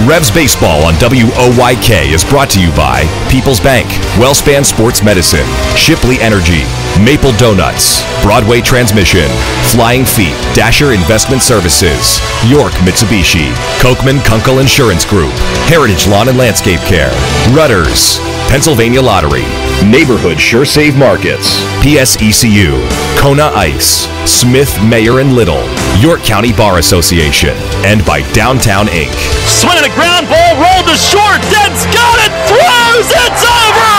Revs Baseball on WOYK is brought to you by People's Bank, Wellspan Sports Medicine, Shipley Energy, Maple Donuts, Broadway Transmission, Flying Feet, Dasher Investment Services, York Mitsubishi, Kochman Kunkel Insurance Group, Heritage Lawn and Landscape Care, Rudders, Pennsylvania Lottery, Neighborhood Sure Save Markets, PSECU, Kona Ice, Smith, Mayer and Little, York County Bar Association, and by Downtown Inc. Swinging a ground ball, rolled to short, Dent's got it, throws, it's over!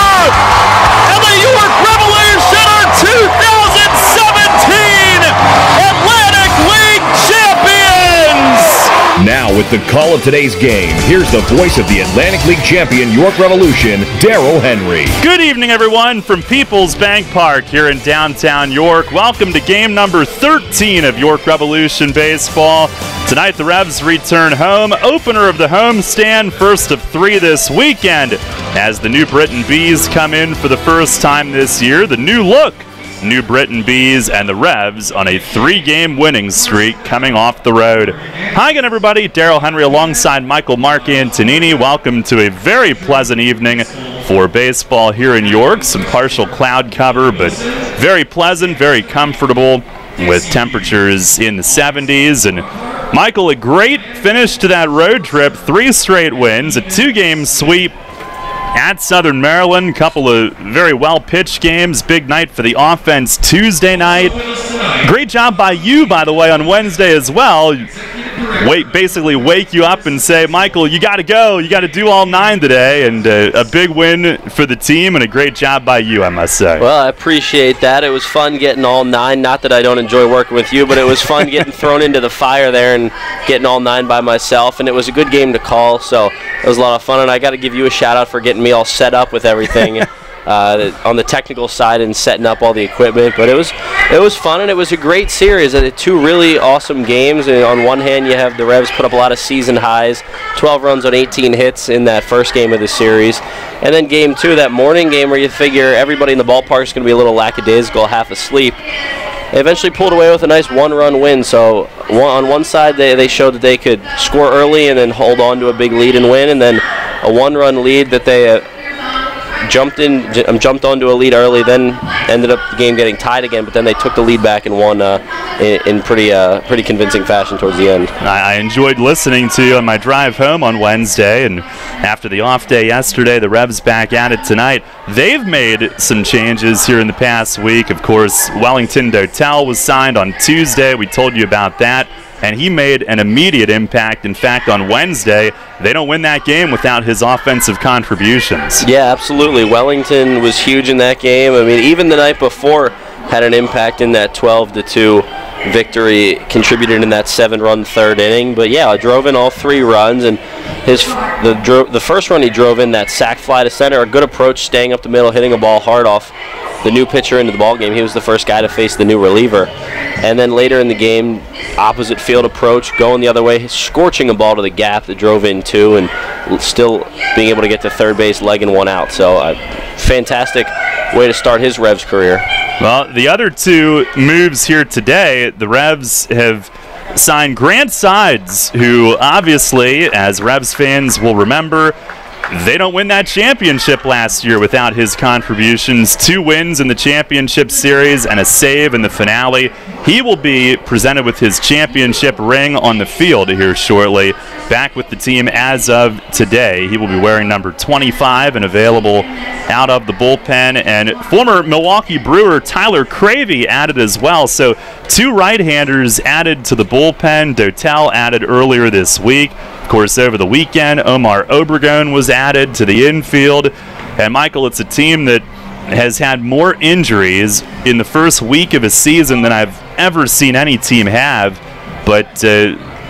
And the York Revolution are 2017 Atlantic League champions! Now with the call of today's game, here's the voice of the Atlantic League champion York Revolution, Darrell Henry. Good evening, everyone, from PeoplesBank Park here in downtown York. Welcome to game number 13 of York Revolution Baseball. Tonight, the Revs return home. Opener of the homestand, first of 3 this weekend, as the New Britain Bees come in for the first time this year. The new look, New Britain Bees and the Revs on a 3-game winning streak coming off the road. Hi again, everybody. Darrell Henry alongside Michael Mark Antonini. Welcome to a very pleasant evening for baseball here in York. Some partial cloud cover, but very pleasant, very comfortable with temperatures in the 70s. And Michael, a great finish to that road trip. 3 straight wins, a 2-game sweep at Southern Maryland. Couple of very well-pitched games. Big night for the offense Tuesday night. Great job by you, by the way, on Wednesday as well. Basically wake you up and say, Michael, you got to go. You got to do all 9 today. And a big win for the team and a great job by you, I must say. Well, I appreciate that. It was fun getting all 9. Not that I don't enjoy working with you, but it was fun getting thrown into the fire there and getting all 9 by myself. And it was a good game to call, so it was a lot of fun. And I got to give you a shout-out for getting me all set up with everything. On the technical side and setting up all the equipment, but it was fun and it was a great series. 2 really awesome games. And on one hand, you have the Revs put up a lot of season highs, 12 runs on 18 hits in that first game of the series, and then game 2, that morning game where you figure everybody in the ballpark is going to be a little lackadaisical, half asleep. They eventually pulled away with a nice 1-run win. So on one side, they showed that they could score early and then hold on to a big lead and win, and then a 1-run lead that they jumped onto a lead early, then ended up the game getting tied again, but then they took the lead back and won in pretty convincing fashion towards the end. I enjoyed listening to you on my drive home on Wednesday, and after the off day yesterday, the Revs back at it tonight. They've made some changes here in the past week. Of course, Wellington Dotel was signed on Tuesday. We told you about that. And he made an immediate impact. In fact, on Wednesday, they don't win that game without his offensive contributions. Yeah, absolutely. Wellington was huge in that game. I mean, even the night before had an impact in that 12-2 victory, contributed in that 7-run third inning. But yeah, I drove in all 3 runs, and the first run he drove in, that sac fly to center, a good approach, staying up the middle, hitting a ball hard off the new pitcher into the ball game. He was the first guy to face the new reliever. And then later in the game, opposite field approach, going the other way, scorching a ball to the gap that drove in 2, and still being able to get to third base, legging 1 out. So fantastic way to start his Revs career. Well, the other 2 moves here today, the Revs have signed Grant Sides, who obviously, as Revs fans will remember, they don't win that championship last year without his contributions. 2 wins in the championship series and a save in the finale. He will be presented with his championship ring on the field here shortly. Back with the team as of today. He will be wearing number 25 and available out of the bullpen. And former Milwaukee Brewer Tyler Cravey added as well. So 2 right-handers added to the bullpen. Dotel added earlier this week. Of course, over the weekend, Omar Obregon was added to the infield. And Michael, it's a team that has had more injuries in the first week of a season than I've ever seen any team have. But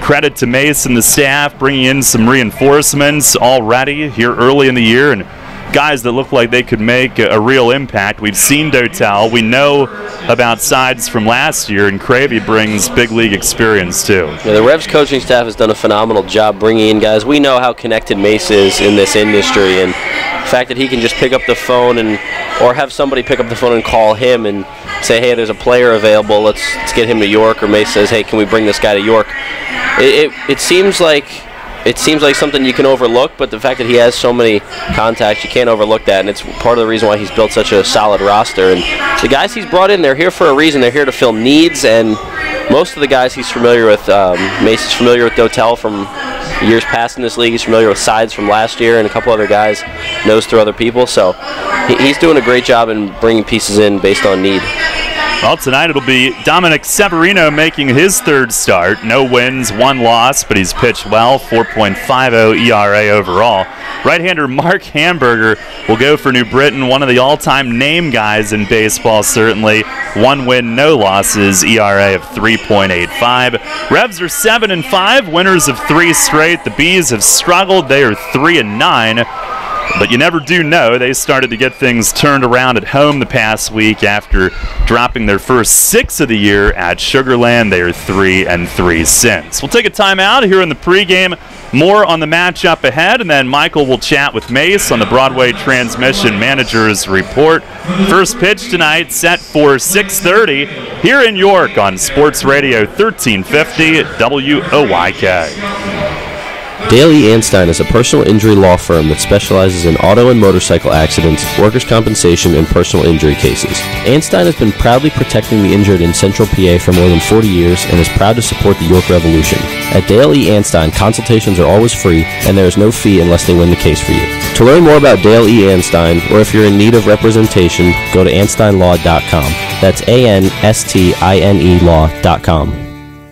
credit to Mace and the staff bringing in some reinforcements already here early in the year, and guys that look like they could make a real impact. We've seen Dotel. We know about Sides from last year, and Cravey brings big league experience too. Yeah, the Revs coaching staff has done a phenomenal job bringing in guys. We know how connected Mace is in this industry, and the fact that he can just pick up the phone or have somebody pick up the phone and call him and say, hey, there's a player available, let's get him to York, or Mace says, hey, can we bring this guy to York? It seems like it seems like something you can overlook, but the fact that he has so many contacts, you can't overlook that, and it's part of the reason why he's built such a solid roster. And the guys he's brought in, they're here for a reason. They're here to fill needs, and most of the guys he's familiar with, Mace is familiar with Dotel from years past in this league. He's familiar with Sides from last year, and a couple other guys knows through other people. So he's doing a great job in bringing pieces in based on need. Well, tonight it'll be Dominic Severino making his third start. No wins, 1 loss, but he's pitched well, 4.50 ERA overall. Right-hander Mark Hamburger will go for New Britain, one of the all-time name guys in baseball, certainly. 1 win, no losses, ERA of 3.85. Revs are 7-5, winners of 3 straight. The Bees have struggled. They are 3-9. But you never do know. They started to get things turned around at home the past week after dropping their first 6 of the year at Sugarland. They are 3-3 since. We'll take a timeout here in the pregame. More on the matchup ahead, and then Michael will chat with Mace on the Broadway Transmission Manager's Report. First pitch tonight set for 6:30 here in York on Sports Radio 1350 WOYK. Dale E. Anstein is a personal injury law firm that specializes in auto and motorcycle accidents, workers' compensation, and personal injury cases. Anstein has been proudly protecting the injured in Central PA for more than 40 years and is proud to support the York Revolution. At Dale E. Anstein, consultations are always free, and there is no fee unless they win the case for you. To learn more about Dale E. Anstein, or if you're in need of representation, go to AnsteinLaw.com. That's ANSTINE law.com.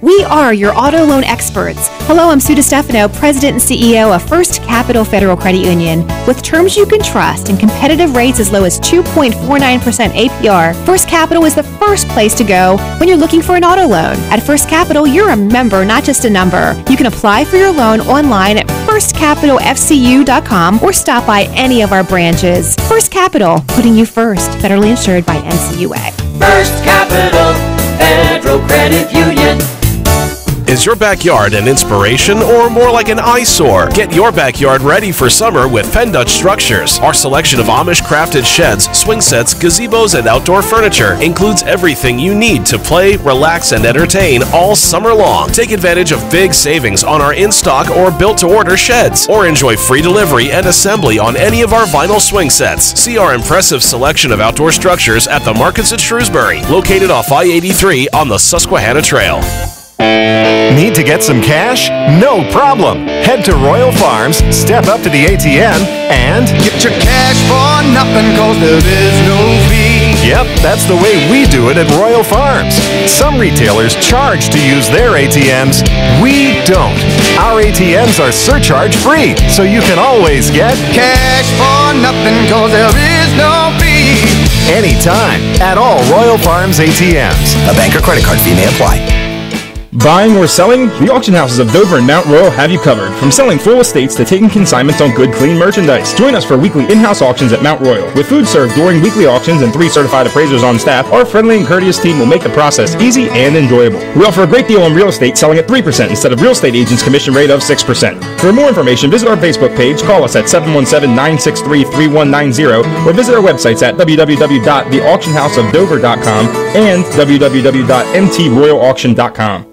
We are your auto loan experts. Hello, I'm Sue DeStefano, President and CEO of First Capital Federal Credit Union. With terms you can trust and competitive rates as low as 2.49% APR, First Capital is the first place to go when you're looking for an auto loan. At First Capital, you're a member, not just a number. You can apply for your loan online at firstcapitalfcu.com or stop by any of our branches. First Capital, putting you first. Federally insured by NCUA. First Capital Federal Credit Union. Is your backyard an inspiration or more like an eyesore? Get your backyard ready for summer with Penn Dutch Structures. Our selection of Amish-crafted sheds, swing sets, gazebos, and outdoor furniture includes everything you need to play, relax, and entertain all summer long. Take advantage of big savings on our in-stock or built-to-order sheds, or enjoy free delivery and assembly on any of our vinyl swing sets. See our impressive selection of outdoor structures at the Markets at Shrewsbury, located off I-83 on the Susquehanna Trail. Need to get some cash? No problem. Head to Royal Farms, step up to the ATM, and get your cash for nothing, cause there is no fee. Yep, that's the way we do it at Royal Farms. Some retailers charge to use their ATMs. We don't. Our ATMs are surcharge free, so you can always get cash for nothing, cause there is no fee. Anytime at all Royal Farms ATMs. A bank or credit card fee may apply. Buying or selling? The auction houses of Dover and Mount Royal have you covered. From selling full estates to taking consignments on good, clean merchandise. Join us for weekly in-house auctions at Mount Royal. With food served during weekly auctions and 3 certified appraisers on staff, our friendly and courteous team will make the process easy and enjoyable. We offer a great deal on real estate selling at 3% instead of real estate agents' commission rate of 6%. For more information, visit our Facebook page, call us at 717-963-3190, or visit our websites at www.theauctionhouseofdover.com and www.mtroyalauction.com.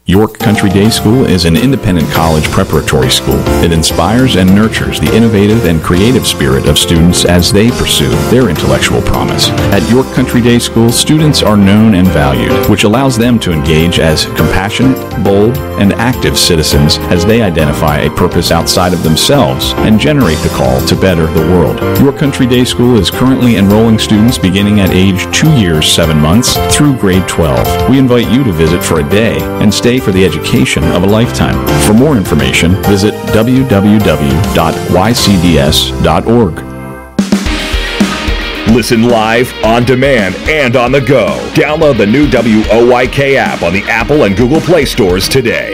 York Country Day School is an independent college preparatory school. It inspires and nurtures the innovative and creative spirit of students as they pursue their intellectual promise. At York Country Day School, students are known and valued, which allows them to engage as compassionate, bold, and active citizens as they identify a purpose outside of themselves and generate the call to better the world. York Country Day School is currently enrolling students beginning at age 2 years, 7 months through grade 12. We invite you to visit for a day and stay for the education of a lifetime. For more information, visit www.ycds.org. Listen live, on demand, and on the go. Download the new WOYK app on the Apple and Google Play stores today.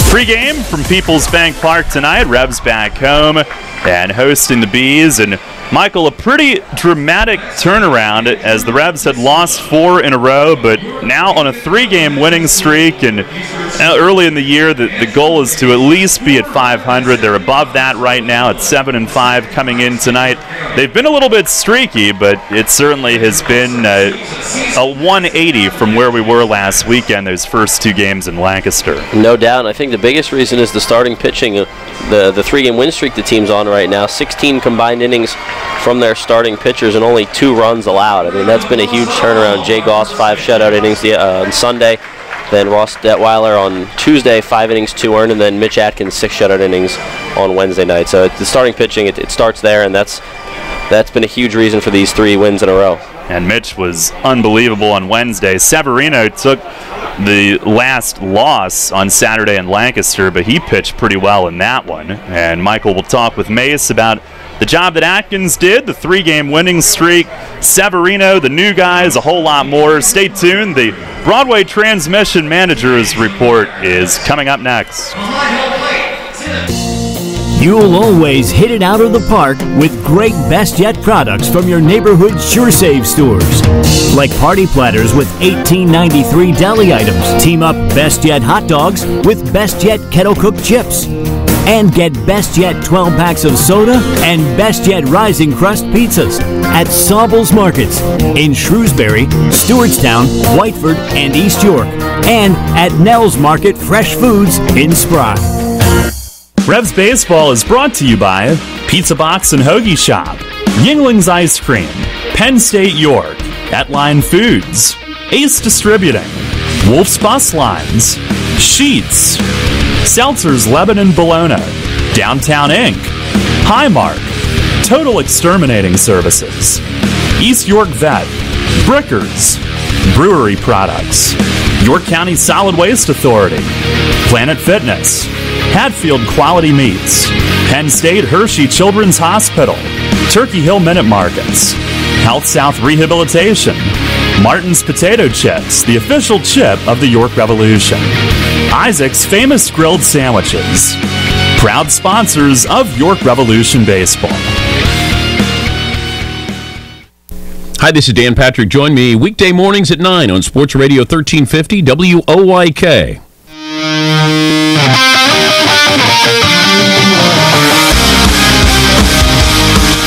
Pre-game from PeoplesBank Park tonight. Revs back home and hosting the Bees. And Michael, a pretty dramatic turnaround as the Revs had lost 4 in a row, but now on a 3-game winning streak, and early in the year the goal is to at least be at 500. They're above that right now at 7-5 coming in tonight. They've been a little bit streaky, but it certainly has been a 180 from where we were last weekend, those first 2 games in Lancaster. No doubt, and I think the biggest reason is the starting pitching. The 3-game win streak the team's on right now, 16 combined innings from their starting pitchers and only 2 runs allowed. I mean, that's been a huge turnaround. Jay Goss, 5 shutout innings on Sunday. Then Ross Detweiler on Tuesday, 5 innings, 2 earned, and then Mitch Atkins, 6 shutout innings on Wednesday night. So the starting pitching, it starts there, and that's been a huge reason for these 3 wins in a row. And Mitch was unbelievable on Wednesday. Severino took the last loss on Saturday in Lancaster, but he pitched pretty well in that one. And Michael will talk with Mace about the job that Atkins did, the 3-game winning streak, Severino, the new guys, a whole lot more. Stay tuned. The Broadway Transmission Managers Report is coming up next. You'll always hit it out of the park with great Best Yet products from your neighborhood Sure Save stores. Like party platters with $18.93 deli items. Team up Best Yet hot dogs with Best Yet kettle cooked chips. And get Best Yet 12 packs of soda and Best Yet Rising Crust pizzas at Sobel's Markets in Shrewsbury, Stewartstown, Whiteford, and East York. And at Nell's Market Fresh Foods in Spry. Revs Baseball is brought to you by Pizza Box and Hoagie Shop, Yingling's Ice Cream, Penn State York, Etline Foods, Ace Distributing, Wolf's Bus Lines, Sheets, Seltzer's Lebanon Bologna, Downtown Inc., Highmark, Total Exterminating Services, East York Vet, Brickers, Brewery Products, York County Solid Waste Authority, Planet Fitness, Hatfield Quality Meats, Penn State Hershey Children's Hospital, Turkey Hill Minute Markets, Health South Rehabilitation, Martin's Potato Chips, the official chip of the York Revolution, Isaac's Famous Grilled Sandwiches, proud sponsors of York Revolution Baseball. Hi, this is Dan Patrick. Join me weekday mornings at 9 on Sports Radio 1350 WOYK.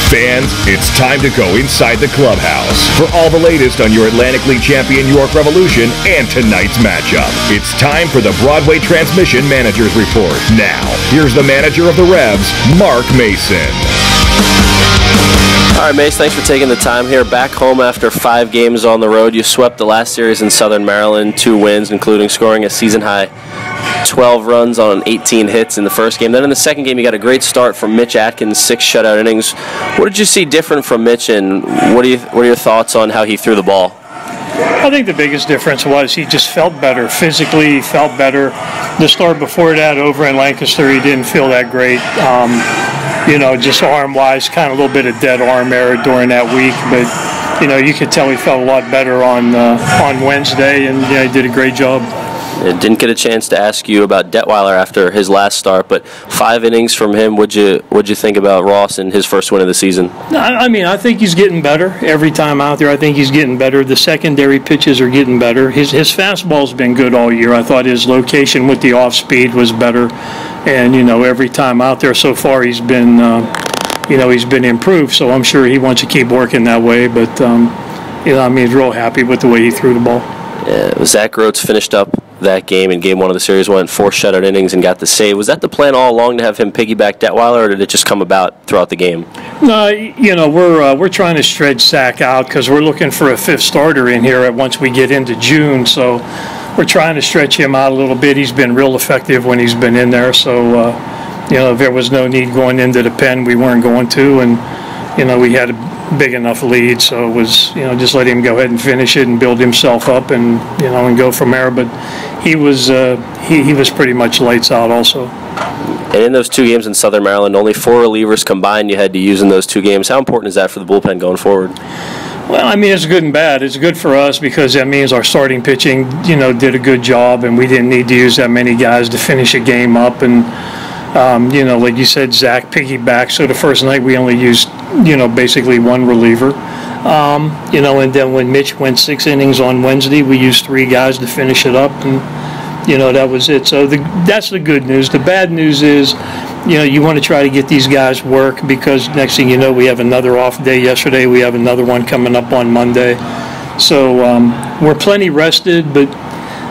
Fans, it's time to go inside the clubhouse for all the latest on your Atlantic League champion York Revolution and tonight's matchup. It's time for the Broadway Transmission Managers Report. Now, here's the manager of the Revs, Mark Mason. All right, Mace, thanks for taking the time here. Back home after 5 games on the road, you swept the last series in Southern Maryland, 2 wins, including scoring a season-high 12 runs on 18 hits in the first game. Then in the second game, you got a great start from Mitch Atkins, 6 shutout innings. What did you see different from Mitch, and what are your thoughts on how he threw the ball? I think the biggest difference was he just felt better. Physically, he felt better. The start before that over in Lancaster, he didn't feel that great. Just arm-wise, kind of a little bit of dead arm error during that week. But, you could tell he felt a lot better on Wednesday, and he did a great job. I didn't get a chance to ask you about Detweiler after his last start, but 5 innings from him. What'd you think about Ross and his first win of the season? I think he's getting better every time out there. I think he's getting better. The secondary pitches are getting better. His fastball's been good all year. I thought his location with the off speed was better, and every time out there so far he's been improved. So I'm sure he wants to keep working that way. But he's real happy with the way he threw the ball. Yeah, Zach Rhodes finished up that game in game 1 of the series, went 4 shutout innings and got the save. Was that the plan all along to have him piggyback Detweiler, or did it just come about throughout the game? No, we're trying to stretch Zach out because we're looking for a 5th starter in here once we get into June. So we're trying to stretch him out a little bit. He's been real effective when he's been in there. So if there was no need going into the pen, we weren't going to, and we had a big enough lead, so it was just let him go ahead and finish it and build himself up and and go from there. But he was pretty much lights out also. And in those 2 games in Southern Maryland, only 4 relievers combined you had to use in those 2 games. How important is that for the bullpen going forward? Well, it's good and bad. It's good for us because that means our starting pitching did a good job, and we didn't need to use that many guys to finish a game up. And Like you said, Zach piggyback. So the first night we only used, basically one reliever. And then when Mitch went 6 innings on Wednesday, we used 3 guys to finish it up, and that was it. So that's the good news. The bad news is, you want to try to get these guys work, because next thing you know, we have another off day yesterday. We have another one coming up on Monday. So we're plenty rested, but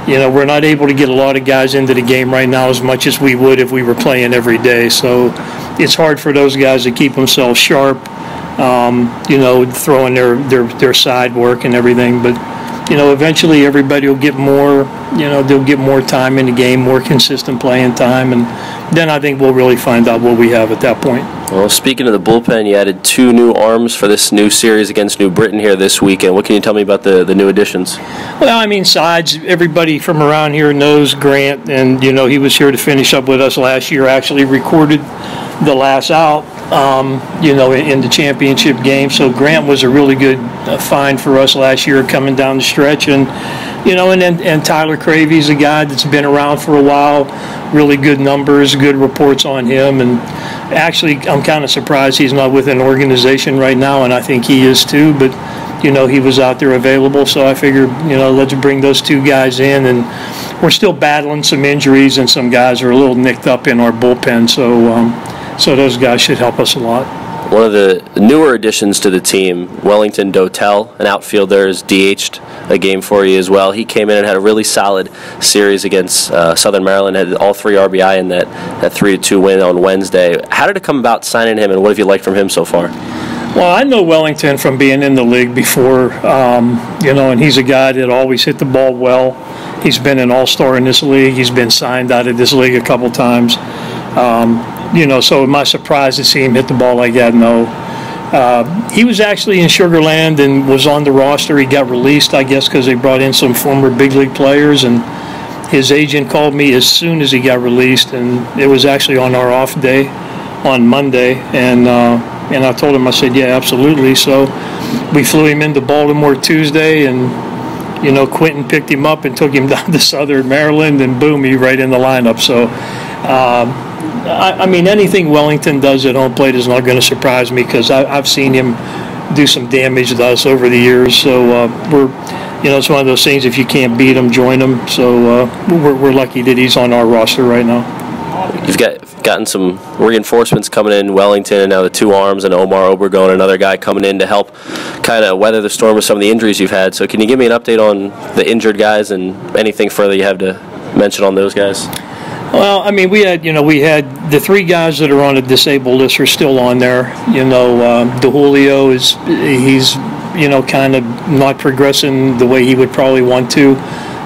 we're not able to get a lot of guys into the game right now as much as we would if we were playing every day. So it's hard for those guys to keep themselves sharp, throwing their side work and everything. But eventually everybody will get more, they'll get more time in the game, more consistent playing time, and then I think we'll really find out what we have at that point. Well, speaking of the bullpen, you added 2 new arms for this new series against New Britain here this weekend. What can you tell me about the new additions? Well, sides, everybody from around here knows Grant, and, he was here to finish up with us last year, actually recorded the last out, in the championship game. So Grant was a really good find for us last year coming down the stretch. And, and Tyler Cravey's a guy that's been around for a while, really good numbers, good reports on him. And actually, I'm kind of surprised he's not with an organization right now, and I think he is too. But, he was out there available. So I figured, let's bring those 2 guys in. And we're still battling some injuries, and some guys are a little nicked up in our bullpen. So those guys should help us a lot. One of the newer additions to the team, Wellington Dotel, an outfielder, is DH'd a game for you as well. He came in and had a really solid series against Southern Maryland, had all 3 RBI in that 3-2 win on Wednesday. How did it come about signing him, and what have you liked from him so far? Well, I know Wellington from being in the league before, and he's a guy that always hit the ball well. He's been an all-star in this league. He's been signed out of this league a couple times. So am I surprised to see him hit the ball like that? No. He was actually in Sugar Land and was on the roster. He got released, I guess, because they brought in some former big league players, and his agent called me as soon as he got released, and it was actually on our off day on Monday, and I told him, I said, yeah, absolutely. So we flew him into Baltimore Tuesday, and Quentin picked him up and took him down to Southern Maryland, and boom, he right in the lineup. So anything Wellington does at home plate is not going to surprise me, because I've seen him do some damage to us over the years. So it's one of those things, if you can't beat him, join him. So we're lucky that he's on our roster right now. You've gotten some reinforcements coming in Wellington, and now the 2 arms, and Omar Obregon, another guy coming in to help kind of weather the storm with some of the injuries you've had. So can you give me an update on the injured guys and anything further you have to mention on those guys? Well, we had the 3 guys that are on the disabled list are still on there. DeJulio he's kind of not progressing the way he would probably want to.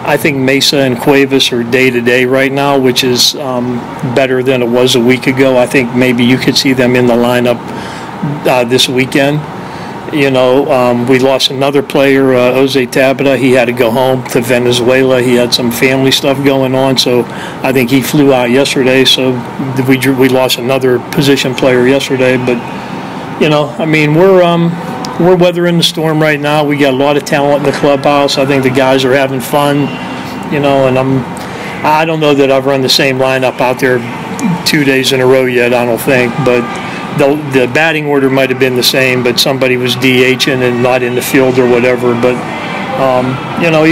I think Mesa and Cuevas are day-to-day right now, which is better than it was a week ago. I think maybe you could see them in the lineup this weekend. We lost another player, Jose Tabata. He had to go home to Venezuela. He had some family stuff going on, so I think he flew out yesterday. So we lost another position player yesterday. But we're weathering the storm right now. We got a lot of talent in the clubhouse. I think the guys are having fun, and I don't know that I've run the same lineup out there 2 days in a row yet, I don't think, but the batting order might have been the same, but somebody was DHing and not in the field or whatever. But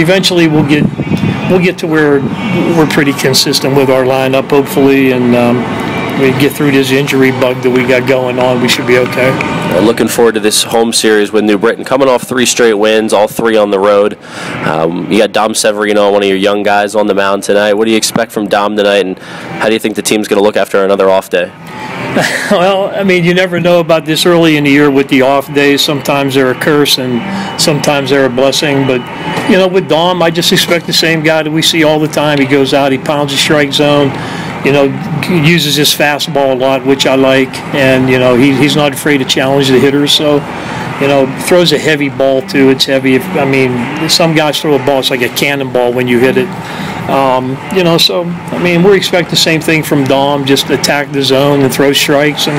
eventually we'll get to where we're pretty consistent with our lineup, hopefully, and we get through this injury bug that we got going on, we should be okay. Looking forward to this home series with New Britain, coming off 3 straight wins, all 3 on the road. You got Dom Severino, one of your young guys, on the mound tonight. What do you expect from Dom tonight, and how do you think the team's going to look after another off day? Well, you never know about this early in the year with the off days. Sometimes they're a curse and sometimes they're a blessing. But, with Dom, I just expect the same guy that we see all the time. He goes out, he pounds the strike zone, uses his fastball a lot, which I like. And, he's not afraid to challenge the hitters. So, throws a heavy ball, too. It's heavy. Some guys throw a ball, it's like a cannonball when you hit it. We expect the same thing from Dom, just attack the zone and throw strikes. And,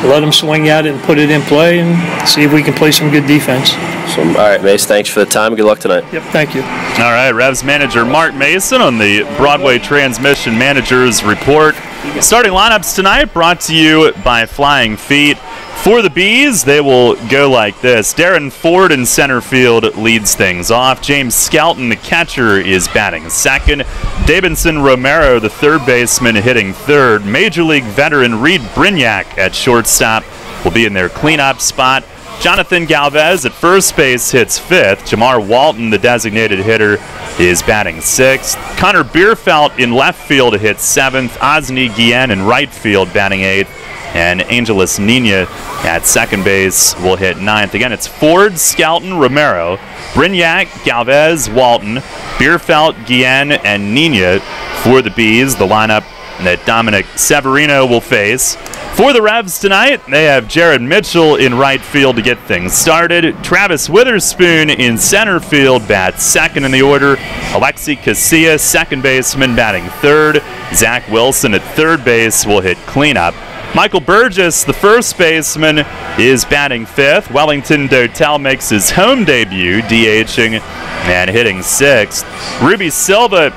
let them swing at it and put it in play and see if we can play some good defense. So, all right, Mace, thanks for the time. Good luck tonight. Yep, thank you. All right, Revs manager Mark Mason on the Broadway Transmission Managers Report. Starting lineups tonight brought to you by Flying Feet. For the Bees, they will go like this. Darren Ford in center field leads things off. James Skelton, the catcher, is batting second. Davidson Romero, the third baseman, hitting third. Major League veteran Reed Brignac at shortstop will be in their cleanup spot. Jonathan Galvez at first base hits fifth. Jamar Walton, the designated hitter, is batting sixth. Connor Bierfeld in left field hits seventh. Osni Guillen in right field batting eighth. And Angeles Nina at second base will hit ninth. Again, it's Ford, Skelton, Romero, Brignac, Galvez, Walton, Bierfeld, Guillen, and Nina for the Bees, the lineup that Dominic Severino will face. For the Revs tonight, they have Jared Mitchell in right field to get things started. Travis Witherspoon in center field bats second in the order. Alexi Casilla, second baseman, batting third. Zach Wilson at third base will hit cleanup. Michael Burgess, the first baseman, is batting fifth. Wellington Dotel makes his home debut, DHing and hitting sixth. Ruby Silva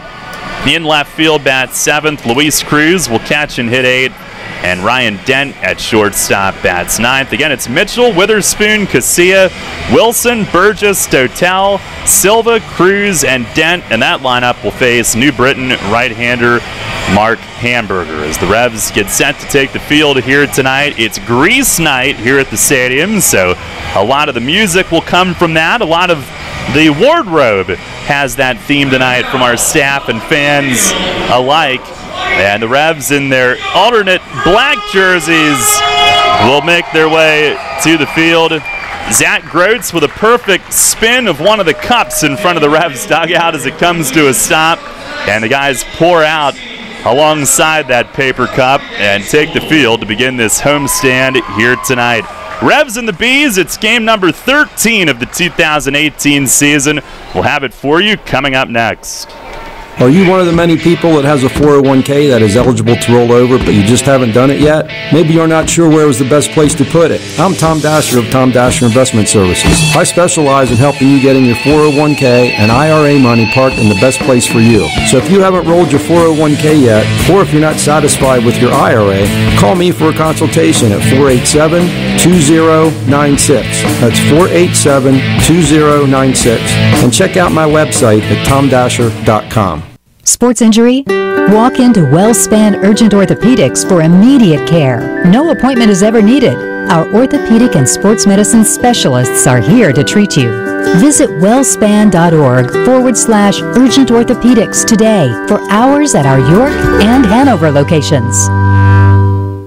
in left field bats seventh. Luis Cruz will catch and hit eighth. And Ryan Dent at shortstop bats ninth. Again, it's Mitchell, Witherspoon, Casilla, Wilson, Burgess, Dotel, Silva, Cruz, and Dent. And that lineup will face New Britain right-hander Mark Hamburger. As the Revs get set to take the field here tonight, it's Grease night here at the stadium, so a lot of the music will come from that. A lot of the wardrobe has that theme tonight from our staff and fans alike. And the Revs in their alternate black jerseys will make their way to the field. Zach Groats with a perfect spin of one of the cups in front of the Revs dugout as it comes to a stop. And the guys pour out alongside that paper cup and take the field to begin this homestand here tonight. Revs and the Bees, it's game number 13 of the 2018 season. We'll have it for you coming up next. Are you one of the many people that has a 401k that is eligible to roll over, but you just haven't done it yet? Maybe you're not sure where was the best place to put it. I'm Tom Dasher of Tom Dasher Investment Services. I specialize in helping you getting your 401k and IRA money parked in the best place for you. So if you haven't rolled your 401k yet, or if you're not satisfied with your IRA, call me for a consultation at 487-2096. That's 487-2096. And check out my website at tomdasher.com. Sports injury? Walk into WellSpan Urgent Orthopedics for immediate care. No appointment is ever needed. Our orthopedic and sports medicine specialists are here to treat you. Visit wellspan.org/urgent orthopedics today for hours at our York and Hanover locations.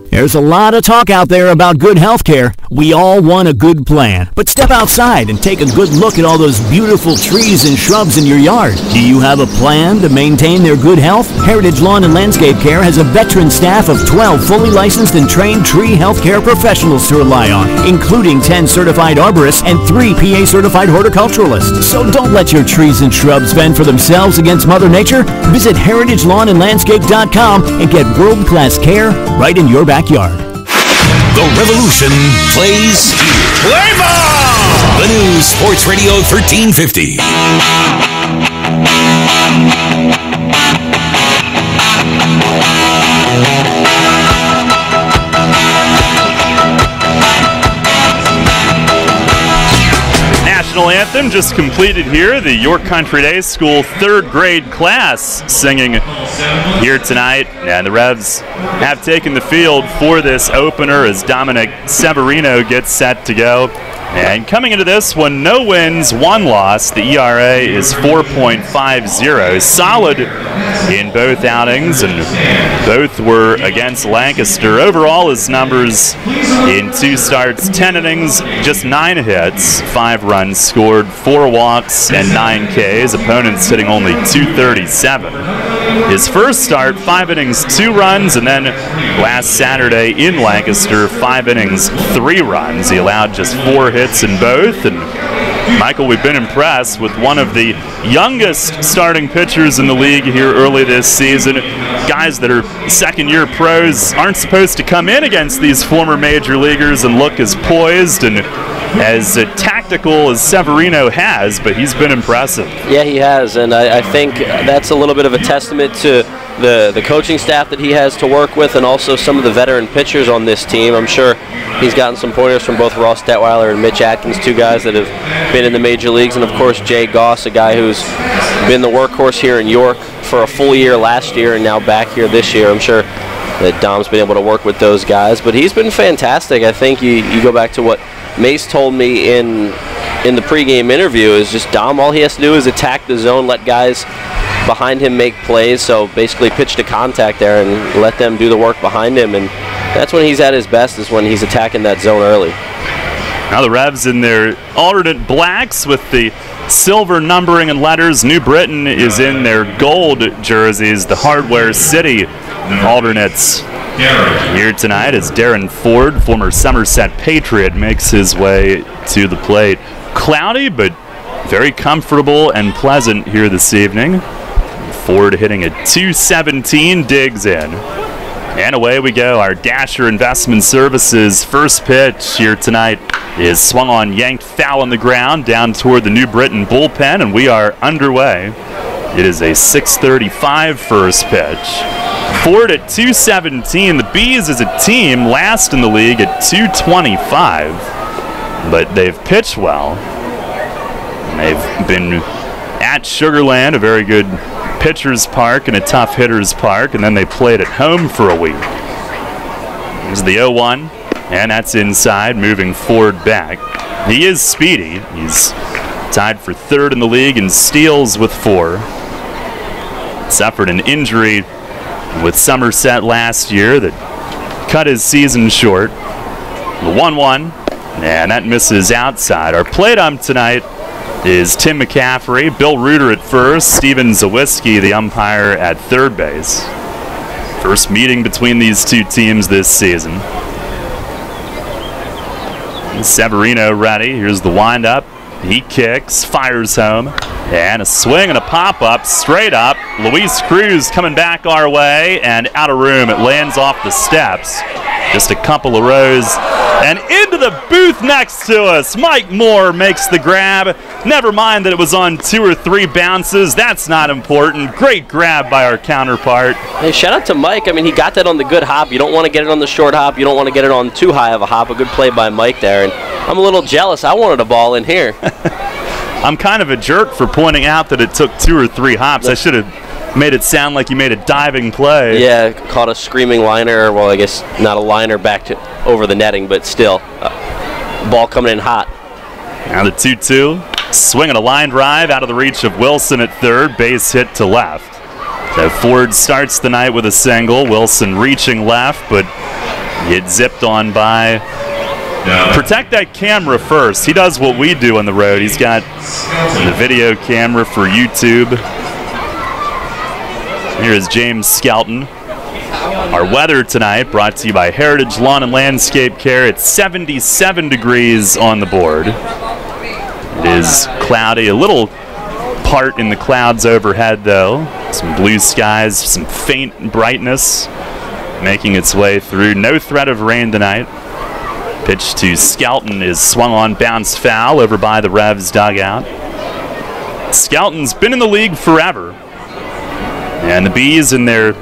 There's a lot of talk out there about good health care. We all want a good plan. But step outside and take a good look at all those beautiful trees and shrubs in your yard. Do you have a plan to maintain their good health? Heritage Lawn and Landscape Care has a veteran staff of 12 fully licensed and trained tree health care professionals to rely on, including 10 certified arborists and 3 PA certified horticulturalists. So don't let your trees and shrubs fend for themselves against Mother Nature. Visit heritagelawnandlandscape.com and get world-class care right in your backyard. The revolution plays here. Play ball! The new Sports Radio 1350. National anthem just completed here. The York Country Day School third grade class singing here tonight. And the Revs have taken the field for this opener as Dominic Severino gets set to go. And coming into this one, no wins, one loss. The ERA is 4.50. Solid in both outings, and both were against Lancaster. Overall, his numbers in 2 starts, 10 innings, just 9 hits, 5 runs scored, 4 walks, and 9 Ks. Opponents hitting only .237. His first start, 5 innings, 2 runs, and then last Saturday in Lancaster, 5 innings, 3 runs. He allowed just 4 hits in both, and Michael, we've been impressed with one of the youngest starting pitchers in the league here early this season. Guys that are second-year pros aren't supposed to come in against these former major leaguers and look as poised and as tactical as Severino has, but he's been impressive. Yeah, he has, and I think that's a little bit of a testament to the coaching staff that he has to work with, and also some of the veteran pitchers on this team. I'm sure he's gotten some pointers from both Ross Detweiler and Mitch Atkins, two guys that have been in the major leagues, and of course Jay Goss, a guy who's been the workhorse here in York for a full year last year and now back here this year. I'm sure that Dom's been able to work with those guys, but he's been fantastic. I think you go back to what Mace told me in the pregame interview is just Dom, all he has to do is attack the zone, let guys behind him make plays, so basically pitch to contact there and let them do the work behind him, and that's when he's at his best, is when he's attacking that zone early. Now the Revs in their alternate blacks with the silver numbering and letters. New Britain is in their gold jerseys, the Hardware City alternates. Here tonight as Darren Ford, former Somerset Patriot, makes his way to the plate. Cloudy, but very comfortable and pleasant here this evening. Ford hitting a .217, digs in. And away we go. Our Dasher Investment Services first pitch here tonight is swung on, yanked foul on the ground down toward the New Britain bullpen, and we are underway. It is a 6:35 first pitch. Ford at .217. The Bees as a team last in the league at .225, but they've pitched well. And they've been at Sugarland, a very good pitcher's park and a tough hitter's park, and then they played at home for a week. Here's the 0-1, and that's inside, moving Ford back. He is speedy. He's tied for third in the league in steals with 4. Suffered an injury with Somerset last year that cut his season short. The 1-1, and that misses outside. Our plate ump tonight is Tim McCaffrey, Bill Reuter at first, Steven Zawiski, the umpire, at third base. First meeting between these two teams this season. Severino ready. Here's the windup. He kicks, fires home, and a swing and a pop-up straight up. Luis Cruz coming back our way, and out of room. It lands off the steps. Just a couple of rows, and into the booth next to us. Mike Moore makes the grab. Never mind that it was on 2 or 3 bounces. That's not important. Great grab by our counterpart. Hey, shout out to Mike. I mean, he got that on the good hop. You don't want to get it on the short hop. You don't want to get it on too high of a hop. A good play by Mike there. And I'm a little jealous. I wanted a ball in here. I'm kind of a jerk for pointing out that it took 2 or 3 hops. I should have made it sound like you made a diving play. Yeah, caught a screaming liner. Well, I guess not a liner back to over the netting, but still, ball coming in hot. Now the 2-2. Swinging a line drive out of the reach of Wilson at third. Base hit to left. So Ford starts the night with a single. Wilson reaching left, but get zipped on by. Protect that camera first. He does what we do on the road. He's got the video camera for YouTube. Here is James Skelton. Our weather tonight brought to you by Heritage Lawn and Landscape Care. It's 77 degrees on the board. It is cloudy, a little part in the clouds overhead though. Some blue skies, some faint brightness making its way through. No threat of rain tonight. Pitch to Skelton is swung on, bounced foul over by the Revs dugout. Skelton's been in the league forever. And the Bees in their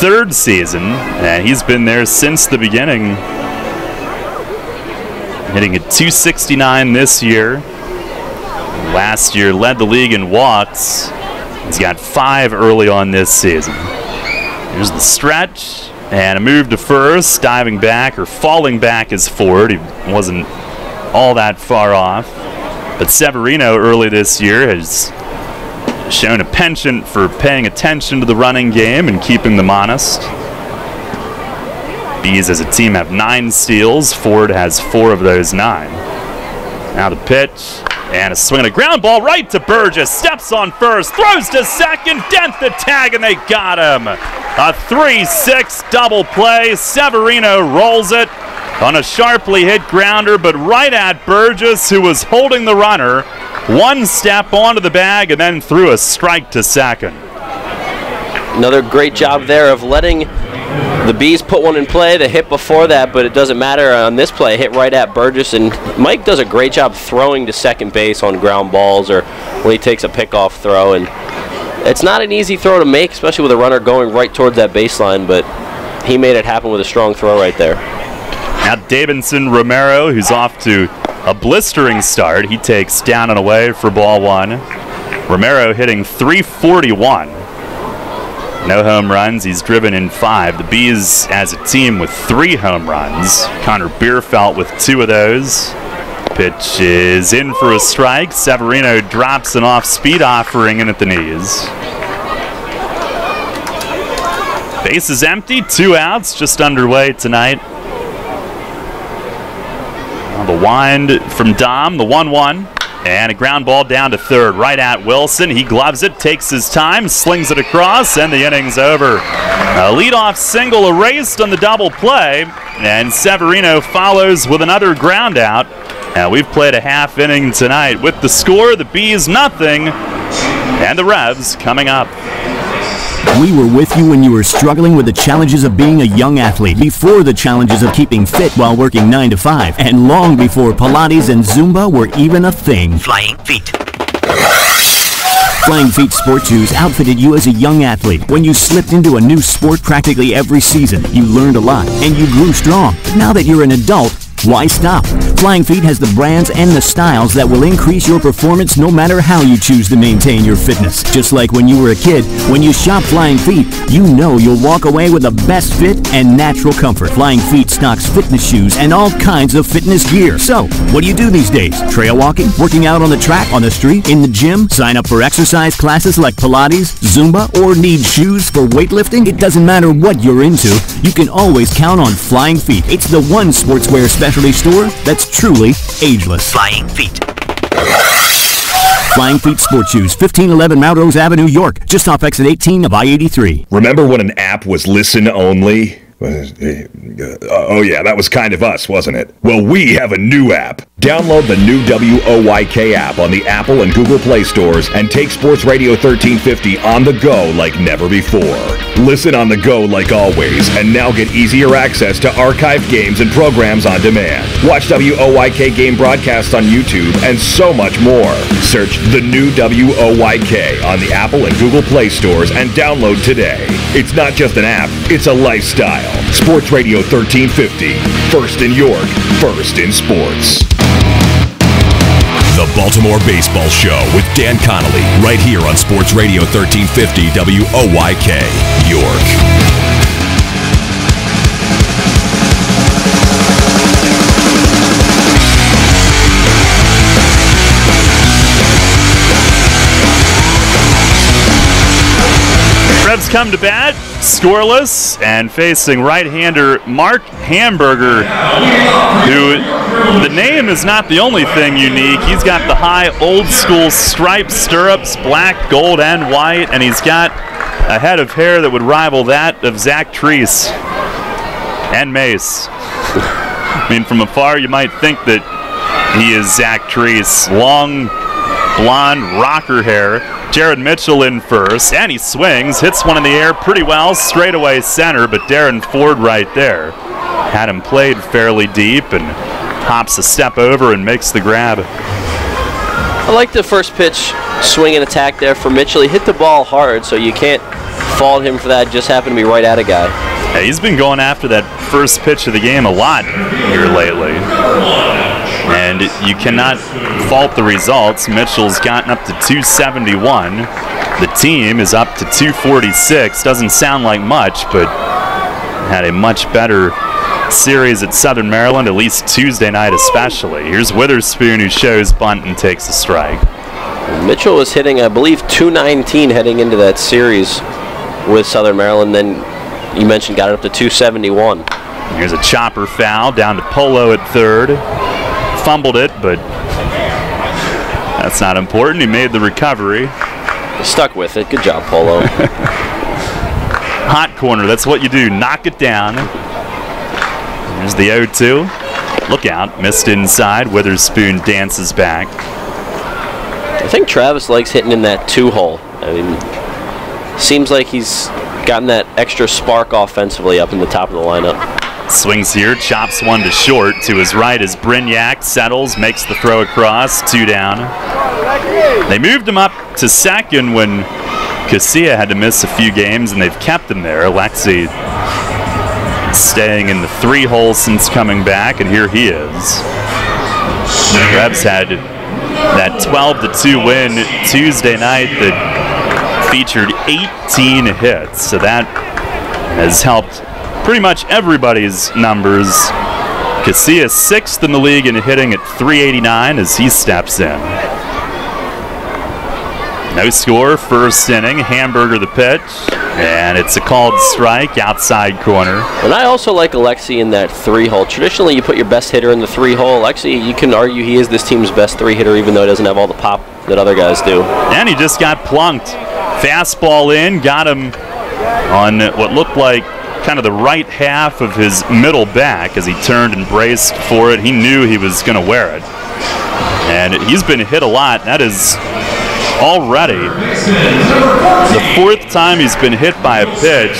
3rd season, and he's been there since the beginning. Hitting a .269 this year. Last year led the league in walks. He's got 5 early on this season. Here's the stretch, and a move to first, diving back or falling back is Ford. He wasn't all that far off. But Severino early this year has shown a penchant for paying attention to the running game and keeping them honest. Bees as a team have 9 steals. Ford has 4 of those 9. Now the pitch, and a swing and a ground ball right to Burgess. Steps on first, throws to second, dent the tag, and they got him. A 3-6 double play. Severino rolls it. on a sharply hit grounder, but right at Burgess, who was holding the runner. One step onto the bag and then threw a strike to second. Another great job there of letting the Bees put one in play. The hit before that, but it doesn't matter on this play. Hit right at Burgess, and Mike does a great job throwing to second base on ground balls or when he takes a pickoff throw. And it's not an easy throw to make, especially with a runner going right towards that baseline, but he made it happen with a strong throw right there. Now Davidson Romero, who's off to a blistering start. He takes down and away for ball one. Romero hitting .341. No home runs. He's driven in 5. The Bees as a team with 3 home runs. Connor Bierfeld with 2 of those. Pitch is in for a strike. Severino drops an off-speed offering in at the knees. Base is empty. 2 outs just underway tonight. The wind from Dom, the 1-1, and a ground ball down to third, right at Wilson. He gloves it, takes his time, slings it across, and the inning's over. A leadoff single erased on the double play, and Severino follows with another ground out. Now we've played a half inning tonight with the score, the Bees nothing, and the Revs coming up. We were with you when you were struggling with the challenges of being a young athlete, before the challenges of keeping fit while working 9 to 5, and long before Pilates and Zumba were even a thing. Flying Feet. Flying Feet Sports Shoes outfitted you as a young athlete. When you slipped into a new sport practically every season, you learned a lot, and you grew strong. Now that you're an adult, why stop? Flying Feet has the brands and the styles that will increase your performance no matter how you choose to maintain your fitness. Just like when you were a kid, when you shop Flying Feet, you know you'll walk away with the best fit and natural comfort. Flying Feet stocks fitness shoes and all kinds of fitness gear. So, what do you do these days? Trail walking? Working out on the track, on the street, in the gym? Sign up for exercise classes like Pilates, Zumba, or need shoes for weightlifting? It doesn't matter what you're into, you can always count on Flying Feet. It's the one sportswear specialty store that's truly ageless. Flying Feet. Flying Feet Sports Shoes, 1511 Melrose Avenue, York, just off exit 18 of I-83. Remember when an app was listen only? Oh yeah, that was kind of us, wasn't it? Well, we have a new app. Download the new WOYK app on the Apple and Google Play stores and take Sports Radio 1350 on the go like never before. Listen on the go like always, and now get easier access to archived games and programs on demand. Watch WOYK game broadcasts on YouTube and so much more. Search the new WOYK on the Apple and Google Play stores and download today. It's not just an app, it's a lifestyle. Sports Radio 1350. First in York, first in sports. The Baltimore Baseball Show with Dan Connolly, right here on Sports Radio 1350 WOYK, York. Revs come to bat, scoreless, and facing right-hander Mark Hamburger, who the name is not the only thing unique. He's got the high old-school striped stirrups, black, gold, and white, and he's got a head of hair that would rival that of Zach Treese and Mace. I mean, from afar, you might think that he is Zach Treese. Long, blonde, rocker hair. Jared Mitchell in first, and he swings, hits one in the air pretty well, straightaway center, but Darren Ford right there had him played fairly deep and hops a step over and makes the grab. I like the first pitch swing and attack there for Mitchell. He hit the ball hard, so you can't fault him for that. Just happened to be right at a guy. Yeah, he's been going after that first pitch of the game a lot here lately. And you cannot fault the results. Mitchell's gotten up to 271. The team is up to 246. Doesn't sound like much, but had a much better series at Southern Maryland, at least Tuesday night especially. Here's Witherspoon, who shows bunt and takes a strike. Mitchell was hitting, I believe, 219 heading into that series with Southern Maryland. Then you mentioned got it up to 271. Here's a chopper foul down to Polo at third. Fumbled it, but that's not important. He made the recovery. Stuck with it. Good job, Polo. Hot corner, that's what you do. Knock it down. There's the 0-2. Look out, missed inside. Witherspoon dances back. I think Travis likes hitting in that 2-hole. I mean, seems like he's gotten that extra spark offensively up in the top of the lineup. Swings here, chops one to short. To his right is Brignac, settles, makes the throw across, 2 down. They moved him up to second when Casilla had to miss a few games, and they've kept him there. Alexi staying in the 3-hole since coming back, and here he is. The Revs had that 12-2 win Tuesday night that featured 18 hits, so that has helped pretty much everybody's numbers. Casilla 6th in the league in hitting at .389 as he steps in. No score, first inning. Hamburger the pitch, and it's a called strike outside corner. And I also like Alexi in that 3-hole. Traditionally, you put your best hitter in the 3-hole. Alexi, you can argue he is this team's best 3-hitter, even though he doesn't have all the pop that other guys do. And he just got plunked. Fastball in, got him on what looked like kind of the right half of his middle back as he turned and braced for it. He knew he was going to wear it. And he's been hit a lot. That is already the 4th time he's been hit by a pitch.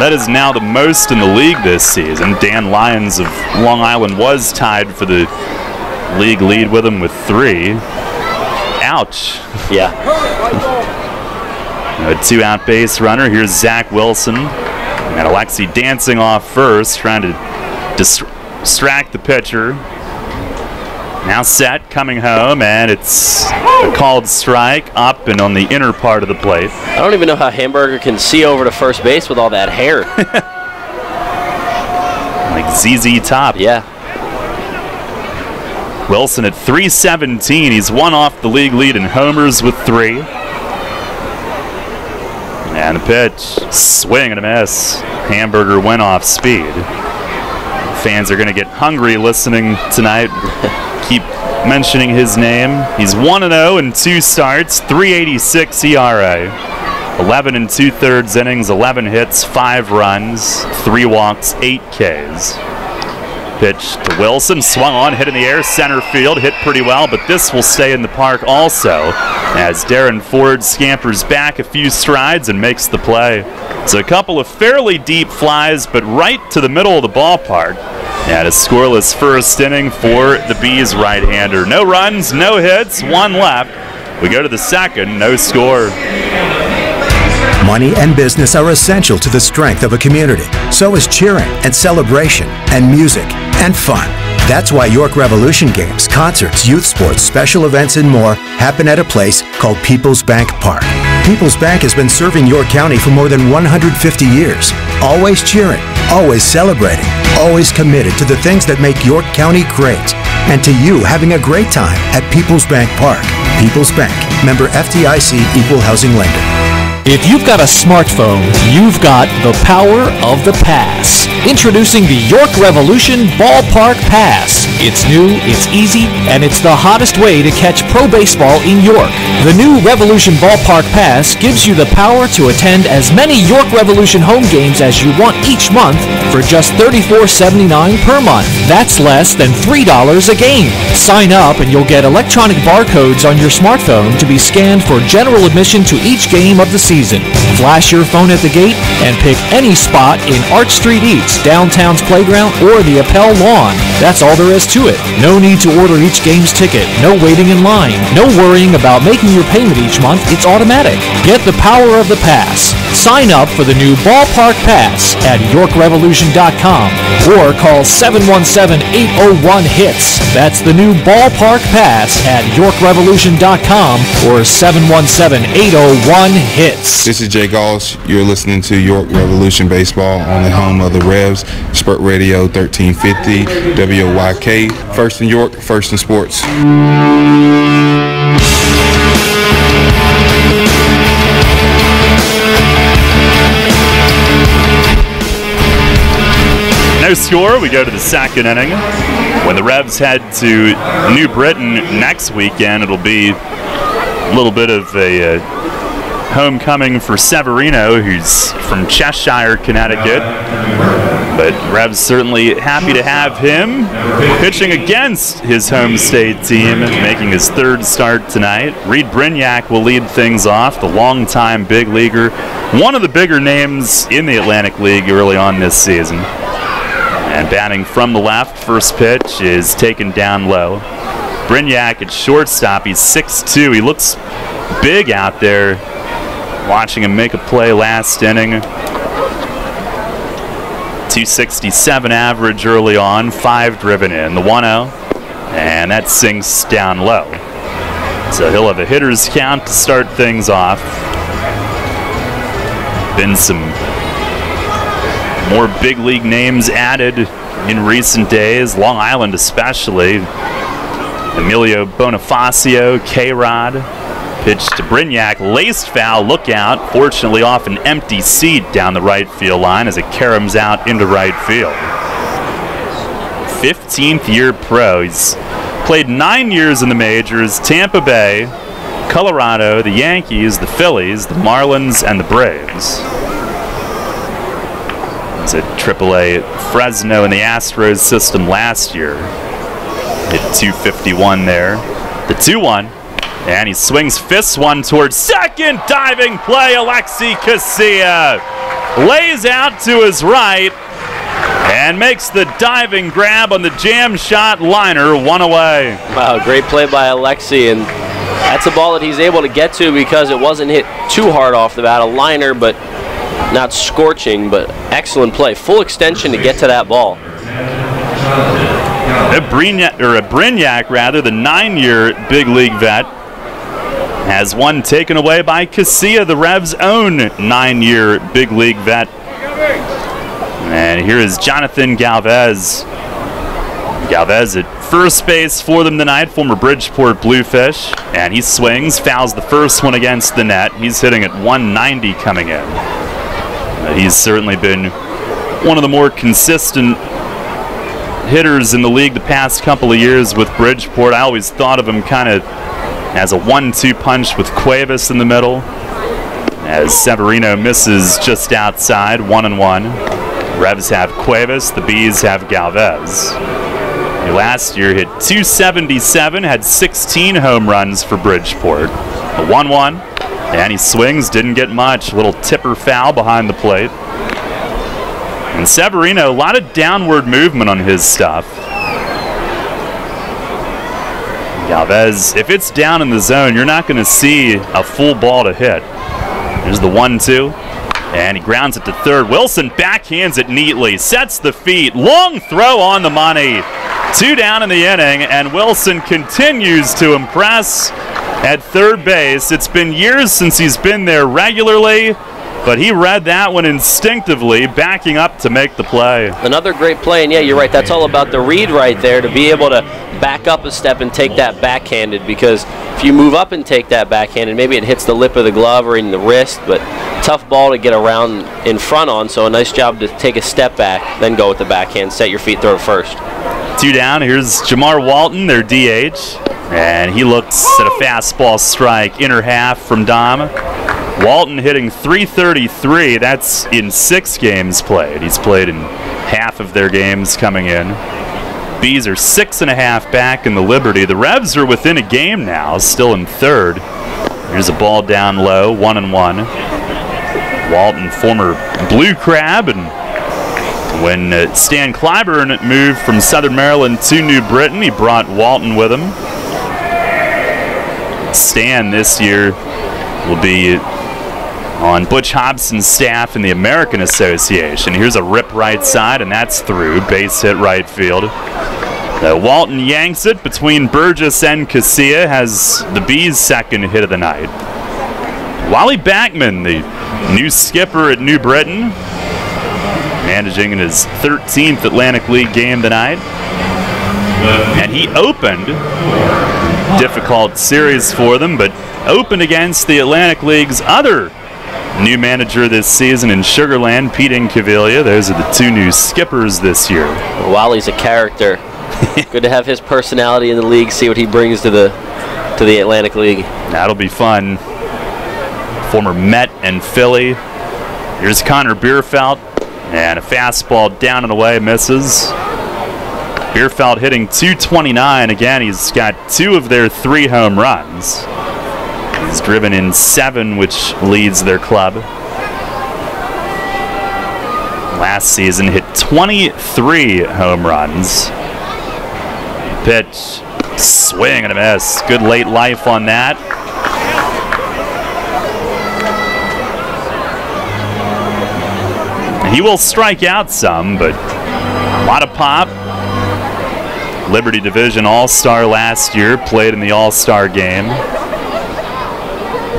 That is now the most in the league this season. Dan Lyons of Long Island was tied for the league lead with him with 3. Ouch. Yeah. A 2-out base runner. Here's Zach Wilson. And Alexi dancing off first, trying to distract the pitcher. Now set, coming home, and it's a called strike up and on the inner part of the plate. I don't even know how Hamburger can see over to first base with all that hair. Like ZZ Top. Yeah. Wilson at .317. He's one off the league lead in homers with 3. And the pitch, swing and a miss. Hamburger went off speed. Fans are going to get hungry listening tonight. Keep mentioning his name. He's 1-0 in 2 starts, .386 ERA. 11 2/3 innings, 11 hits, 5 runs, 3 walks, 8 Ks. Pitch to Wilson, swung on, hit in the air, center field, hit pretty well, but this will stay in the park also as Darren Ford scampers back a few strides and makes the play. It's a couple of fairly deep flies, but right to the middle of the ballpark. And a scoreless first inning for the Bees right-hander. No runs, no hits, 1 left. We go to the second, no score. Money and business are essential to the strength of a community. So is cheering and celebration and music and fun. That's why York Revolution games, concerts, youth sports, special events, and more happen at a place called PeoplesBank Park. PeoplesBank has been serving York County for more than 150 years. Always cheering, always celebrating, always committed to the things that make York County great. And to you having a great time at PeoplesBank Park. People's Bank, member FDIC, equal housing lender. If you've got a smartphone, you've got the power of the pass. Introducing the York Revolution Ballpark Pass. It's new, it's easy, and it's the hottest way to catch pro baseball in York. The new Revolution Ballpark Pass gives you the power to attend as many York Revolution home games as you want each month for just $34.79 per month. That's less than $3 a game. Sign up and you'll get electronic barcodes on your smartphone to be scanned for general admission to each game of the season. Flash your phone at the gate and pick any spot in Arch Street Eats, downtown's playground, or the Appel lawn. That's all there is to it. No need to order each game's ticket. No waiting in line. No worrying about making your payment each month. It's automatic. Get the power of the pass. Sign up for the new Ballpark Pass at YorkRevolution.com or call 717-801-HITS. That's the new Ballpark Pass at YorkRevolution.com or 717-801-HITS. This is Jay Gauss. You're listening to York Revolution Baseball on the home of the Revs, Spurt Radio 1350, WYK. First in York, first in sports. No score. We go to the second inning. When the Revs head to New Britain next weekend, it'll be a little bit of a homecoming for Severino, who's from Cheshire, Connecticut. But Revs certainly happy to have him pitching against his home state team, making his third start tonight. Reed Brignac will lead things off, the longtime big leaguer, one of the bigger names in the Atlantic League early on this season. And batting from the left, first pitch is taken down low. Brignac at shortstop, he's 6'2". He looks big out there. Watching him make a play last inning. 267 average early on, 5 driven in. The 1-0, and that sinks down low. So he'll have a hitter's count to start things off. Been some more big league names added in recent days, Long Island especially. Emilio Bonifacio, K-Rod. Pitch to Brignac, laced foul, look out. Fortunately off an empty seat down the right field line as it caroms out into right field. 15th year pro. He's played 9 years in the majors, Tampa Bay, Colorado, the Yankees, the Phillies, the Marlins, and the Braves. He's at AAA Fresno in the Astros system last year. Hit 251 there. The 2-1. And he swings, fists one towards second. Diving play, Alexi Casilla lays out to his right and makes the diving grab on the jam shot liner, one away. Wow, great play by Alexi, and that's a ball that he's able to get to because it wasn't hit too hard off the bat. A liner, but not scorching, but excellent play. Full extension to get to that ball. Brignac, the 9-year big league vet, has one taken away by Casilla, the Revs' own 9-year big league vet. And here is Jonathan Galvez. Galvez at first base for them tonight, former Bridgeport Bluefish. And he swings, fouls the first one against the net. He's hitting at 190 coming in. He's certainly been one of the more consistent hitters in the league the past couple of years with Bridgeport. I always thought of him kind of as a 1-2 punch with Cuevas in the middle, as Severino misses just outside, 1-1. Revs have Cuevas, the Bees have Galvez. He last year hit 277, had 16 home runs for Bridgeport. A 1-1, and he swings, didn't get much. Little tipper foul behind the plate. And Severino, a lot of downward movement on his stuff. Galvez, if it's down in the zone, you're not going to see a full ball to hit. There's the 1-2, and he grounds it to third. Wilson backhands it neatly, sets the feet, long throw on the money. 2 down in the inning, and Wilson continues to impress at third base. It's been years since he's been there regularly, but he read that one instinctively, backing up to make the play. Another great play, and yeah, you're right. That's all about the read right there, to be able to back up a step and take that backhanded, because if you move up and take that backhanded, maybe it hits the lip of the glove or in the wrist, but tough ball to get around in front on, so a nice job to take a step back, then go with the backhand, set your feet, throw to first. 2 down. Here's Jamar Walton, their DH, and he looks at a fastball strike, inner half from Dom. Walton hitting .333. That's in 6 games played. He's played in half of their games coming in. Bees are 6.5 back in the Liberty. The Revs are within a game now, still in third. Here's a ball down low, 1-1. Walton, former Blue Crab, and when Stan Clyburn moved from Southern Maryland to New Britain, he brought Walton with him. Stan this year will be on Butch Hobson's staff in the American Association. Here's a rip right side, and that's through. Base hit right field. Walton yanks it between Burgess and Casilla, has the Bees' second hit of the night. Wally Backman, the new skipper at New Britain, managing in his 13th Atlantic League game tonight. And he opened, difficult series for them, but opened against the Atlantic League's other new manager this season in Sugar Land, Pete Incaviglia. Those are the 2 new skippers this year. Well, Wally's a character. Good to have his personality in the league, see what he brings to the Atlantic League. That'll be fun. former Met and Philly. Here's Connor Bierfeld, and a fastball down and away, misses. Bierfeld hitting .229. Again, he's got 2 of their 3 home runs. He's driven in 7, which leads their club. Last season, hit 23 home runs. Pitch, swing and a miss. Good late life on that. He will strike out some, but a lot of pop. Liberty Division All-Star last year, played in the All-Star game.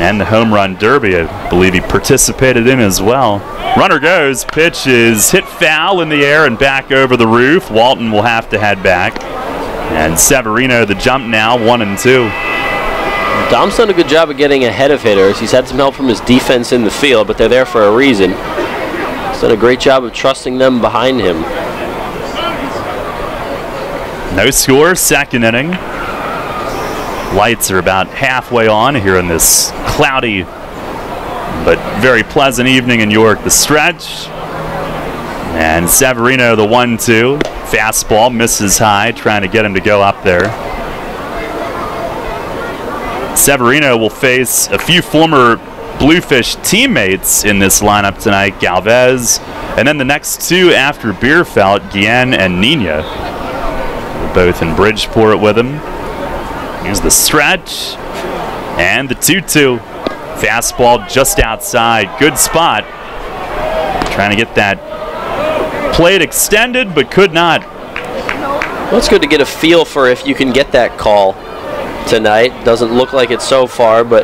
And the Home Run Derby, I believe he participated in as well. Runner goes, pitch is hit foul in the air and back over the roof. Walton will have to head back. And Severino the jump now, 1-2. Dom's done a good job of getting ahead of hitters. He's had some help from his defense in the field, but they're there for a reason. He's done a great job of trusting them behind him. No score, second inning. Lights are about halfway on here in this cloudy but very pleasant evening in York. The stretch. And Severino the 1-2. Fastball misses high, trying to get him to go up there. Severino will face a few former Bluefish teammates in this lineup tonight, Galvez, and then the next 2 after Bierfeld, Guillen and Nina. They're both in Bridgeport with him. Here's the stretch, and the 2-2. Fastball just outside, good spot. Trying to get that plate extended, but could not. Well, it's good to get a feel for if you can get that call tonight. Doesn't look like it so far, but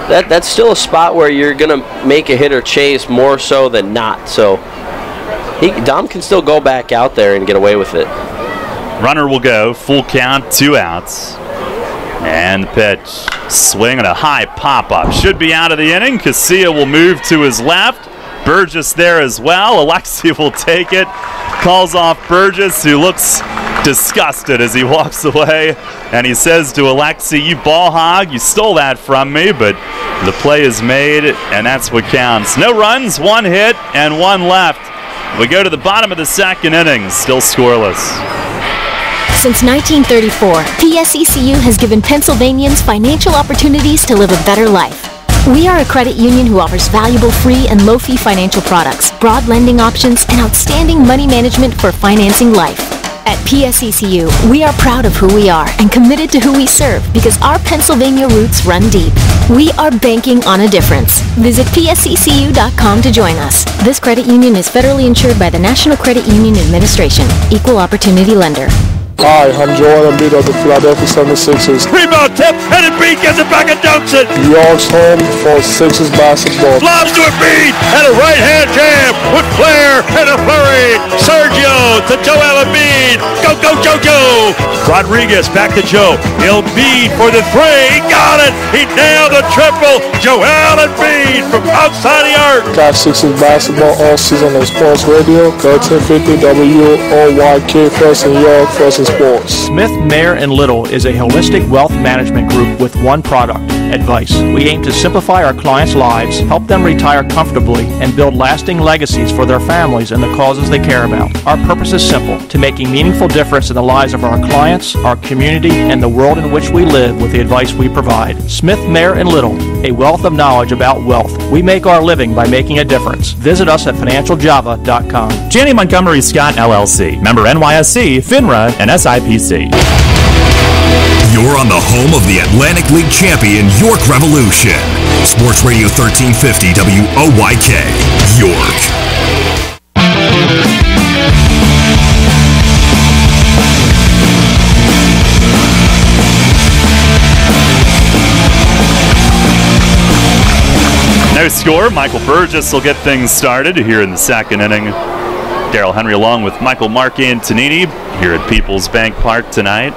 that's still a spot where you're going to make a hitter chase more so than not. So Dom can still go back out there and get away with it. Runner will go, full count, 2 outs. And the pitch, swing and a high pop-up. Should be out of the inning. Casilla will move to his left. Burgess there as well. Alexi will take it. Calls off Burgess, who looks disgusted as he walks away. And he says to Alexi, "You ball hog, you stole that from me," but the play is made, and that's what counts. No runs, 1 hit, and 1 left. We go to the bottom of the second inning, still scoreless. Since 1934, PSECU has given Pennsylvanians financial opportunities to live a better life. We are a credit union who offers valuable free and low-fee financial products, broad lending options, and outstanding money management for financing life. At PSECU, we are proud of who we are and committed to who we serve because our Pennsylvania roots run deep. We are banking on a difference. Visit PSECU.com to join us. This credit union is federally insured by the National Credit Union Administration. Equal Opportunity Lender. Hi, I'm Joel Embiid of the Philadelphia 76ers. Rebound tip, and Embiid gets it back and dunks it. York's home for Sixers basketball. Lobs to Embiid, and a right-hand jam with Flair and a flurry. Sergio to Joel Embiid. Go, go, Jojo. Rodriguez back to Joe. Embiid for the 3. He got it. He nailed the triple. Joel Embiid from outside the arc. Catch Sixers basketball all season on Sports Radio. 1350 WOYK first in York, first in sports. Smith, Mayer & Little is a holistic wealth management group with one product, advice. We aim to simplify our clients' lives, help them retire comfortably, and build lasting legacies for their families and the causes they care about. Our purpose is simple, to make a meaningful difference in the lives of our clients, our community, and the world in which we live with the advice we provide. Smith, Mayer & Little, a wealth of knowledge about wealth. We make our living by making a difference. Visit us at financialjava.com. Janney Montgomery Scott LLC, member NYSE, FINRA, and SIPC. You're on the home of the Atlantic League champion York Revolution. Sports Radio 1350 WOYK, York. No score. Michael Burgess will get things started here in the second inning. Darrell Henry along with Michael Mark Antonini here at PeoplesBank Park tonight.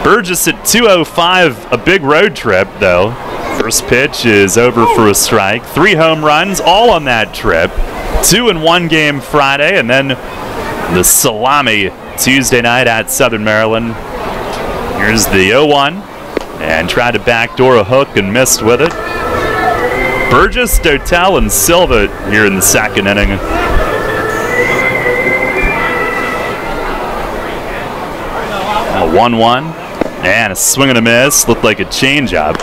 Burgess at 2:05, a big road trip though. First pitch is over for a strike. 3 home runs, all on that trip. 2 in 1 game Friday, and then the salami Tuesday night at Southern Maryland. Here's the 0-1, and tried to backdoor a hook and missed with it. Burgess, Dotel, and Silva here in the second inning. A 1-1, and a swing and a miss. Looked like a changeup.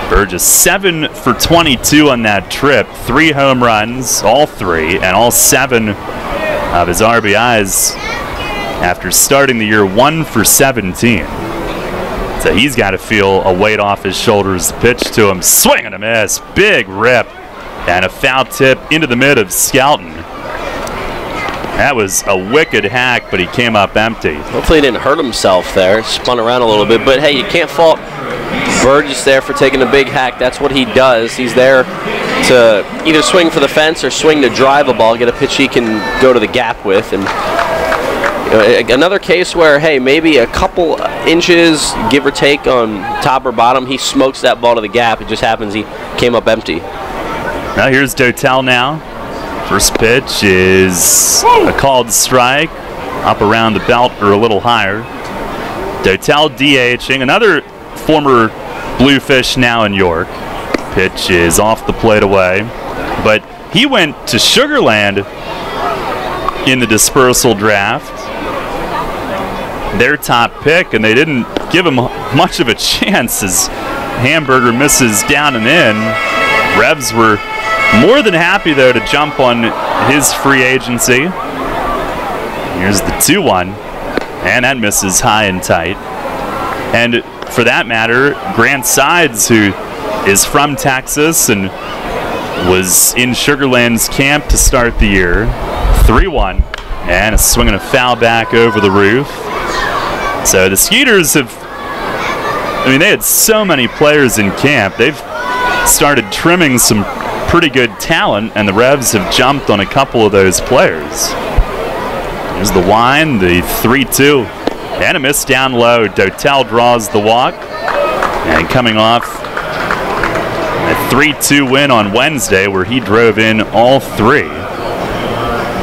Burgess 7 for 22 on that trip. 3 home runs, all 3, and all 7 of his RBIs after starting the year 1 for 17. So he's got to feel a weight off his shoulders. Pitch to him, swing and a miss, big rip, and a foul tip into the mid of Skelton. That was a wicked hack, but he came up empty. Hopefully he didn't hurt himself there. Spun around a little bit, but hey, you can't fault Burgess there for taking a big hack. That's what he does. He's there to either swing for the fence or swing to drive a ball, get a pitch he can go to the gap with. And another case where, hey, maybe a couple inches, give or take, on top or bottom, he smokes that ball to the gap. It just happens he came up empty. Now here's Dotel now. First pitch is a called strike, up around the belt or a little higher. Dotel DHing, another former Bluefish now in York. Pitch is off the plate away, but he went to Sugarland in the dispersal draft, their top pick, and they didn't give him much of a chance as Hamburger misses down and in. Revs were more than happy, though, to jump on his free agency. Here's the 2-1, and that misses high and tight. And for that matter, Grant Sides, who is from Texas and was in Sugarland's camp to start the year, 3-1, and a swing and a foul back over the roof. So the Skeeters have, I mean, they had so many players in camp. They've started trimming some pretty good talent, and the Revs have jumped on a couple of those players. There's the wind, the 3-2, and a miss down low. Dotel draws the walk, and coming off a 3-2 win on Wednesday where he drove in all 3.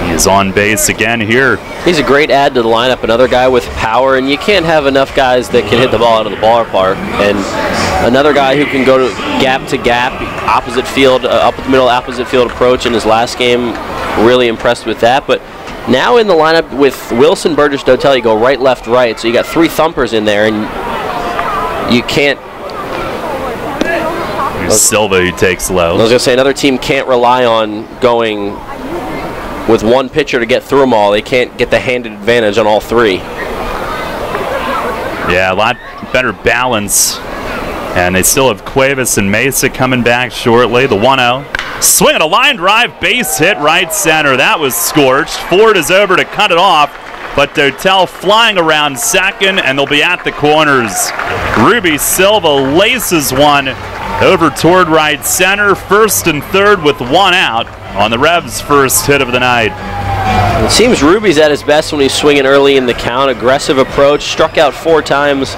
He is on base again here. He's a great add to the lineup, another guy with power, and you can't have enough guys that can hit the ball out of the ballpark. And another guy who can go to gap, opposite field, up the middle opposite field approach in his last game. Really impressed with that. But now in the lineup with Wilson, Burgess, Dotel, you go right, left, right. So you got 3 thumpers in there, and you can't. Here's Silva, who takes low. I was going to say, another team can't rely on going with one pitcher to get through them all. They can't get the handed advantage on all 3. Yeah, a lot better balance. And they still have Cuevas and Mesa coming back shortly. The 1-0. Swing and a line drive, base hit right center. That was scorched. Ford is over to cut it off, but Dotel flying around second, and they'll be at the corners. Ruby Silva laces one over toward right center. First and third with 1 out on the Revs' first hit of the night. It seems Ruby's at his best when he's swinging early in the count. Aggressive approach, struck out 4 times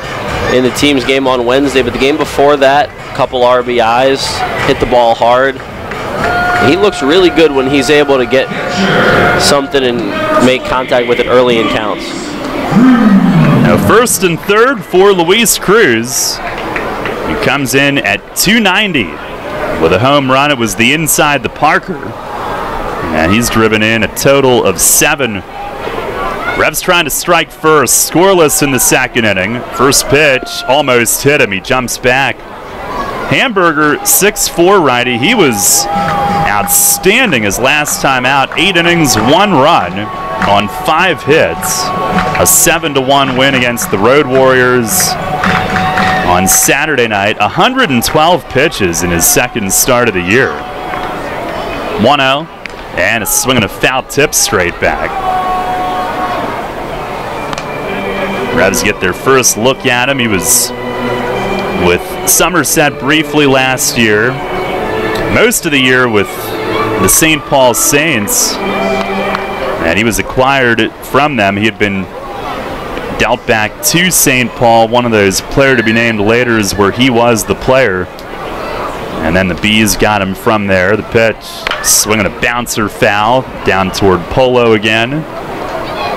in the team's game on Wednesday, but the game before that, a couple RBIs, hit the ball hard. He looks really good when he's able to get something and make contact with it early in counts. Now first and third for Luis Cruz. He comes in at 290 with a home run. It was the inside the Parker. And he's driven in a total of 7. Revs trying to strike first. Scoreless in the second inning. First pitch almost hit him. He jumps back. Hamburger, 6'4" righty. He was outstanding his last time out. 8 innings, 1 run on 5 hits. A 7-1 win against the Road Warriors on Saturday night. 112 pitches in his second start of the year. 1-0, and a swing and a foul tip straight back. Revs get their first look at him. He was with Somerset briefly last year. Most of the year with the St. Paul Saints. And he was acquired from them. He had been dealt back to St. Paul. One of those player to be named later is where he was the player. And then the Bees got him from there. The pitch, swinging a bouncer foul down toward Polo again.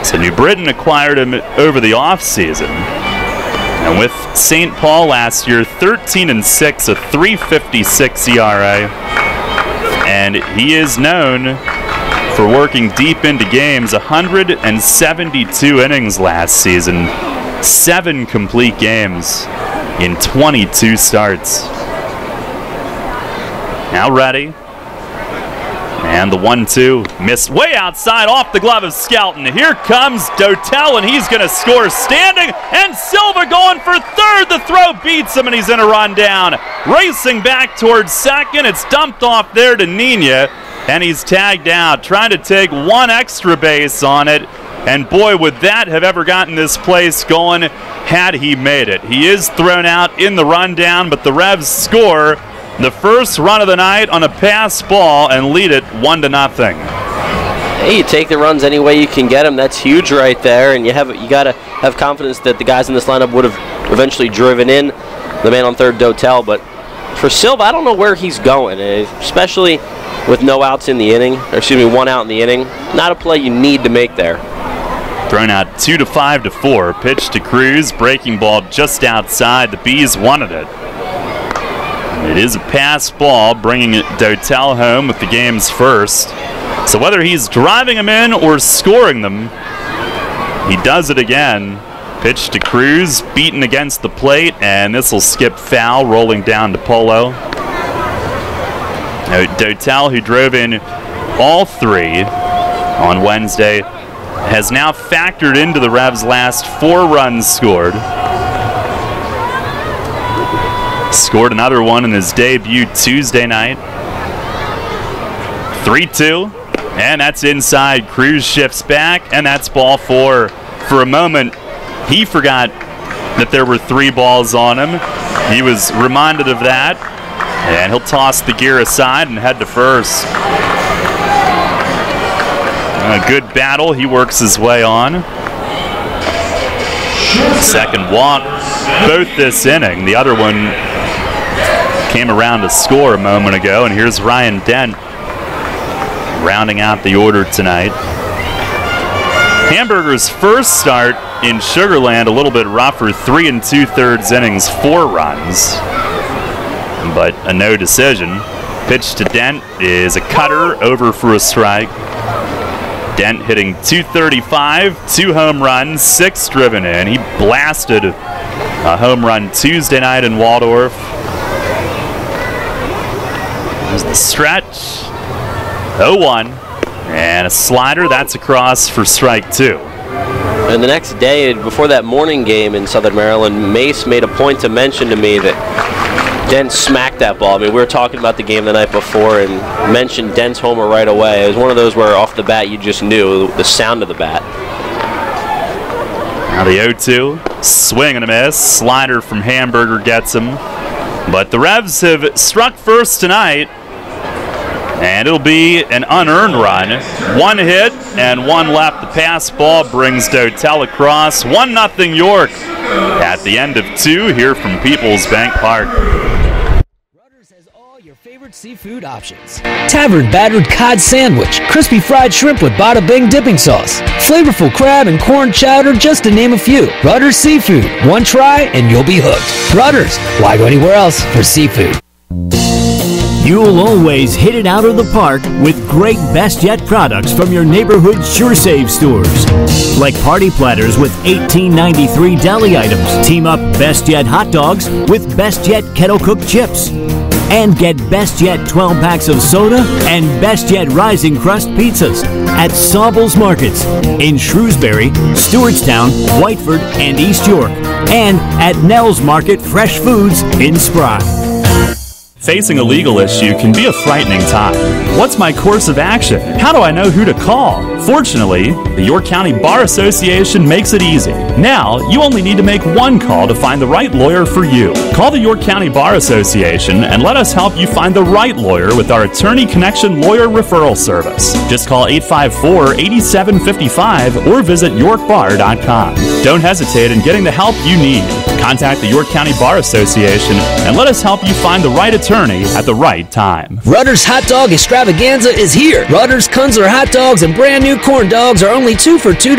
So New Britain acquired him over the offseason. And And with St. Paul last year, 13-6, a 3.56 ERA. And he is known for working deep into games, 172 innings last season, 7 complete games in 22 starts. Now ready. And the 1-2 missed way outside off the glove of Skelton. Here comes Dotel, and he's going to score standing. And Silva going for third. The throw beats him, and he's in a run down. Racing back towards second. It's dumped off there to Nina, and he's tagged out, trying to take one extra base on it. And boy, would that have ever gotten this place going had he made it. He is thrown out in the rundown, but the Revs score the first run of the night on a pass ball and lead it 1-0. Hey, you take the runs any way you can get them. That's huge right there, and you got to have confidence that the guys in this lineup would have eventually driven in the man on third, Dotel. But for Silva, I don't know where he's going, especially with no outs in the inning, or excuse me, 1 out in the inning. Not a play you need to make there. Thrown out 2-5-4. Pitch to Cruz. Breaking ball just outside. The Bees wanted it. It is a pass ball, bringing Dotel home with the game's first. So whether he's driving them in or scoring them, he does it again. Pitch to Cruz, beaten against the plate, and this will skip foul, rolling down to Polo. Now, Dotel, who drove in all 3 on Wednesday, has now factored into the Revs' last 4 runs scored. Scored another one in his debut Tuesday night. 3-2, and that's inside. Cruz shifts back, and that's ball 4. For a moment, he forgot that there were 3 balls on him. He was reminded of that, and he'll toss the gear aside and head to first. A good battle. He works his way on. Second walk, both this inning. The other one came around to score a moment ago, and here's Ryan Dent rounding out the order tonight. Hamburger's first start in Sugarland, a little bit rougher, 3 2/3 innings, 4 runs, but a no decision. Pitch to Dent is a cutter, over for a strike. Dent hitting .235, 2 home runs, 6 driven in. He blasted a home run Tuesday night in Waldorf. There's the stretch. 0-1. And a slider, that's across for strike 2. And the next day, before that morning game in Southern Maryland, Mace made a point to mention to me that Dent smacked that ball. I mean, we were talking about the game the night before and mentioned Dent's homer right away. It was one of those where off the bat you just knew the sound of the bat. Now the 0-2, swing and a miss. Slider from Hamburger gets him. But the Revs have struck first tonight, and it'll be an unearned run. 1 hit and 1 left. The pass ball brings Dotel across. 1-0 York at the end of 2 here from PeoplesBank Park. Favorite seafood options. Tavern battered cod sandwich, crispy fried shrimp with bada bing dipping sauce, flavorful crab and corn chowder, just to name a few. Rutter's Seafood. One try and you'll be hooked. Rutter's. Why go anywhere else for seafood? You'll always hit it out of the park with great Best Yet products from your neighborhood SureSave stores. Like party platters with $18.93 deli items. Team up Best Yet hot dogs with Best Yet kettle cooked chips. And get Best Yet 12 packs of soda and Best Yet Rising Crust pizzas at Saubles Markets in Shrewsbury, Stewartstown, Whiteford, and East York. And at Nell's Market Fresh Foods in Spry. Facing a legal issue can be a frightening time. What's my course of action? How do I know who to call? Fortunately, the York County Bar Association makes it easy. Now, you only need to make 1 call to find the right lawyer for you. Call the York County Bar Association and let us help you find the right lawyer with our Attorney Connection Lawyer Referral Service. Just call 854-8755 or visit yorkbar.com. Don't hesitate in getting the help you need. Contact the York County Bar Association and let us help you find the right attorney at the right time. Rutter's Hot Dog Extravaganza is here. Rutter's Kunzler hot dogs and brand new corn dogs are only 2 for $2.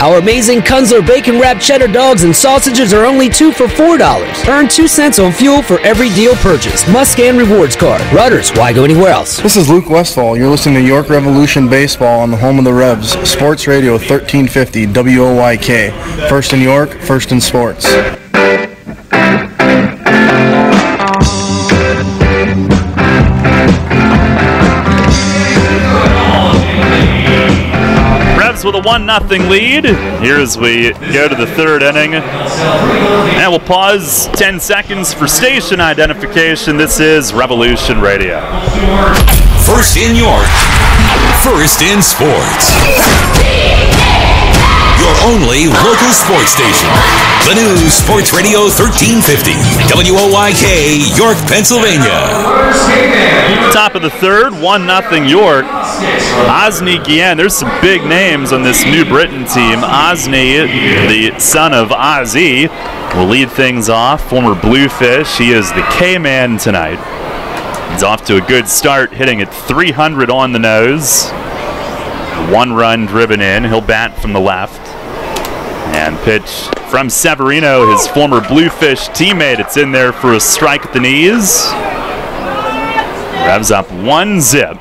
Our amazing Kunzler bacon wrapped cheddar dogs and sausages are only 2 for $4. Earn 2 cents on fuel for every deal purchased. Must scan rewards card. Rutter's, why go anywhere else? This is Luke Westfall. You're listening to York Revolution Baseball on the home of the Revs, Sports Radio 1350 WOYK. First in York, first in sports. Revs with a 1-0 lead here as we go to the third inning. And we'll pause 10 seconds for station identification. This is Revolution Radio. First in York, first in sports. Your only local sports station. The new Sports Radio 1350, WOYK, York, Pennsylvania. Top of the third, 1-0 York. Osney Guillen, there's some big names on this New Britain team. Osney, the son of Ozzy, will lead things off. Former Bluefish, he is the K-man tonight. He's off to a good start, hitting at 300 on the nose. 1 run driven in. He'll bat from the left. And pitch from Severino, his former Bluefish teammate. It's in there for a strike at the knees. Revs up 1-0.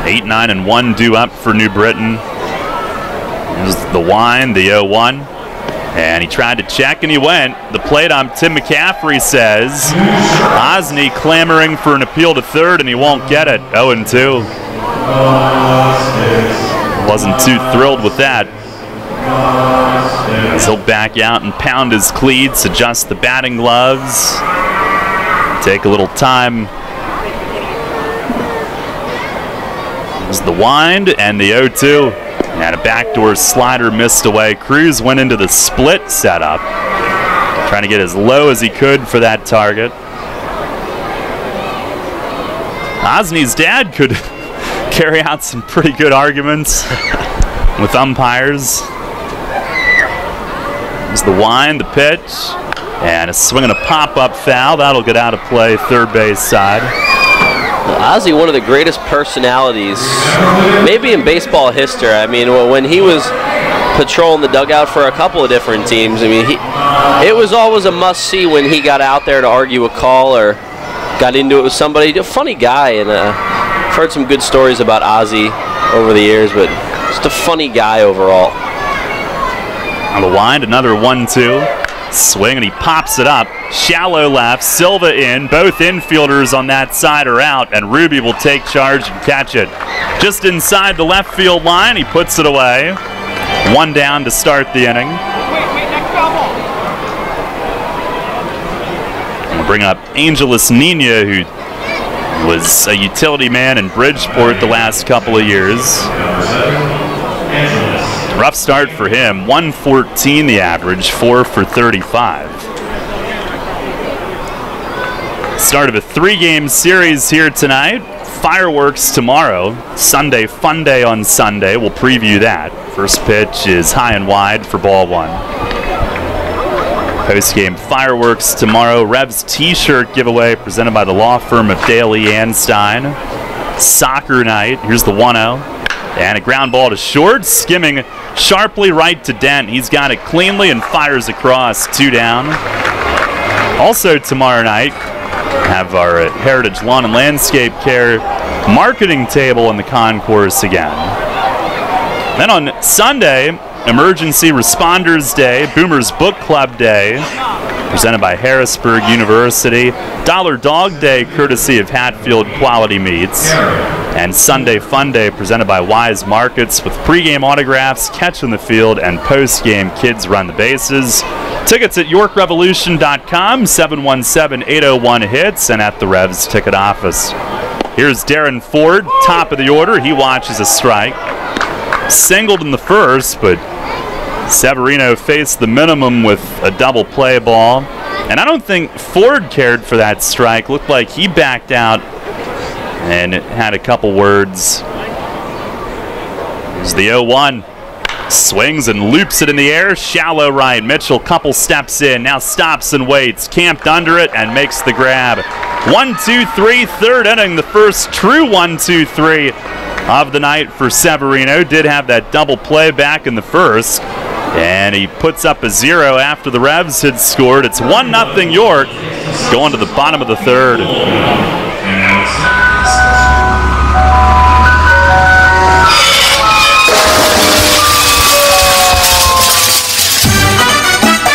8-9-1 due up for New Britain. There's the wind, the 0-1. And he tried to check and he went. The plate on Tim McCaffrey says Osney clamoring for an appeal to third and he won't get it. 0-2. Wasn't too thrilled with that. As he'll back out and pound his cleats, adjust the batting gloves, take a little time. There's the wind and the 0-2. And a backdoor slider missed away. Cruz went into the split setup, trying to get as low as he could for that target. Osney's dad could carry out some pretty good arguments with umpires. There's the wind, the pitch, and a swing and a pop-up foul. That'll get out of play, third base side. Ozzy, one of the greatest personalities, maybe in baseball history. I mean, when he was patrolling the dugout for a couple of different teams, I mean, it was always a must-see when he got out there to argue a call or got into it with somebody. A funny guy, and I've heard some good stories about Ozzy over the years, but just a funny guy overall. On the wind, another 1-2. Swing, and he pops it up. Shallow left, Silva in. Both infielders on that side are out, and Ruby will take charge and catch it. Just inside the left field line, he puts it away. 1 down to start the inning. We'll bring up Angeles Nina, who was a utility man in Bridgeport the last couple of years. Rough start for him. 114 the average, 4 for 35. Start of a 3-game series here tonight. Fireworks tomorrow. Sunday Fun Day on Sunday. We'll preview that. First pitch is high and wide for ball 1. Post-game fireworks tomorrow. Revs t-shirt giveaway presented by the law firm of Daly Anstein. Soccer night. Here's the 1-0. And a ground ball to short, skimming sharply right to Dent. He's got it cleanly and fires across, 2 down. Also tomorrow night, have our Heritage Lawn and Landscape Care marketing table in the concourse again. Then on Sunday, Emergency Responders Day, Boomers Book Club Day, presented by Harrisburg University. Dollar Dog Day, courtesy of Hatfield Quality Meats. And Sunday Fun Day, presented by Wise Markets, with pregame autographs, catch in the field, and postgame kids run the bases. Tickets at YorkRevolution.com, 717-801-HITS, and at the Revs ticket office. Here's Darren Ford, top of the order. He watches a strike. Singled in the first, but Severino faced the minimum with a double play ball. And I don't think Ford cared for that strike. Looked like he backed out and had a couple words. There's the 0-1. Swings and loops it in the air. Shallow right. Mitchell, couple steps in. Now stops and waits. Camped under it and makes the grab. 1-2-3, third inning. The first true 1-2-3 of the night for Severino. Did have that double play back in the first. And he puts up a 0 after the Revs had scored. It's 1-0 York going to the bottom of the third.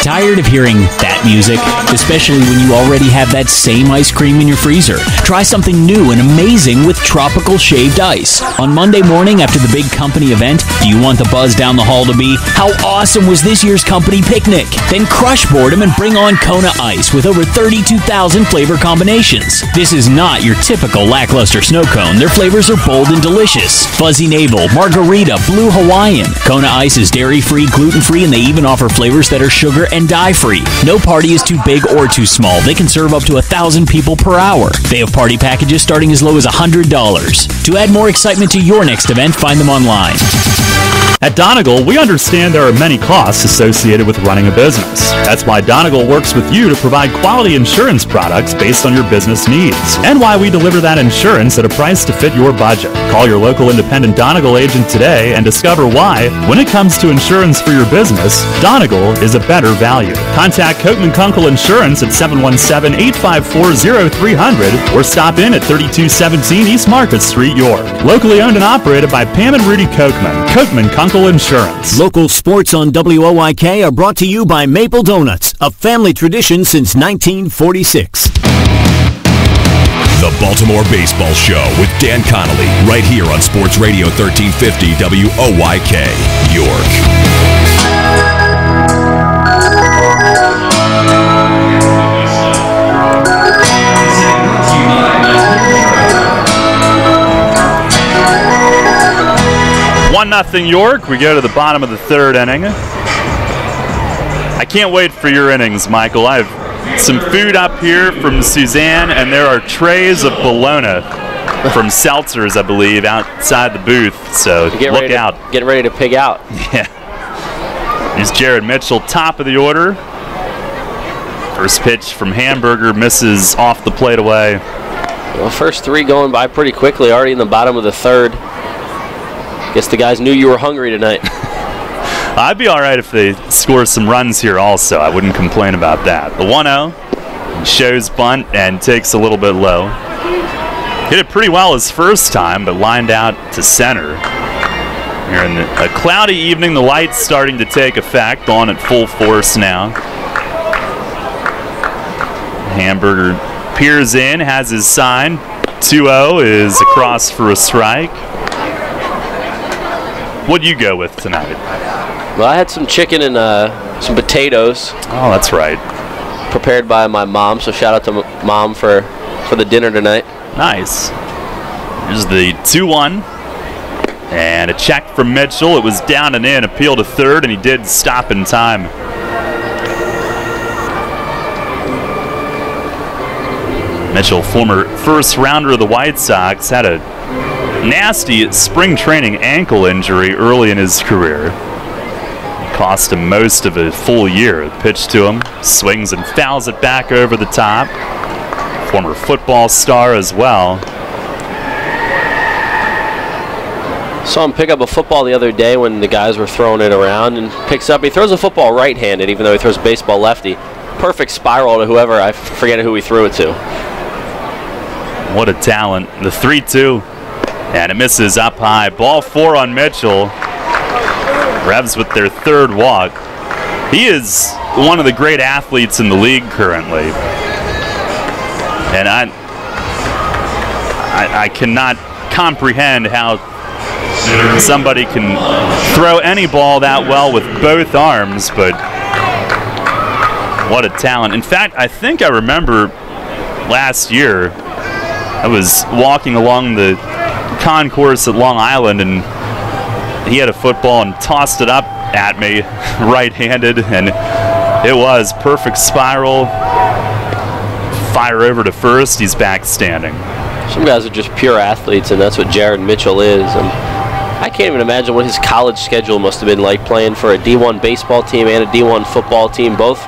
Tired of hearing that music? Especially when you already have that same ice cream in your freezer. Try something new and amazing with tropical shaved ice. On Monday morning after the big company event, do you want the buzz down the hall to be, how awesome was this year's company picnic? Then crush boredom and bring on Kona Ice with over 32,000 flavor combinations. This is not your typical lackluster snow cone. Their flavors are bold and delicious. Fuzzy Navel, Margarita, Blue Hawaiian. Kona Ice is dairy-free, gluten-free, and they even offer flavors that are sugar and dye-free. No party is too big or too small. They can serve up to 1,000 people per hour. They have party packages starting as low as $100. To add more excitement to your next event, find them online. At Donegal, we understand there are many costs associated with running a business. That's why Donegal works with you to provide quality insurance products based on your business needs, and why we deliver that insurance at a price to fit your budget. Call your local independent Donegal agent today and discover why, when it comes to insurance for your business, Donegal is a better value. Contact Coatman Kunkel Insurance at 717-854-0300 or stop in at 3217 East Market Street, York. Locally owned and operated by Pam and Rudy Coatman. Coatman Kunkel Insurance. Local sports on WOYK are brought to you by Maple Donuts, a family tradition since 1946. The Baltimore Baseball Show with Dan Connolly, right here on Sports Radio 1350 WOYK, York. Nothing York. We go to the bottom of the third inning. I can't wait for your innings, Michael. I have some food up here from Suzanne, and there are trays of bologna from Seltzers, I believe, outside the booth. So look out. Getting ready to pig out. Yeah. Here's Jared Mitchell, top of the order. First pitch from Hamburger misses off the plate away. Well, first three going by pretty quickly, already in the bottom of the third. Guess the guys knew you were hungry tonight. I'd be all right if they score some runs here also. I wouldn't complain about that. The 1-0 shows bunt and takes a little bit low. Hit it pretty well his first time, but lined out to center. Here in a cloudy evening, the light's starting to take effect, on at full force now. Hamburger peers in, has his sign. 2-0 is across for a strike. What'd you go with tonight? Well, I had some chicken and some potatoes. Oh, that's right. Prepared by my mom, so shout out to Mom for the dinner tonight. Nice. Here's the 2-1. And a check from Mitchell. It was down and in, appeal to third, and he did stop in time. Mitchell, former first rounder of the White Sox, had a nasty spring training ankle injury early in his career. Cost him most of a full year. The pitch to him, swings and fouls it back over the top. Former football star as well. Saw him pick up a football the other day when the guys were throwing it around, and picks up. He throws a football right-handed, even though he throws baseball lefty. Perfect spiral to whoever, I forget who he threw it to. What a talent. The 3-2. And it misses up high. Ball 4 on Mitchell. Revs with their third walk. He is one of the great athletes in the league currently. And I cannot comprehend how somebody can throw any ball that well with both arms, but what a talent. In fact, I think I remember last year I was walking along the concourse at Long Island, and he had a football and tossed it up at me right-handed, and it was perfect spiral, fire over to first. He's back standing. Some guys are just pure athletes, and that's what Jared Mitchell is. I can't even imagine what his college schedule must have been like, playing for a D1 baseball team and a D1 football team, both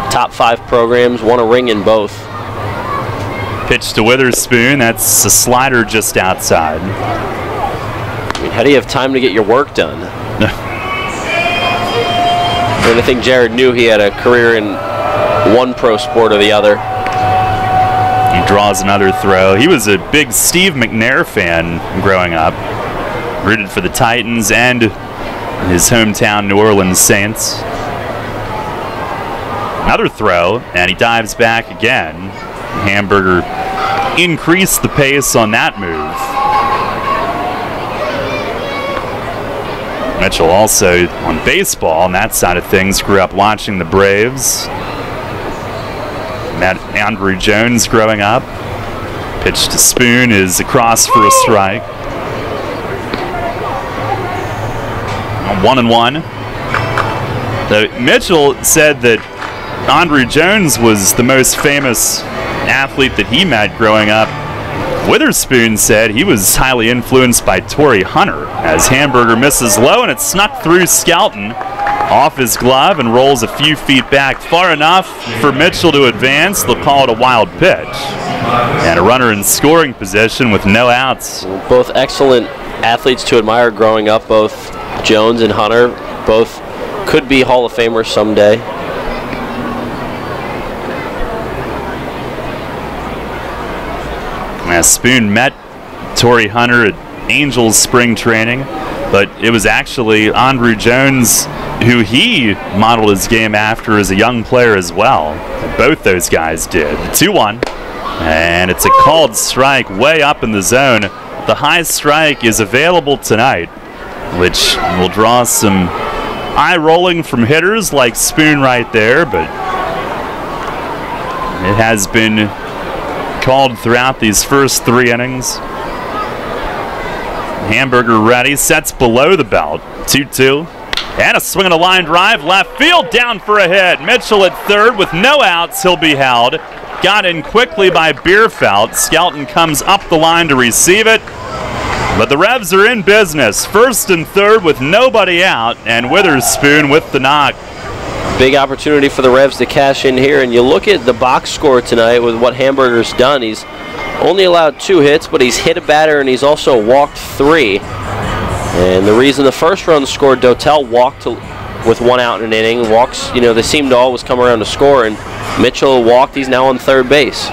top 5 programs, won a ring in both. Pitch to Witherspoon. That's a slider just outside. I mean, how do you have time to get your work done? And I think Jared knew he had a career in one pro sport or the other. He draws another throw. He was a big Steve McNair fan growing up. Rooted for the Titans and his hometown New Orleans Saints. Another throw, and he dives back again. Hamburger increased the pace on that move. Mitchell also on baseball, on that side of things, grew up watching the Braves. Met Andrew Jones growing up. Pitch to Spoon is across for a strike. 1-1. Mitchell said that Andrew Jones was the most famous athlete that he met growing up. Witherspoon said he was highly influenced by Torrey Hunter, as Hamburger misses low, and it snuck through Skelton off his glove and rolls a few feet back, far enough for Mitchell to advance. They'll call it a wild pitch. And a runner in scoring position with no outs. Both excellent athletes to admire growing up, both Jones and Hunter. Both could be Hall of Famers someday. Spoon met Torrey Hunter at Angels spring training, but it was actually Andrew Jones who he modeled his game after as a young player as well. Both those guys did. 2-1, and it's a called strike way up in the zone. The high strike is available tonight, which will draw some eye rolling from hitters like Spoon right there, but it has been called throughout these first 3 innings. Hamburger ready, sets below the belt. 2-2. And a swing and a line drive, left field, down for a hit. Mitchell at third with no outs, he'll be held. Got in quickly by Bierfeld. Skelton comes up the line to receive it. But the Revs are in business. First and third with nobody out, and Witherspoon with the knock. Big opportunity for the Revs to cash in here, and you look at the box score tonight with what Hamburger's done. He's only allowed 2 hits, but he's hit a batter and he's also walked 3. And the reason the first run scored, Dotel walked with 1 out in an inning. Walks, you know, they seem to always come around to score, and Mitchell walked. He's now on third base.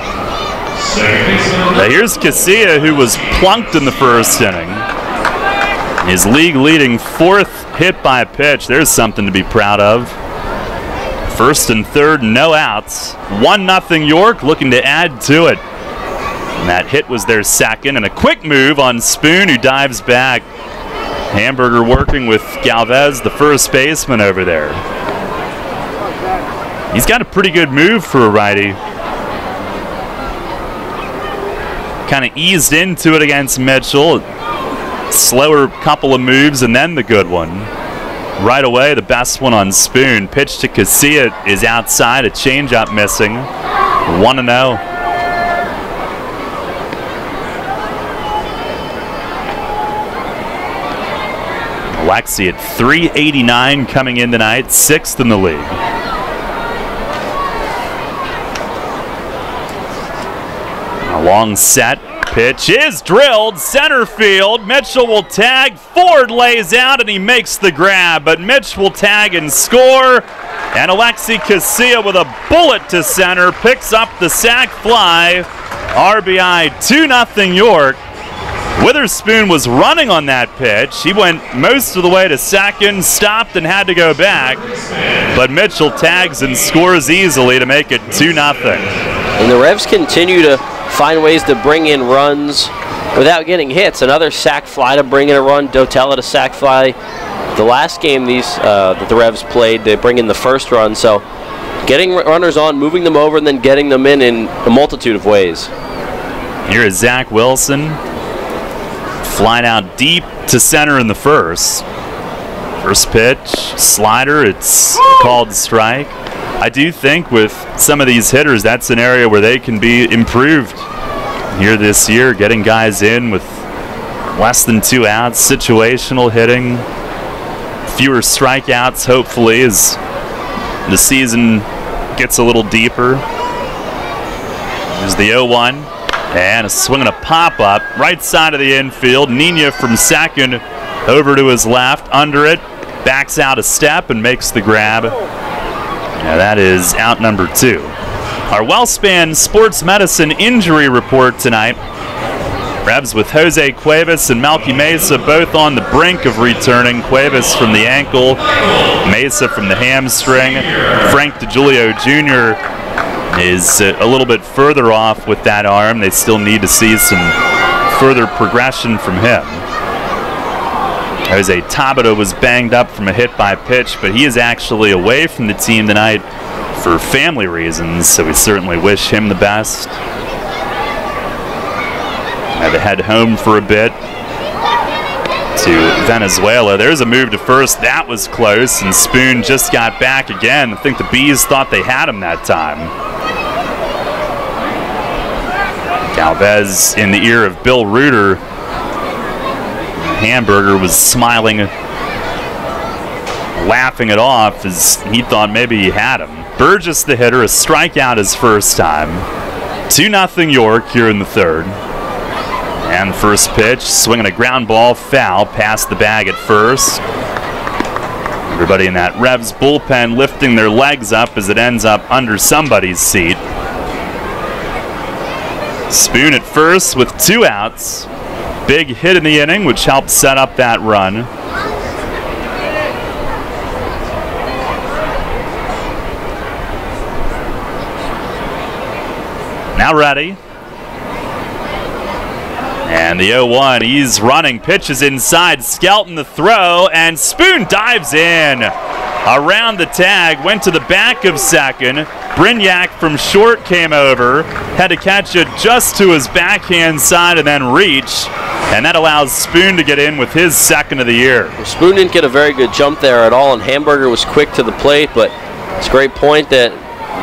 Now here's Casilla, who was plunked in the first inning. His league-leading 4th hit by pitch. There's something to be proud of. First and third, no outs. 1-0 York, looking to add to it. And that hit was their second, and a quick move on Spoon, who dives back. Hamburger working with Galvez, the first baseman over there. He's got a pretty good move for a righty. Kind of eased into it against Mitchell. Slower couple of moves, and then the good one. Right away, the best one on Spoon. Pitch to Casilla is outside, a changeup missing. 1-0. Alexi at 389 coming in tonight, 6th in the league. A long set. Pitch is drilled, center field. Mitchell will tag. Ford lays out and he makes the grab, but Mitch will tag and score. And Alexi Casilla with a bullet to center picks up the sac fly. RBI 2-0 York. Witherspoon was running on that pitch. He went most of the way to second, stopped and had to go back. But Mitchell tags and scores easily to make it 2-0. And the Revs continue to find ways to bring in runs without getting hits. Another sac fly to bring in a run. Dotel at a sac fly. The last game that the Revs played, they bring in the first run. So getting runners on, moving them over, and then getting them in a multitude of ways. Here is Zach Wilson. Flying out deep to center in the first. First pitch, slider, it's called strike. I do think with some of these hitters, that's an area where they can be improved here this year, getting guys in with Less than 2 outs, situational hitting. Fewer strikeouts, hopefully, as the season gets a little deeper. There's the 0-1, and a swing and a pop-up. Right side of the infield. Nina from second over to his left, under it. Backs out a step and makes the grab. Now that is out number 2. Our WellSpan Sports Medicine injury report tonight. Revs with Jose Cuevas and Melky Mesa both on the brink of returning. Cuevas from the ankle, Mesa from the hamstring. Frank DeGiulio Jr. is a little bit further off with that arm. They still need to see some further progression from him. Jose Tabata was banged up from a hit by pitch, but he is actually away from the team tonight for family reasons, so we certainly wish him the best. Had to head home for a bit to Venezuela. There's a move to first. That was close, and Spoon just got back again. I think the Bees thought they had him that time. Galvez in the ear of Bill Reuter. Hamburger was smiling, laughing it off as he thought maybe he had him. Burgess, the hitter, a strikeout his first time. 2-0 York here in the third. And first pitch, swinging a ground ball, foul, past the bag at first. Everybody in that Revs bullpen lifting their legs up as it ends up under somebody's seat. Spoon at first with 2 outs. Big hit in the inning, which helped set up that run. Now ready. And the 0-1, he's running, pitches inside, Skelton the throw, and Spoon dives in. Around the tag, went to the back of second. Brignac from short came over, had to catch it just to his backhand side and then reach, and that allows Spoon to get in with his second of the year. Well, Spoon didn't get a very good jump there at all, and Hamburger was quick to the plate, but it's a great point that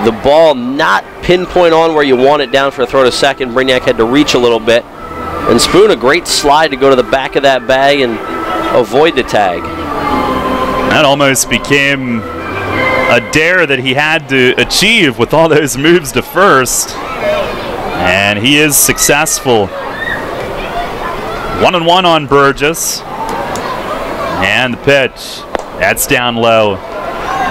the ball not pinpoint on where you want it down for a throw to second. Brignac had to reach a little bit. And Spoon, a great slide to go to the back of that bag and avoid the tag. That almost became a dare that he had to achieve with all those moves to first. And he is successful. 1-1 on Burgess. And the pitch. That's down low.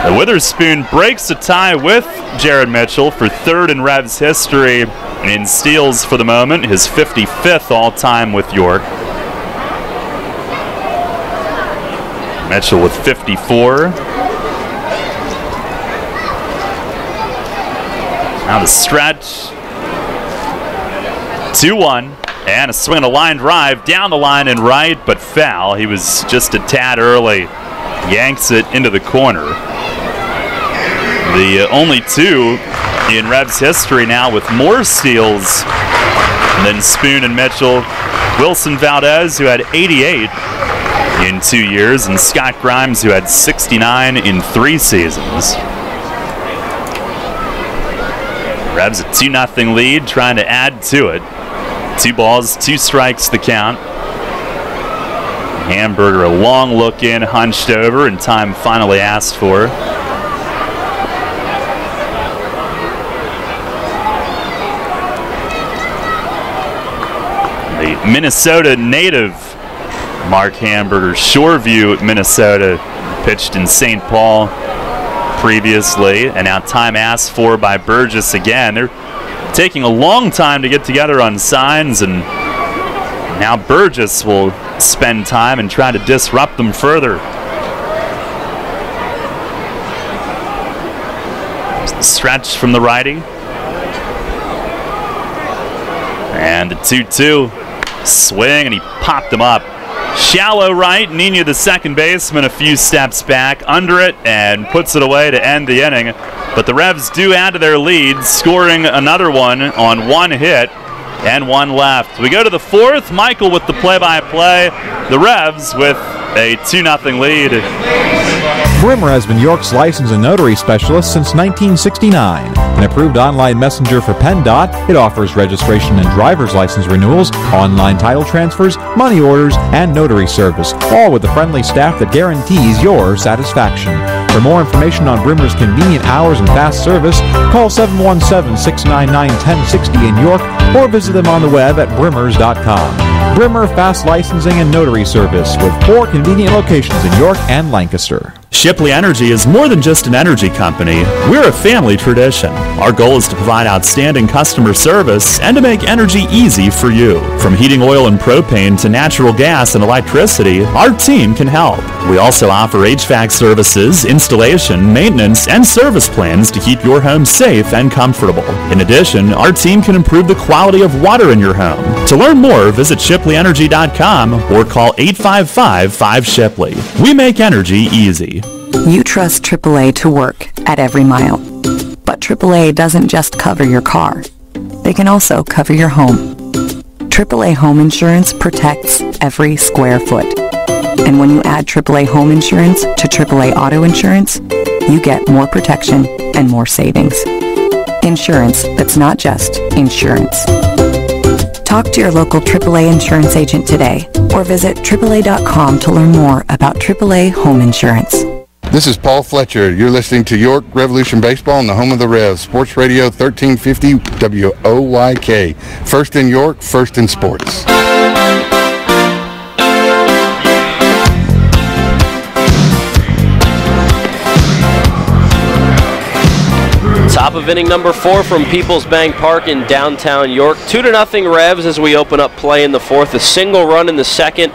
The Witherspoon breaks a tie with Jared Mitchell for third in Revs history in steals for the moment, his 55th all-time with York. Mitchell with 54. Now the stretch. 2-1, and a swing and a line drive down the line and right, but foul. He was just a tad early. Yanks it into the corner. The only 2 in Revs history now with more steals than Spoon and Mitchell. Wilson Valdez, who had 88 in 2 years, and Scott Grimes, who had 69 in 3 seasons. Revs a 2-0 lead, trying to add to it. 2 balls, 2 strikes the count. Hamburger a long look in, hunched over, and time finally asked for. Minnesota native Mark Hamburger, Shoreview, Minnesota, pitched in St. Paul previously, and now time asked for by Burgess again. They're taking a long time to get together on signs, and now Burgess will spend time and try to disrupt them further. There's the stretch from the righty. And the 2-2. Swing, and he popped him up. Shallow right, Nina, the second baseman, a few steps back, under it, and puts it away to end the inning. But the Revs do add to their lead, scoring another one on 1 hit and 1 left. We go to the 4th. Michael with the play-by-play. The Revs with a 2-0 lead. Brimmer has been York's license and notary specialist since 1969. An approved online messenger for PennDOT, it offers registration and driver's license renewals, online title transfers, money orders, and notary service, all with a friendly staff that guarantees your satisfaction. For more information on Brimmer's convenient hours and fast service, call 717-699-1060 in York or visit them on the web at brimmers.com. Brimmer Fast Licensing and Notary Service with 4 convenient locations in York and Lancaster. Shipley Energy is more than just an energy company. We're a family tradition. Our goal is to provide outstanding customer service and to make energy easy for you. From heating oil and propane to natural gas and electricity, our team can help. We also offer HVAC services, installation, maintenance, and service plans to keep your home safe and comfortable. In addition, our team can improve the quality of water in your home. To learn more, visit ShipleyEnergy.com or call 855-5-SHIPLEY. We make energy easy. You trust AAA to work at every mile. But AAA doesn't just cover your car. They can also cover your home. AAA Home Insurance protects every square foot. And when you add AAA Home Insurance to AAA Auto Insurance, you get more protection and more savings. Insurance that's not just insurance. Talk to your local AAA insurance agent today or visit AAA.com to learn more about AAA Home Insurance. This is Paul Fletcher. You're listening to York Revolution Baseball on the home of the Revs, Sports Radio 1350 WOYK. First in York, first in sports. Top of inning number 4 from PeoplesBank Park in downtown York. 2-0 Revs as we open up play in the 4th. A single run in the 2nd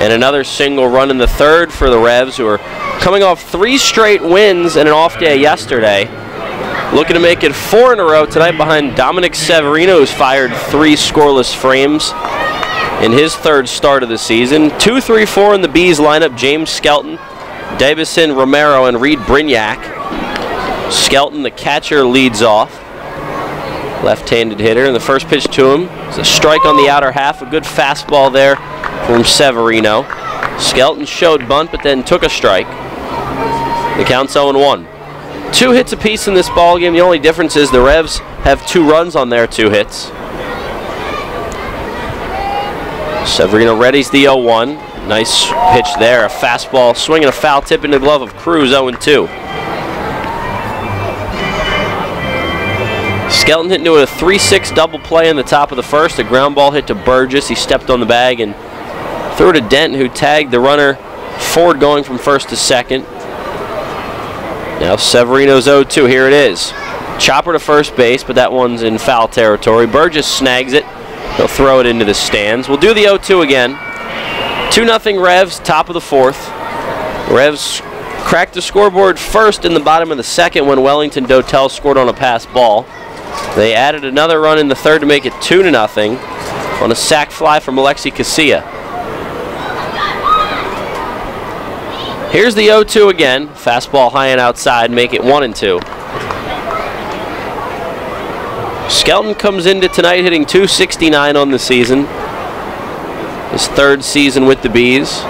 and another single run in the 3rd for the Revs, who are coming off 3 straight wins and an off day yesterday. Looking to make it 4 in a row tonight behind Dominic Severino, who's fired 3 scoreless frames in his 3rd start of the season. 2-3-4 in the Bees lineup: James Skelton, Davison Romero, and Reed Brignac. Skelton, the catcher, leads off. Left-handed hitter, and the first pitch to him is a strike on the outer half. A good fastball there from Severino. Skelton showed bunt, but then took a strike. The count's 0-1. 2 hits apiece in this ballgame. The only difference is the Revs have 2 runs on their 2 hits. Severino readies the 0-1. Nice pitch there. A fastball swinging a foul tip into the glove of Cruz. 0-2. Skelton hit into a 3-6 double play in the top of the 1st. A ground ball hit to Burgess. He stepped on the bag and threw it to Denton, who tagged the runner forward going from 1st to 2nd. Now Severino's 0-2. Here it is. Chopper to first base, but that one's in foul territory. Burgess snags it. He'll throw it into the stands. We'll do the 0-2 again. 2-0 Revs, top of the 4th. Revs cracked the scoreboard first in the bottom of the 2nd when Wellington Dotel scored on a pass ball. They added another run in the 3rd to make it 2-0 on a sac fly from Alexi Casilla. Here's the 0-2 again. Fastball high and outside, make it 1-2. Skelton comes into tonight hitting .269 on the season. His 3rd season with the Bees.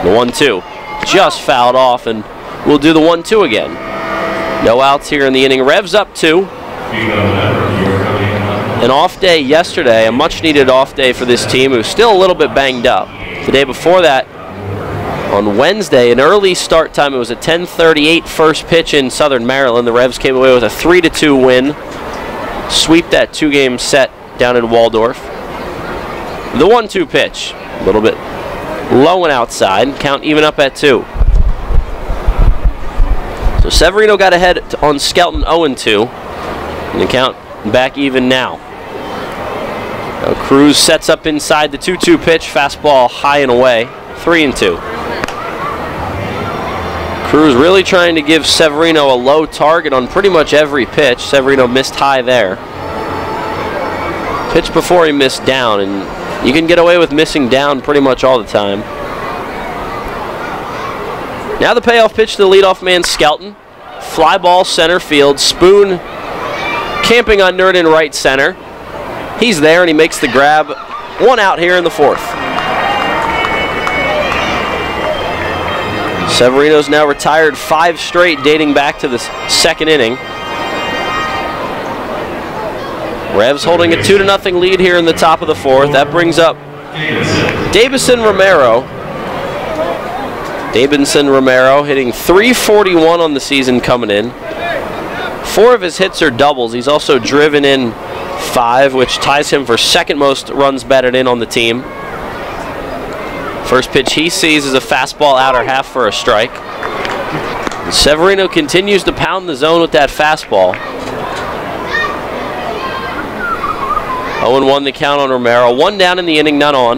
The 1-2 just fouled off, and we'll do the 1-2 again. No outs here in the inning. Revs up 2. An off day yesterday, a much needed off day for this team, who's still a little bit banged up. The day before that, on Wednesday, an early start time. It was a 10:38 first pitch in Southern Maryland. The Revs came away with a 3-2 win. Sweep that 2-game set down in Waldorf. The 1-2 pitch, a little bit low and outside. Count even up at 2. So Severino got ahead on Skelton 0-2. And the count back even now. Now Cruz sets up inside the 2-2 pitch. Fastball high and away. 3-2. Cruz really trying to give Severino a low target on pretty much every pitch. Severino missed high there. Pitch before he missed down, and you can get away with missing down pretty much all the time. Now the payoff pitch to the leadoff man, Skelton. Fly ball center field. Spoon camping on Nerd in right center. He's there, and he makes the grab. 1 out here in the 4th. Severino's now retired 5 straight dating back to the second inning. Revs holding a 2-0 lead here in the top of the 4th. That brings up Davison Romero. Davison Romero hitting .341 on the season coming in. 4 of his hits are doubles. He's also driven in 5, which ties him for second most runs batted in on the team. First pitch he sees is a fastball outer half for a strike. Severino continues to pound the zone with that fastball. 0-1 the count on Romero. 1 down in the inning, none on.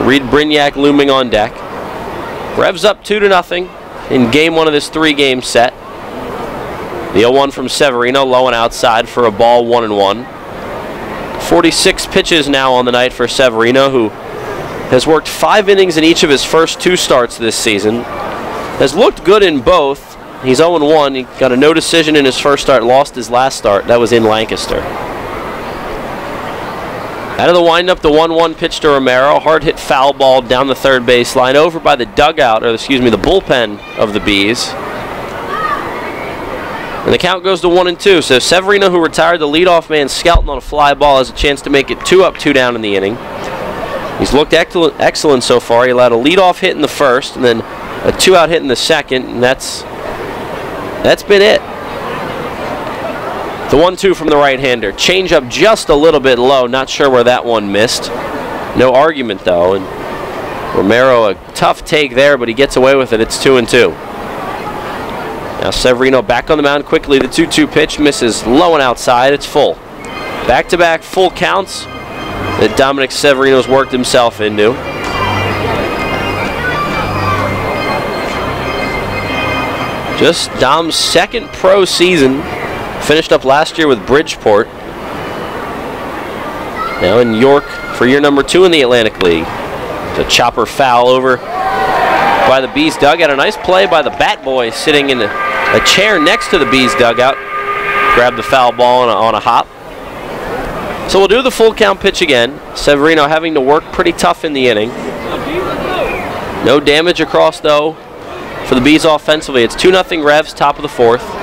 Reed Brignac looming on deck. Revs up 2-0 in game 1 of this 3-game set. The 0-1 from Severino, low and outside for a ball, 1-1. 46 pitches now on the night for Severino, who has worked 5 innings in each of his first 2 starts this season. Has looked good in both. He's 0-1. He got a no decision in his first start, lost his last start. That was in Lancaster. Out of the windup, the 1-1 pitch to Romero. Hard hit foul ball down the third base line, over by the dugout, or excuse me, the bullpen of the Bees. And the count goes to 1-2. So Severino, who retired the leadoff man, Skelton on a fly ball, has a chance to make it 2 up, 2 down in the inning. He's looked excellent so far. He allowed a leadoff hit in the first, and then a 2-out hit in the second, and that's been it. The 1-2 from the right-hander. Change up just a little bit low. Not sure where that one missed. No argument, though. And Romero, a tough take there, but he gets away with it. It's 2-2. Now Severino back on the mound quickly. The 2-2 pitch misses low and outside. It's full. Back-to-back full counts that Dominic Severino's worked himself into. Just Dom's second pro season. Finished up last year with Bridgeport. Now in York for year number 2 in the Atlantic League. The chopper foul over by the Bees dugout. A nice play by the bat boy sitting in a chair next to the Bees dugout. Grabbed the foul ball on a hop. So we'll do the full count pitch again. Severino having to work pretty tough in the inning. No damage across though for the Bees offensively. It's 2-0 Revs, top of the 4th.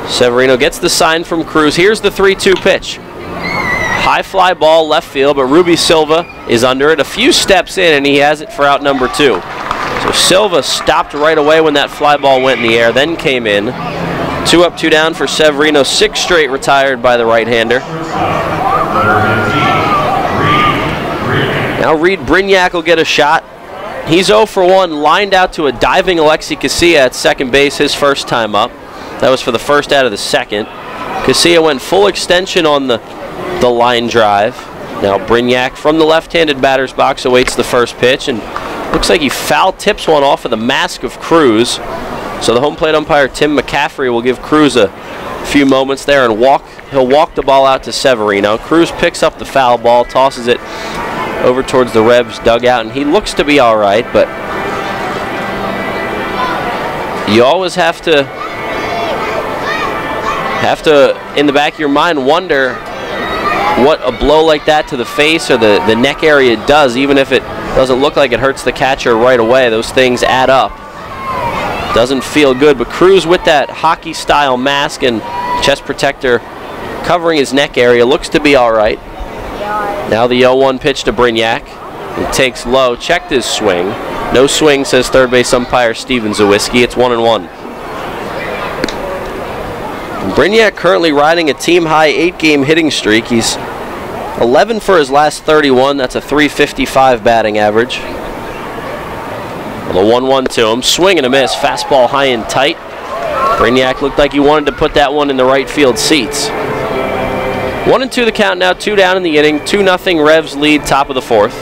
Severino gets the sign from Cruz. Here's the 3-2 pitch. High fly ball left field, but Ruby Silva is under it. A few steps in, and he has it for out number 2. So Silva stopped right away when that fly ball went in the air, then came in. 2 up, 2 down for Severino. 6 straight retired by the right-hander. Now Reed Brignac will get a shot. He's 0 for 1, lined out to a diving Alexi Casilla at second base his first time up. That was for the first out of the second. Casilla went full extension on the line drive. Now Brignac from the left-handed batter's box awaits the first pitch, and looks like he foul tips one off of the mask of Cruz. So the home plate umpire Tim McCaffrey will give Cruz a few moments there and he'll walk the ball out to Severino. Cruz picks up the foul ball, tosses it over towards the Revs dugout, and he looks to be all right, but you always have to in the back of your mind wonder what a blow like that to the face or the neck area does. Even if it doesn't look like it hurts the catcher right away, those things add up. Doesn't feel good, but Cruz with that hockey style mask and chest protector covering his neck area looks to be all right. Now the 0-1 pitch to Brignac. He takes low, checked his swing. No swing, says third base umpire Steven Zawiski. It's 1-1. Brignac currently riding a team-high 8-game hitting streak. He's 11 for his last 31. That's a .355 batting average. The 1-1 to him. Swing and a miss. Fastball high and tight. Brignac looked like he wanted to put that one in the right field seats. 1-2 the count now. 2 down in the inning. 2-0 Revs lead, top of the 4th.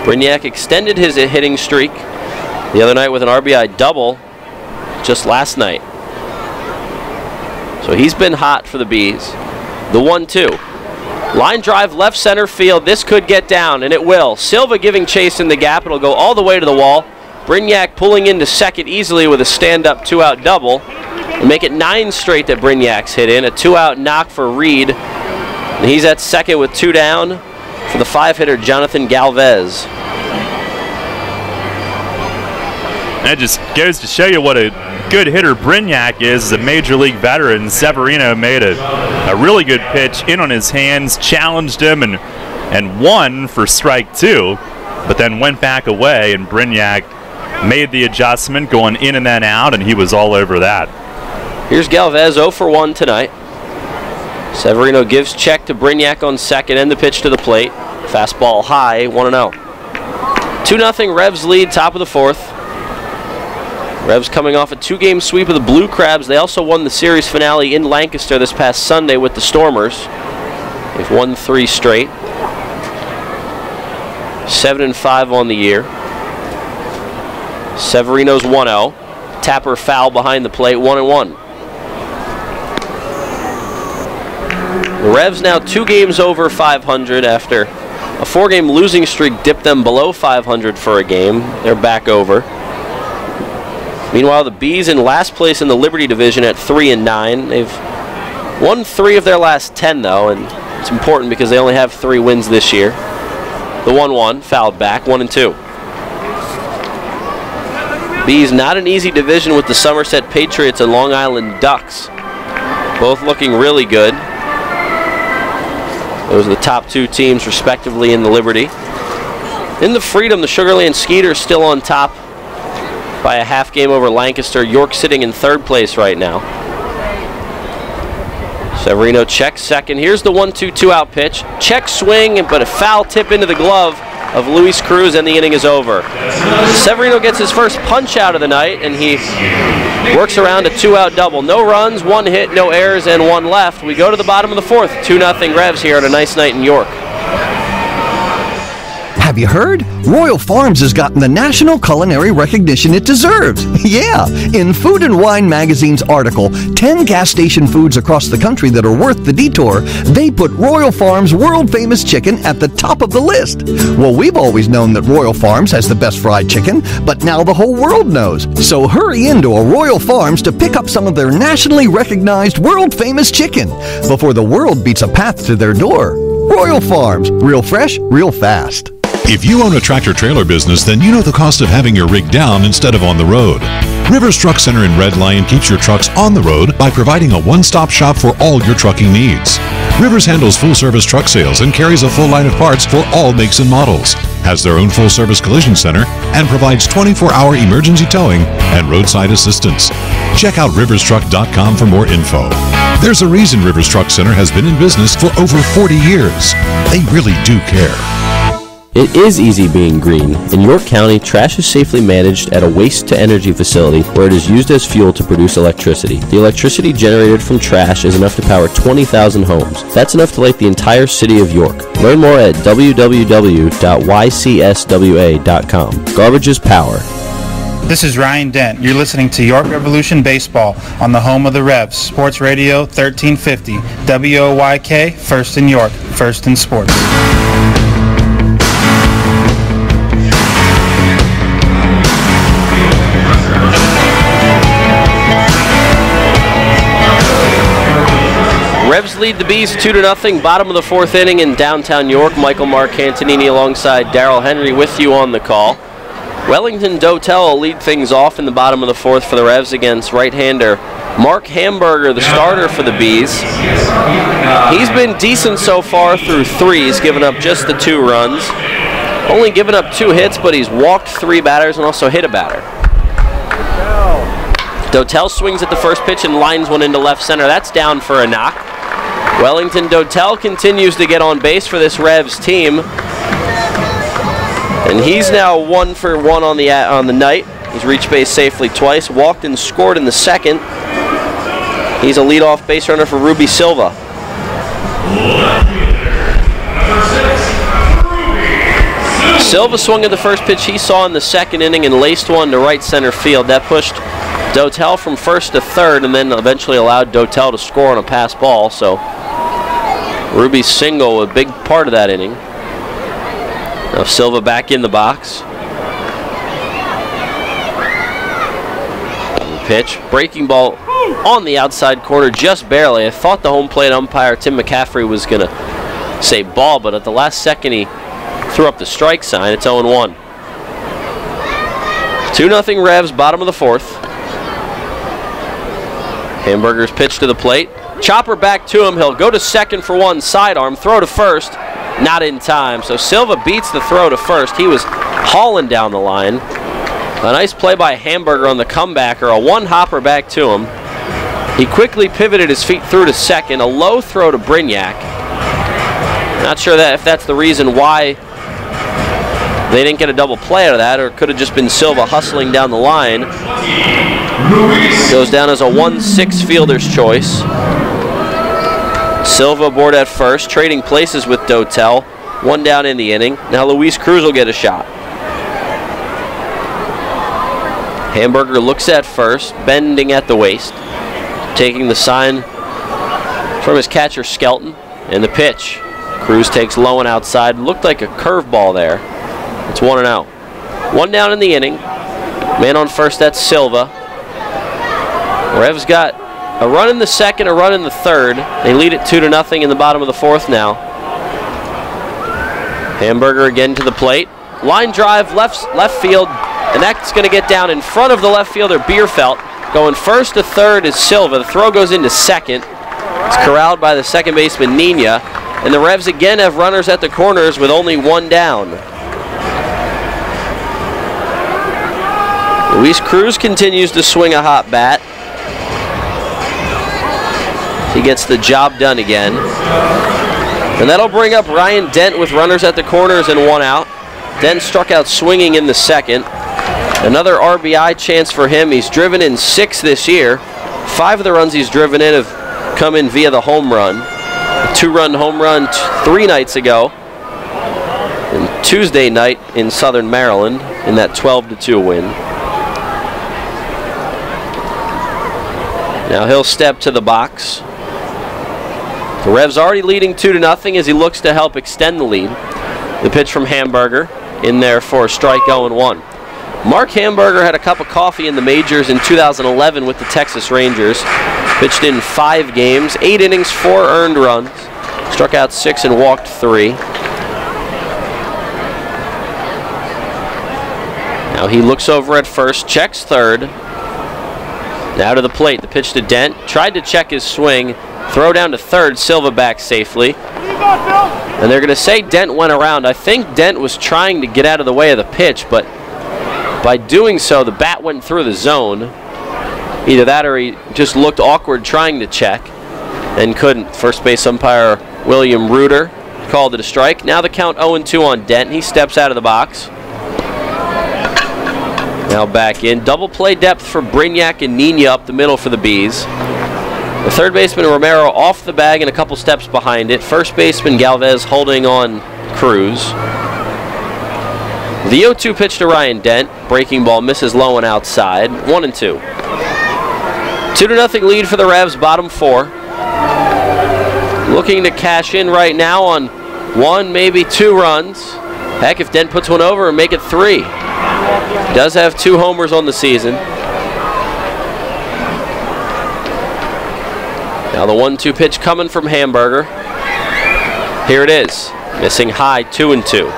Brignac extended his hitting streak the other night with an RBI double just last night. So he's been hot for the Bees. The 1-2. Line drive left center field. This could get down, and it will. Silva giving chase in the gap. It'll go all the way to the wall. Brignac pulling into second easily with a stand-up 2-out double. And make it 9 straight that Brignac's hit in. A 2-out knock for Reed. And he's at second with 2 down for the 5-hitter Jonathan Galvez. That just goes to show you what a good hitter Brignac is. As a Major League veteran, Severino made a really good pitch in on his hands, challenged him, and won for strike 2, but then went back away, and Brignac made the adjustment, going in and then out, and he was all over that. Here's Galvez, 0 for 1 tonight. Severino gives check to Brignac on second, and the pitch to the plate. Fastball high, 1-0. 2-0 Revs lead, top of the 4th. Revs coming off a 2-game sweep of the Blue Crabs. They also won the series finale in Lancaster this past Sunday with the Stormers. They've won 3 straight. 7-5 on the year. Severino's 1-0. Tapper foul behind the plate, 1-1. The Revs now 2 games over 500 after a 4-game losing streak dipped them below 500 for a game. They're back over. Meanwhile, the Bees in last place in the Liberty Division at 3-9. They've won 3 of their last 10, though, and it's important because they only have 3 wins this year. The 1-1 fouled back, 1-2. Bees not an easy division with the Somerset Patriots and Long Island Ducks, both looking really good. Those are the top 2 teams, respectively, in the Liberty. In the Freedom, the Sugarland Skeeters still on top by a half game over Lancaster. York sitting in 3rd place right now. Severino checks second. Here's the 1-2 2-out pitch. Check swing, but a foul tip into the glove of Luis Cruz, and the inning is over. Severino gets his first punch out of the night, and he works around a 2-out double. No runs, 1 hit, no errors, and 1 left. We go to the bottom of the 4th. 2-0 Revs here on a nice night in York. Have you heard? Royal Farms has gotten the national culinary recognition it deserves. Yeah, in Food and Wine magazine's article, 10 gas station foods across the country that are worth the detour, they put Royal Farms' world-famous chicken at the top of the list. Well, we've always known that Royal Farms has the best fried chicken, but now the whole world knows. So hurry into a Royal Farms to pick up some of their nationally recognized world-famous chicken before the world beats a path to their door. Royal Farms, real fresh, real fast. If you own a tractor-trailer business, then you know the cost of having your rig down instead of on the road. Rivers Truck Center in Red Lion keeps your trucks on the road by providing a one-stop shop for all your trucking needs. Rivers handles full-service truck sales and carries a full line of parts for all makes and models, has their own full-service collision center, and provides 24-hour emergency towing and roadside assistance. Check out riverstruck.com for more info. There's a reason Rivers Truck Center has been in business for over 40 years. They really do care. It is easy being green. In York County, trash is safely managed at a waste-to-energy facility where it is used as fuel to produce electricity. The electricity generated from trash is enough to power 20,000 homes. That's enough to light the entire city of York. Learn more at www.ycswa.com. Garbage is power. This is Ryan Dent. You're listening to York Revolution Baseball on the home of the Revs, Sports Radio 1350, WOYK, first in York, first in sports. Revs lead the Bees 2-0, bottom of the 4th inning in downtown York. Michael Mark Cantonini alongside Darryl Henry with you on the call. Wellington Dotel will lead things off in the bottom of the 4th for the Revs against right-hander Mark Hamburger, the starter for the Bees. He's been decent so far through 3. He's given up just the 2 runs. Only given up 2 hits, but he's walked 3 batters and also hit a batter. Dotel swings at the first pitch and lines one into left center. That's down for a knock. Wellington Dotel continues to get on base for this Revs team. And he's now 1 for 1 on the night. He's reached base safely twice, walked and scored in the second. He's a leadoff base runner for Ruby Silva. Silva swung at the first pitch he saw in the second inning and laced one to right center field. That pushed Dotel from first to third and then eventually allowed Dotel to score on a pass ball. So Ruby's single, a big part of that inning. Now Silva back in the box. Pitch, breaking ball on the outside corner just barely. I thought the home plate umpire, Tim McCaffrey, was going to say ball, but at the last second he threw up the strike sign. It's 0-1. 2-0 Revs, bottom of the fourth. Hamburger's pitch to the plate. Chopper back to him. He'll go to second for one, sidearm, throw to first. Not in time. So Silva beats the throw to first. He was hauling down the line. A nice play by Hamburger on the comebacker. A one-hopper back to him. He quickly pivoted his feet through to second. A low throw to Brignac. Not sure if that's the reason why they didn't get a double play out of that, or it could have just been Silva hustling down the line. Goes down as a 1-6 fielder's choice. Silva aboard at first, trading places with Dotel. One down in the inning. Now Luis Cruz will get a shot. Hamburger looks at first, bending at the waist. Taking the sign from his catcher Skelton. And the pitch. Cruz takes low and outside. Looked like a curveball there. It's 1-0. One down in the inning. Man on first, that's Silva. Revs got a run in the second, a run in the third. They lead it 2-0 in the bottom of the fourth now. Hamburger again to the plate. Line drive, left field, and that's going to get down in front of the left fielder, Bierfeld. Going first to third is Silva. The throw goes into second. It's corralled by the second baseman, Nina. And the Revs again have runners at the corners with only one down. Luis Cruz continues to swing a hot bat. He gets the job done again. And that'll bring up Ryan Dent with runners at the corners and one out. Dent struck out swinging in the second. Another RBI chance for him. He's driven in 6 this year. 5 of the runs he's driven in have come in via the home run. A 2-run home run 3 nights ago. And Tuesday night in Southern Maryland in that 12-2 win. Now he'll step to the box. The Revs already leading 2-0 as he looks to help extend the lead. The pitch from Hamburger in there for a strike 0-1. Mark Hamburger had a cup of coffee in the majors in 2011 with the Texas Rangers. Pitched in 5 games, 8 innings, 4 earned runs. Struck out 6 and walked 3. Now he looks over at first, checks third. Now to the plate, the pitch to Dent. Tried to check his swing. Throw down to third, Silva back safely. And they're going to say Dent went around. I think Dent was trying to get out of the way of the pitch, but by doing so, the bat went through the zone. Either that or he just looked awkward trying to check and couldn't. First base umpire William Reuter called it a strike. Now the count 0-2 on Dent. He steps out of the box. Now back in. Double play depth for Brignac and Nina up the middle for the Bees. The third baseman Romero off the bag and a couple steps behind it. First baseman Galvez holding on Cruz. The 0-2 pitch to Ryan Dent. Breaking ball misses low and outside. 1-2. 2-0 lead for the Revs, bottom 4. Looking to cash in right now on 1, maybe 2 runs. Heck, if Dent puts one over, and make it 3. Does have 2 homers on the season. Now the 1-2 pitch coming from Hamburger. Here it is. Missing high, 2-2.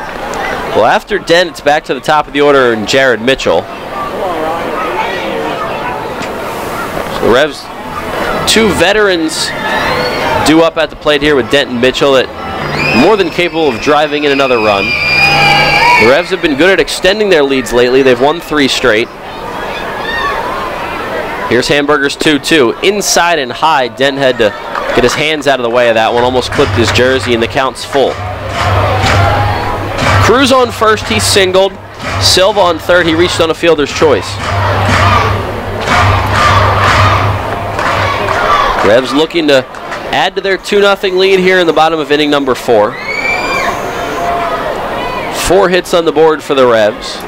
Well, after Dent, it's back to the top of the order and Jared Mitchell. So the Revs, 2 veterans due up at the plate here with Dent and Mitchell that more than capable of driving in another run. The Revs have been good at extending their leads lately. They've won 3 straight. Here's Hamburger's 2-2. Inside and high, Dent had to get his hands out of the way of that one. Almost clipped his jersey, and the count's full. Cruz on first, he singled. Silva on third, he reached on a fielder's choice. Revs looking to add to their 2-0 lead here in the bottom of inning number 4. 4 hits on the board for the Revs.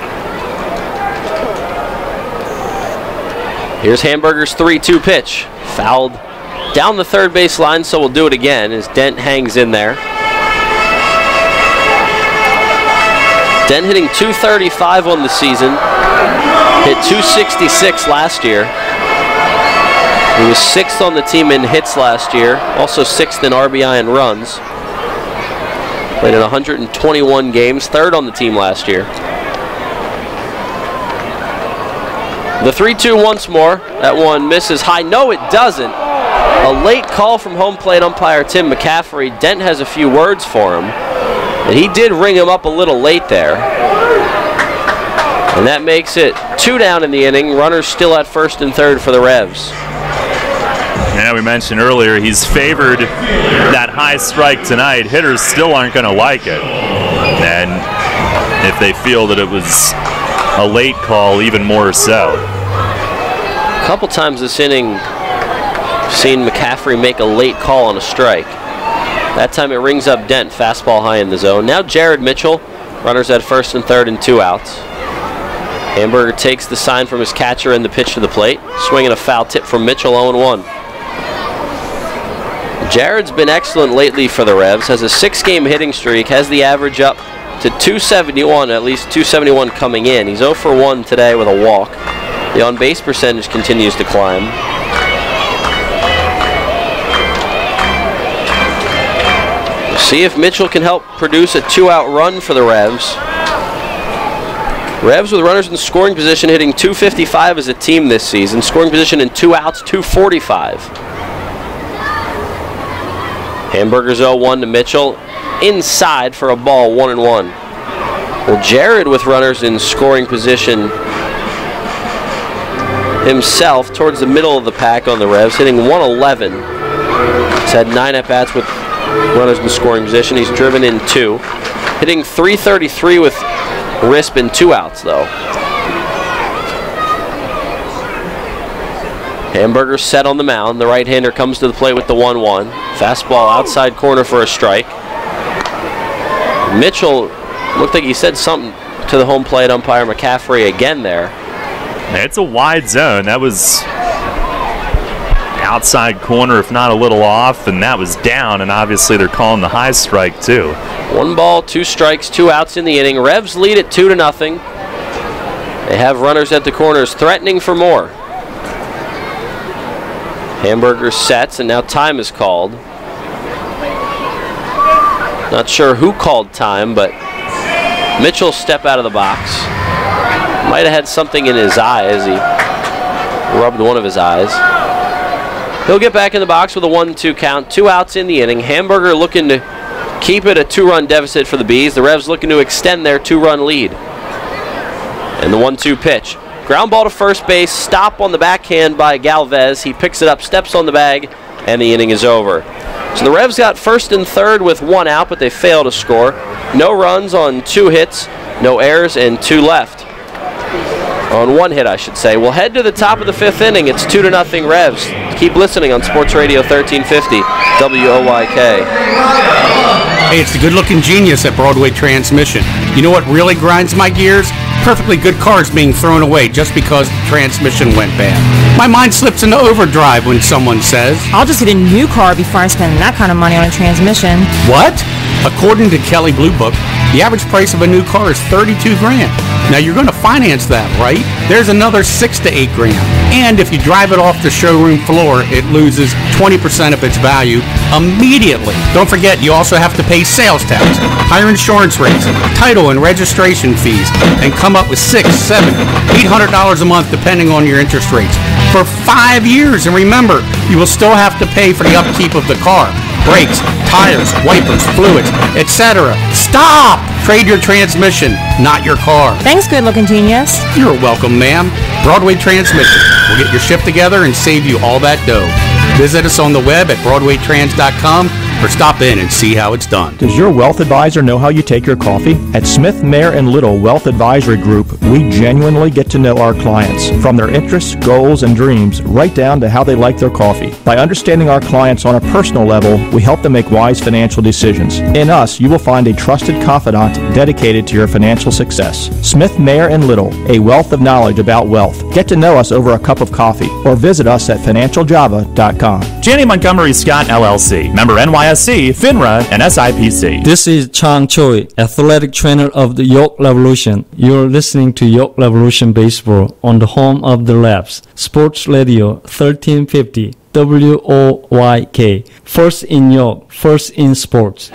Here's Hamburger's 3-2 pitch. Fouled down the third base line, so we'll do it again as Dent hangs in there. Dent hitting .235 on the season. Hit .266 last year. He was 6th on the team in hits last year. Also 6th in RBI and runs. Played in 121 games. 3rd on the team last year. The 3-2 once more. That one misses high. No, it doesn't. A late call from home plate umpire Tim McCaffrey. Dent has a few words for him. And he did ring him up a little late there. And that makes it 2 down in the inning. Runners still at first and third for the Revs. Yeah, we mentioned earlier he's favored that high strike tonight. Hitters still aren't going to like it. And if they feel that it was a late call, even more so. A couple times this inning, seen McCaffrey make a late call on a strike. That time it rings up Dent, fastball high in the zone. Now Jared Mitchell, runners at first and third and 2 outs. Hamburger takes the sign from his catcher and the pitch to the plate. Swinging a foul tip from Mitchell, 0-1. Jared's been excellent lately for the Revs, has a 6-game hitting streak, has the average up to 271, at least 271 coming in. He's 0 for 1 today with a walk. The on-base percentage continues to climb. We'll see if Mitchell can help produce a 2-out run for the Revs. Revs with runners in scoring position hitting .255 as a team this season. Scoring position in 2 outs, .245. Hamburger's 0-1 to Mitchell. Inside for a ball, 1-1. Well, Jared with runners in scoring position himself towards the middle of the pack on the Revs, hitting 111. He's had 9 at-bats with runners in scoring position. He's driven in 2. Hitting .333 with Risp in 2 outs, though. Hamburger set on the mound. The right-hander comes to the plate with the 1-1. Fastball outside corner for a strike. Mitchell looked like he said something to the home plate umpire McCaffrey again there. It's a wide zone. That was outside corner, if not a little off, and that was down, and obviously they're calling the high strike too. 1 ball, 2 strikes, 2 outs in the inning. Revs lead it 2-0. They have runners at the corners threatening for more. Hamburger sets, and now time is called. Not sure who called time, but Mitchell step out of the box. Might have had something in his eye as he rubbed one of his eyes. He'll get back in the box with a 1-2 count. 2 outs in the inning. Hamburger looking to keep it a 2-run deficit for the Bees. The Revs looking to extend their 2-run lead. And the 1-2 pitch. Ground ball to first base. Stop on the backhand by Galvez. He picks it up, steps on the bag, and the inning is over. So the Revs got first and third with 1 out, but they failed to score. No runs on 2 hits, no errors, and 2 left. On 1 hit, I should say. We'll head to the top of the 5th inning. It's 2-0 Revs. Keep listening on Sports Radio 1350 WOYK. Hey, it's the good-looking genius at Broadway Transmission. You know what really grinds my gears? Perfectly good cars being thrown away just because the transmission went bad. My mind slips into overdrive when someone says, I'll just get a new car before I spend that kind of money on a transmission. What? According to Kelley Blue Book, the average price of a new car is $32 grand. Now you're going to finance that, right? There's another $6 to $8 grand. And if you drive it off the showroom floor, it loses 20% of its value immediately. Don't forget, you also have to pay sales tax, higher insurance rates, title and registration fees, and come up with $600, $700, $800 a month depending on your interest rates for 5 years. And remember, you will still have to pay for the upkeep of the car. Brakes, tires, wipers, fluids, etc. Stop! Trade your transmission, not your car. Thanks, good-looking genius. You're welcome, ma'am. Broadway Transmission. We'll get your shift together and save you all that dough. Visit us on the web at BroadwayTrans.com or stop in and see how it's done. Does your wealth advisor know how you take your coffee? At Smith, Mayer & Little Wealth Advisory Group, we genuinely get to know our clients, from their interests, goals, and dreams, right down to how they like their coffee. By understanding our clients on a personal level, we help them make wise financial decisions. In us, you will find a trusted confidant dedicated to your financial success. Smith, Mayer & Little, a wealth of knowledge about wealth. Get to know us over a cup of coffee or visit us at financialjava.com. Janney Montgomery Scott LLC, member NYSE, FINRA, and SIPC. This is Chang Choi, athletic trainer of the York Revolution. You're listening to York Revolution Baseball on the home of the Revs, Sports Radio 1350 WOYK. First in York, first in sports.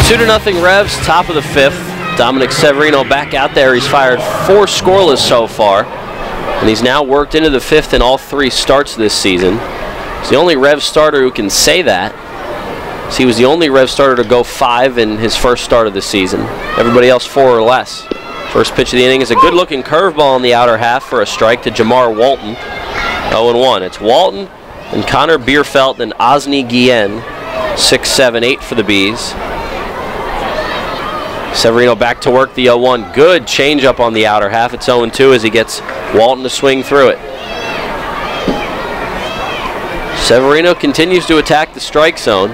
2-0 Revs, top of the 5th. Dominic Severino back out there. He's fired 4 scoreless so far, and he's now worked into the 5th in all 3 starts this season. He's the only Revs starter who can say that. So he was the only Revs starter to go 5 in his first start of the season. Everybody else 4 or less. First pitch of the inning is a good-looking curveball in the outer half for a strike to Jamar Walton. 0-1. It's Walton and Connor Bierfeld and Osni Guillen. 6, 7, 8 for the Bees. Severino back to work, the 0-1. Good changeup on the outer half. It's 0-2 as he gets Walton to swing through it. Severino continues to attack the strike zone.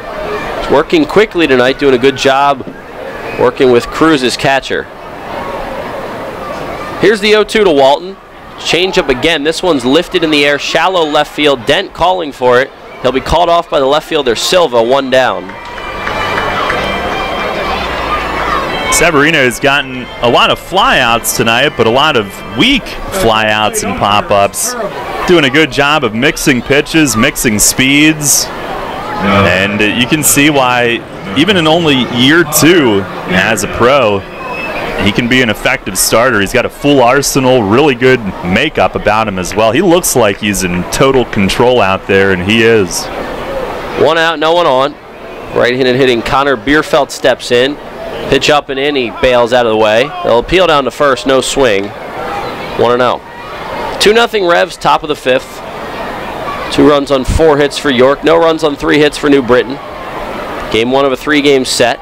He's working quickly tonight, doing a good job working with Cruz's catcher. Here's the 0-2 to Walton. Changeup again. This one's lifted in the air, shallow left field. Dent calling for it. He'll be called off by the left fielder Silva, 1 down. Severino has gotten a lot of flyouts tonight, but a lot of weak flyouts and pop-ups. Doing a good job of mixing pitches, mixing speeds. And you can see why, even in only year 2 as a pro, he can be an effective starter. He's got a full arsenal, really good makeup about him as well. He looks like he's in total control out there, and he is. 1 out, no one on. Right-handed hitting Connor Bierfeld steps in. Pitch up and in, he bails out of the way. They'll appeal down to first, no swing. 1-0. 2-0 Revs, top of the 5th. 2 runs on 4 hits for York. No runs on 3 hits for New Britain. Game 1 of a 3-game set.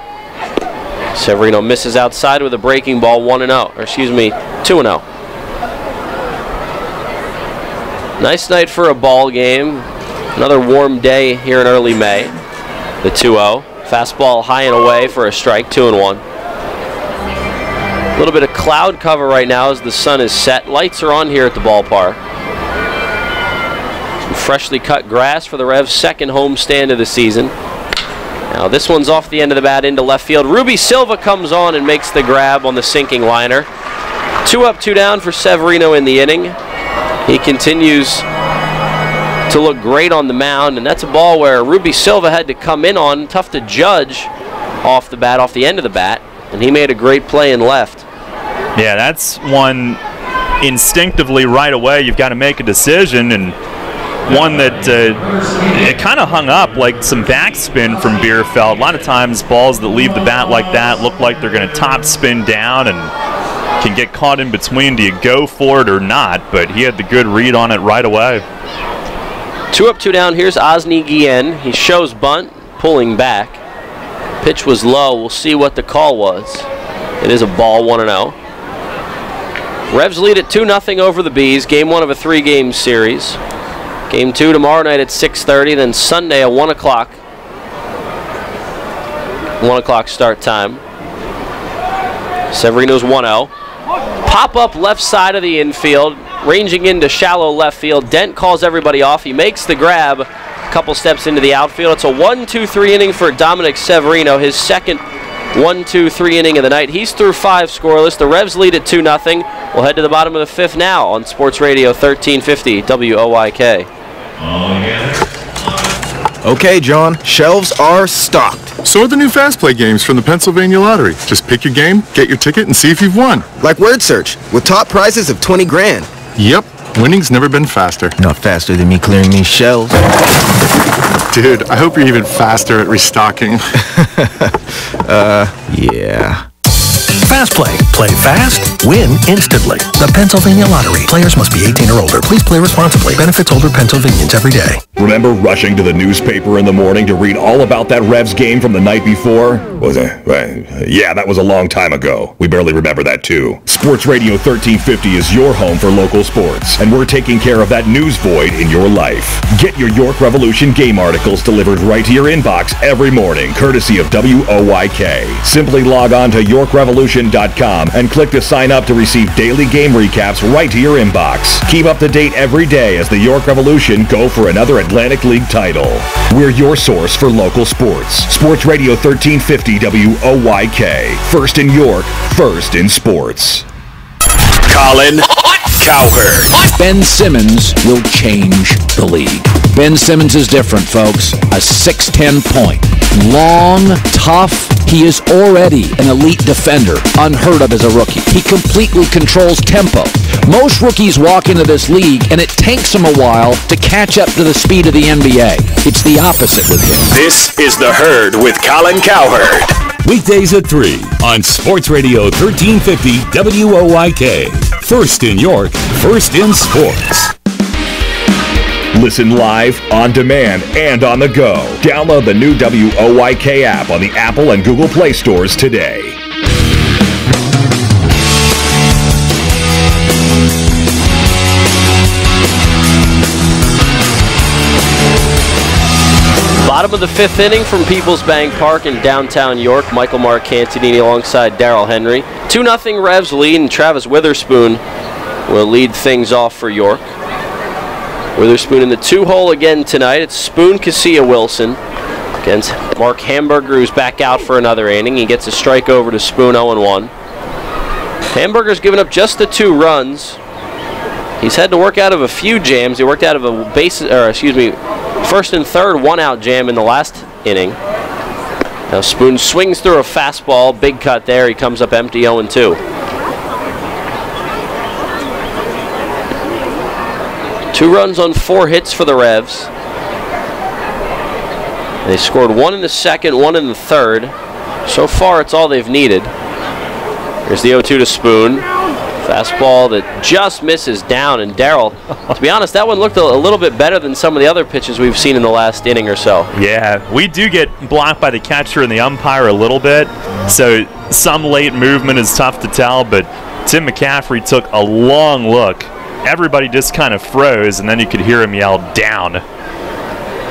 Severino misses outside with a breaking ball, 1-0. Or excuse me, 2-0. Nice night for a ball game. Another warm day here in early May. The 2-0. Fastball high and away for a strike, 2-1. A little bit of cloud cover right now as the sun is set. Lights are on here at the ballpark. Some freshly cut grass for the Revs' second home stand of the season. Now this one's off the end of the bat into left field. Ruby Silva comes on and makes the grab on the sinking liner. 2 up, 2 down for Severino in the inning. He continues to look great on the mound, and that's a ball where Ruby Silva had to come in on. Tough to judge off the bat, off the end of the bat, and he made a great play and left. Yeah, that's one instinctively right away. You've got to make a decision, and one that it kind of hung up like some backspin from Bierfeld. A lot of times balls that leave the bat like that look like they're going to top spin down and can get caught in between. Do you go for it or not? But he had the good read on it right away. 2 up, 2 down. Here's Osni Guillen. He shows bunt, pulling back. Pitch was low. We'll see what the call was. It is a ball, 1-0. Revs lead at 2-0 over the Bees. Game 1 of a 3-game series. Game 2 tomorrow night at 6:30. Then Sunday at 1 o'clock. 1 o'clock start time. Severino's 1-0. Pop up left side of the infield. Ranging into shallow left field. Dent calls everybody off. He makes the grab a couple steps into the outfield. It's a 1-2-3 inning for Dominic Severino, his second 1-2-3 inning of the night. He's through 5 scoreless. The Revs lead at 2-0. We'll head to the bottom of the 5th now on Sports Radio 1350 WOYK. Okay, John, shelves are stocked. So are the new Fast Play games from the Pennsylvania Lottery. Just pick your game, get your ticket, and see if you've won. Like Word Search, with top prizes of 20 grand. Yep, winning's never been faster. Not faster than me clearing these shelves. Dude, I hope you're even faster at restocking. Yeah. Fast Play. Play fast, win instantly. The Pennsylvania Lottery. Players must be 18 or older. Please play responsibly. Benefits older Pennsylvanians every day. Remember rushing to the newspaper in the morning to read all about that Revs game from the night before? Was it? Yeah, that was a long time ago. We barely remember that too. Sports Radio 1350 is your home for local sports, and we're taking care of that news void in your life. Get your York Revolution game articles delivered right to your inbox every morning, courtesy of WOYK. Simply log on to YorkRevolution.com and click to sign up to receive daily game recaps right to your inbox. Keep up to date every day as the York Revolution go for another Atlantic League title. We're your source for local sports. Sports Radio 1350 WOYK. First in York, first in sports. Colin Cowherd. Ben Simmons will change the league. Ben Simmons is different, folks. A 6'10" point. Long, tough. He is already an elite defender, unheard of as a rookie. He completely controls tempo. Most rookies walk into this league, and it takes them a while to catch up to the speed of the NBA. It's the opposite with him. This is The Herd with Colin Cowherd. Weekdays at 3 on Sports Radio 1350 WOYK. First in York, first in sports. Listen live, on demand, and on the go. Download the new WOYK app on the Apple and Google Play stores today. Bottom of the 5th inning from PeoplesBank Park in downtown York. Michael Marcantonini alongside Darrell Henry. 2-0 Revs lead, and Travis Witherspoon will lead things off for York. Witherspoon in the 2-hole again tonight. It's Spoon, Casilla, Wilson against Mark Hamburger, who's back out for another inning. He gets a strike over to Spoon, 0-1. Hamburger's given up just the 2 runs. He's had to work out of a few jams. He worked out of a first and third 1-out jam in the last inning. Now Spoon swings through a fastball, big cut there. He comes up empty, 0-2. 2 runs on 4 hits for the Revs. They scored 1 in the second, 1 in the third. So far, it's all they've needed. Here's the 0-2 to Spoon. Fastball that just misses down. And Darrell, to be honest, that one looked a little bit better than some of the other pitches we've seen in the last inning or so. Yeah, we do get blocked by the catcher and the umpire a little bit. So some late movement is tough to tell, but Tim McCaffrey took a long look. Everybody just kind of froze, and then you could hear him yell, down.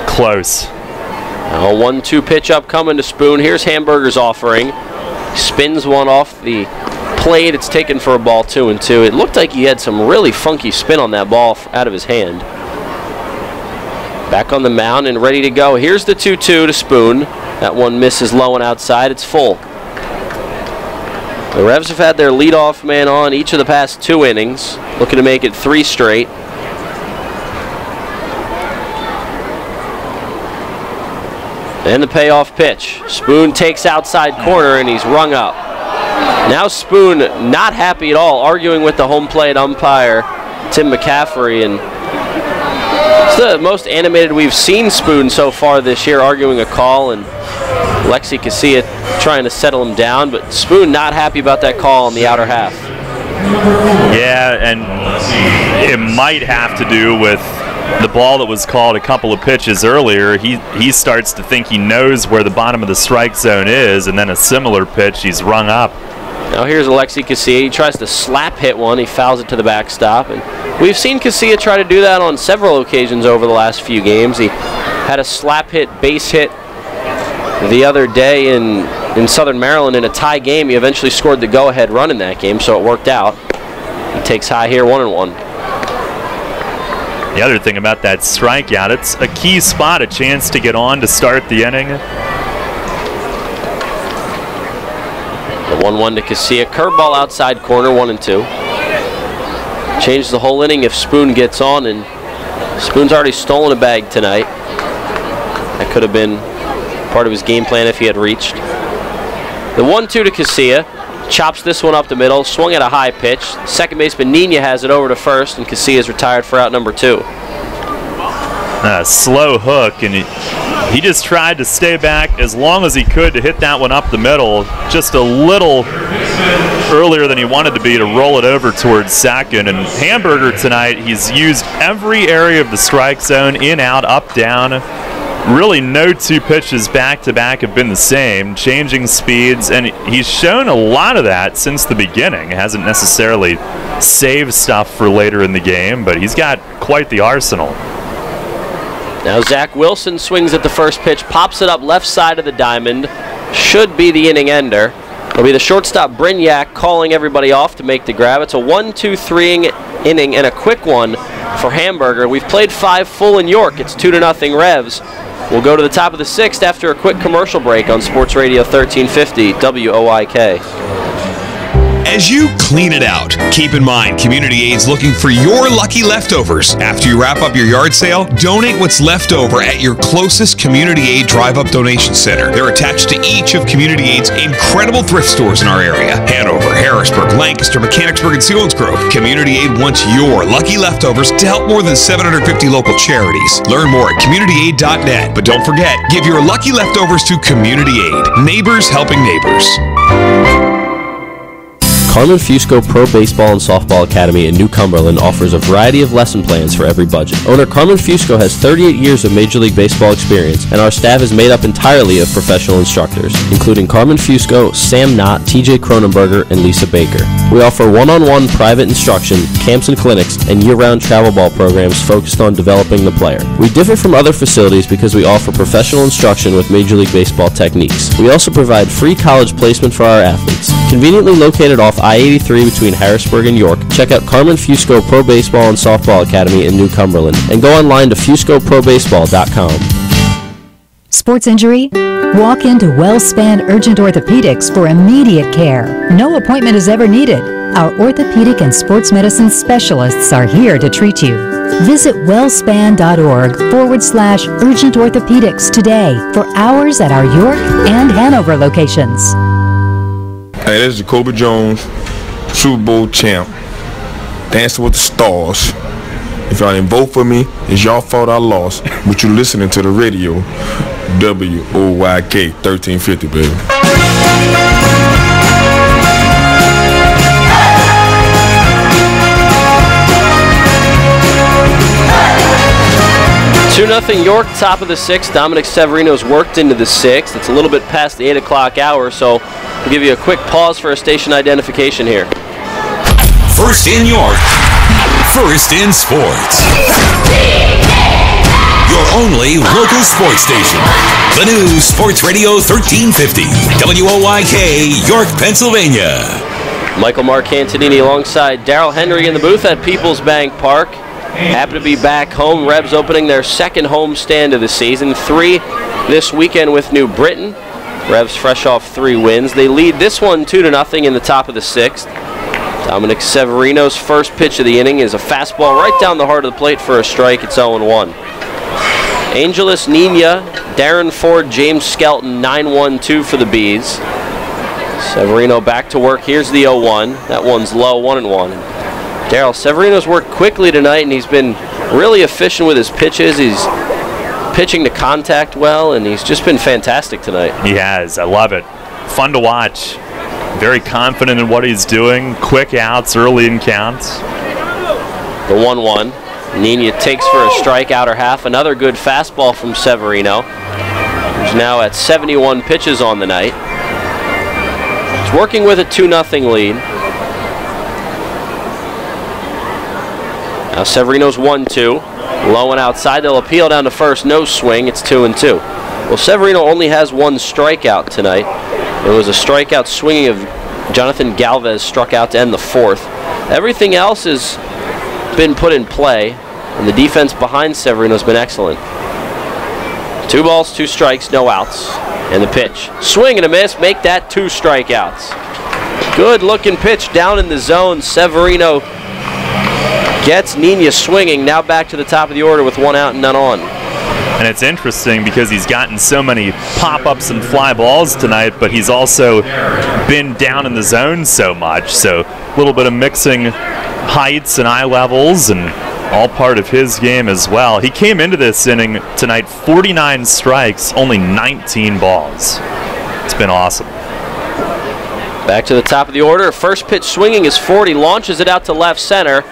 Close. A 1-2 pitch up coming to Spoon. Here's Hamburger's offering. Spins one off the plate. It's taken for a ball, 2-2. It looked like he had some really funky spin on that ball out of his hand. Back on the mound and ready to go. Here's the 2-2 to Spoon. That one misses low and outside. It's full. The Revs have had their leadoff man on each of the past 2 innings, looking to make it 3 straight. And the payoff pitch. Spoon takes outside corner, and he's rung up. Now Spoon not happy at all, arguing with the home plate umpire, Tim McCaffrey, and it's the most animated we've seen Spoon so far this year, arguing a call, and Lexi Casilla trying to settle him down, but Spoon not happy about that call on the outer half. Yeah, and it might have to do with the ball that was called a couple of pitches earlier. He starts to think he knows where the bottom of the strike zone is, and then a similar pitch, he's rung up. Now here's Alexi Casilla. He tries to slap hit one. He fouls it to the backstop. And we've seen Casilla try to do that on several occasions over the last few games. He had a slap hit, base hit the other day in Southern Maryland in a tie game. He eventually scored the go-ahead run in that game, so it worked out. He takes high here, 1-1. The other thing about that strikeout, it's a key spot, a chance to get on to start the inning. The 1-1 to Casilla. Curveball outside corner, 1-2. Changes the whole inning if Spoon gets on, and Spoon's already stolen a bag tonight. That could have been part of his game plan if he had reached. The 1-2 to Casilla. Chops this one up the middle, swung at a high pitch. Second baseman Nina has it over to first, and Casilla's retired for out number 2. Slow hook, and he just tried to stay back as long as he could to hit that one up the middle, just a little earlier than he wanted to be to roll it over towards second. And Hamburger tonight, he's used every area of the strike zone, in, out, up, down. Really no 2 pitches back-to-back have been the same, changing speeds, and he's shown a lot of that since the beginning. Hasn't necessarily saved stuff for later in the game, but he's got quite the arsenal. Now Zach Wilson swings at the first pitch, pops it up left side of the diamond. Should be the inning ender. It'll be the shortstop Brignac calling everybody off to make the grab. It's a 1-2-3 inning and a quick one for Hamburger. We've played 5 full in York. It's 2-0 Revs. We'll go to the top of the 6th after a quick commercial break on Sports Radio 1350 WOYK. As you clean it out, keep in mind Community Aid's looking for your lucky leftovers. After you wrap up your yard sale, donate what's left over at your closest Community Aid Drive-Up Donation Center. They're attached to each of Community Aid's incredible thrift stores in our area. Hanover, Harrisburg, Lancaster, Mechanicsburg, and Selinsgrove. Community Aid wants your lucky leftovers to help more than 750 local charities. Learn more at communityaid.net. But don't forget, give your lucky leftovers to Community Aid. Neighbors helping neighbors. Carmen Fusco Pro Baseball and Softball Academy in New Cumberland offers a variety of lesson plans for every budget. Owner Carmen Fusco has 38 years of Major League Baseball experience, and our staff is made up entirely of professional instructors, including Carmen Fusco, Sam Knott, TJ Cronenberger, and Lisa Baker. We offer one-on-one private instruction, camps and clinics, and year-round travel ball programs focused on developing the player. We differ from other facilities because we offer professional instruction with Major League Baseball techniques. We also provide free college placement for our athletes. Conveniently located off I-83 between Harrisburg and York, check out Carmen Fusco Pro Baseball and Softball Academy in New Cumberland and go online to FuscoProBaseball.com. Sports injury? Walk into WellSpan Urgent Orthopedics for immediate care. No appointment is ever needed. Our orthopedic and sports medicine specialists are here to treat you. Visit wellspan.org/urgent orthopedics today for hours at our York and Hanover locations. Hey, this is Jacoby Jones, Super Bowl champ, Dancing with the Stars. If y'all didn't vote for me, it's y'all fault I lost, but you're listening to the radio, WOYK 1350, baby. Hey! 2-0 York, top of the sixth. Dominic Severino's worked into the sixth. It's a little bit past the 8 o'clock hour, so we'll give you a quick pause for a station identification here. First in York, first in sports. Your only local sports station. The new Sports Radio 1350, WOYK, York, Pennsylvania. Michael Marcantonini alongside Darrell Henry in the booth at PeoplesBank Park. Happy to be back home. Revs opening their second home stand of the season. 3 this weekend with New Britain. Revs fresh off 3 wins. They lead this one 2-0 in the top of the sixth. Dominic Severino's first pitch of the inning is a fastball right down the heart of the plate for a strike. It's 0-1. Angeles Nina, Darren Ford, James Skelton, 9-1-2 for the Bees. Severino back to work. Here's the 0-1. That one's low, 1-1. Darrell, Severino's worked quickly tonight, and he's been really efficient with his pitches. He's pitching to contact well, and he's just been fantastic tonight. He has. I love it. Fun to watch. Very confident in what he's doing. Quick outs early in counts. The 1-1. Nina takes for a strike, outer half. Another good fastball from Severino, who's now at 71 pitches on the night. He's working with a 2-0 lead. Now Severino's 1-2. Low and outside. They'll appeal down to first. No swing. It's 2-2. Well, Severino only has 1 strikeout tonight. It was a strikeout swinging of Jonathan Galvez, struck out to end the 4th. Everything else has been put in play, and the defense behind Severino's been excellent. 2 balls, 2 strikes, no outs. And the pitch. Swing and a miss. Make that 2 strikeouts. Good looking pitch down in the zone. Severino gets Nina swinging. Now back to the top of the order with 1 out and none on. And it's interesting because he's gotten so many pop-ups and fly balls tonight, but he's also been down in the zone so much. So a little bit of mixing heights and eye levels, and all part of his game as well. He came into this inning tonight 49 strikes, only 19 balls. It's been awesome. Back to the top of the order. First pitch swinging is 40, launches it out to left center.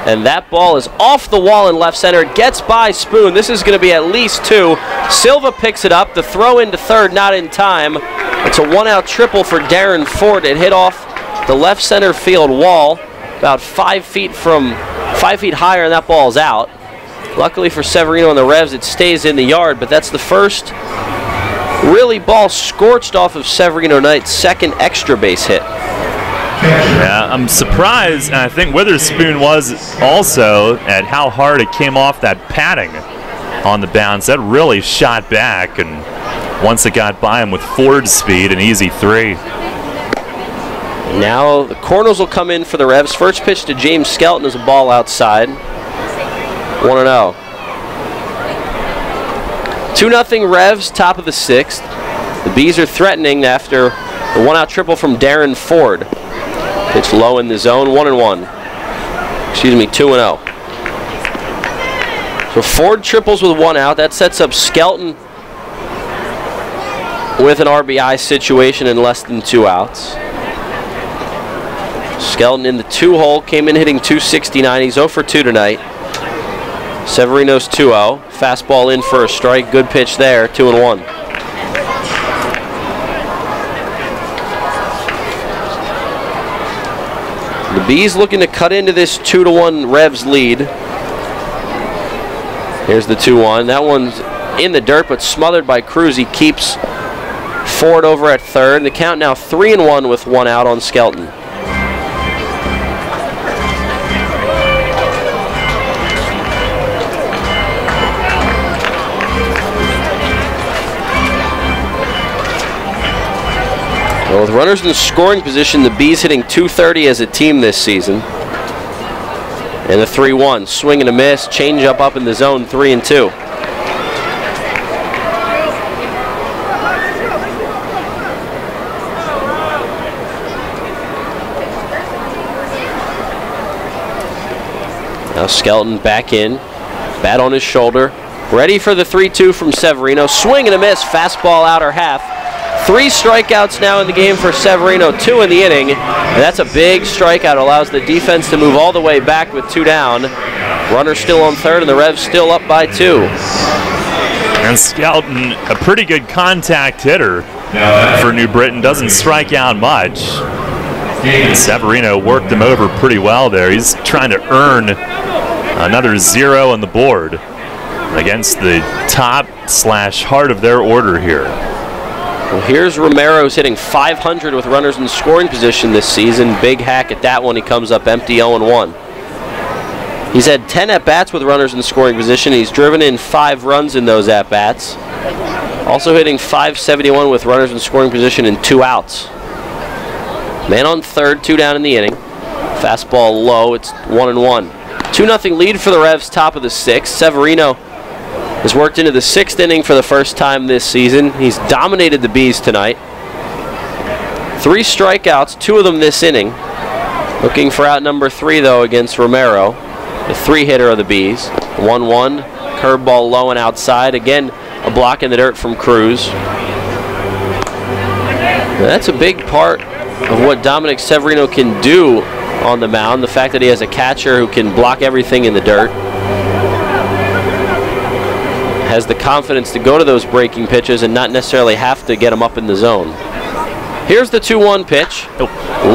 And that ball is off the wall in left center. It gets by Spoon. This is going to be at least 2. Silva picks it up. The throw into third, not in time. It's a 1-out triple for Darren Ford. It hit off the left center field wall, about 5 feet higher, and that ball's out. Luckily for Severino and the Revs, it stays in the yard, but that's the first really ball scorched off of Severino tonight's second extra base hit. Yeah, I'm surprised, and I think Witherspoon was also, at how hard it came off that padding on the bounce. That really shot back, and once it got by him with Ford speed, an easy 3. Now the corners will come in for the Revs. First pitch to James Skelton is a ball outside. 1-0. 2-0 Revs, top of the 6th. The Bees are threatening after the one-out triple from Darren Ford. Pitch low in the zone, 1-1. 2-0. So Ford triples with 1 out. That sets up Skelton with an RBI situation in less than 2 outs. Skelton in the 2-hole, came in hitting .269. He's 0 for 2 tonight. Severino's 2-0. Fastball in for a strike. Good pitch there, 2-1. The Bees looking to cut into this 2-1 Revs lead. Here's the 2-1. That one's in the dirt, but smothered by Cruz. He keeps Ford over at third. The count now 3-1 with 1 out on Skelton. Well, with runners in scoring position, the Bees hitting .230 as a team this season. And the 3-1, swing and a miss, change up in the zone, 3-2. Now Skelton back in, bat on his shoulder, ready for the 3-2 from Severino. Swing and a miss, fastball outer half. 3 strikeouts now in the game for Severino, 2 in the inning. And that's a big strikeout. Allows the defense to move all the way back with 2 down. Runner still on third, and the Revs still up by 2. And Skelton, a pretty good contact hitter for New Britain, doesn't strike out much. And Severino worked him over pretty well there. He's trying to earn another 0 on the board against the top/heart of their order here. Well, here's Romero's hitting .500 with runners in scoring position this season. Big hack at that one. He comes up empty, 0-1. He's had 10 at-bats with runners in scoring position. He's driven in 5 runs in those at-bats. Also hitting .571 with runners in scoring position in 2 outs. Man on third, 2 down in the inning. Fastball low, it's 1-1. 2-0 lead for the Revs, top of the 6th. Severino has worked into the 6th inning for the first time this season. He's dominated the Bees tonight. 3 strikeouts, 2 of them this inning. Looking for out number 3, though, against Romero, the 3-hitter of the Bees. 1-1, curveball low and outside. Again, a block in the dirt from Cruz. Now, that's a big part of what Dominic Severino can do on the mound. The fact that he has a catcher who can block everything in the dirt. Has the confidence to go to those breaking pitches and not necessarily have to get them up in the zone. Here's the 2-1 pitch.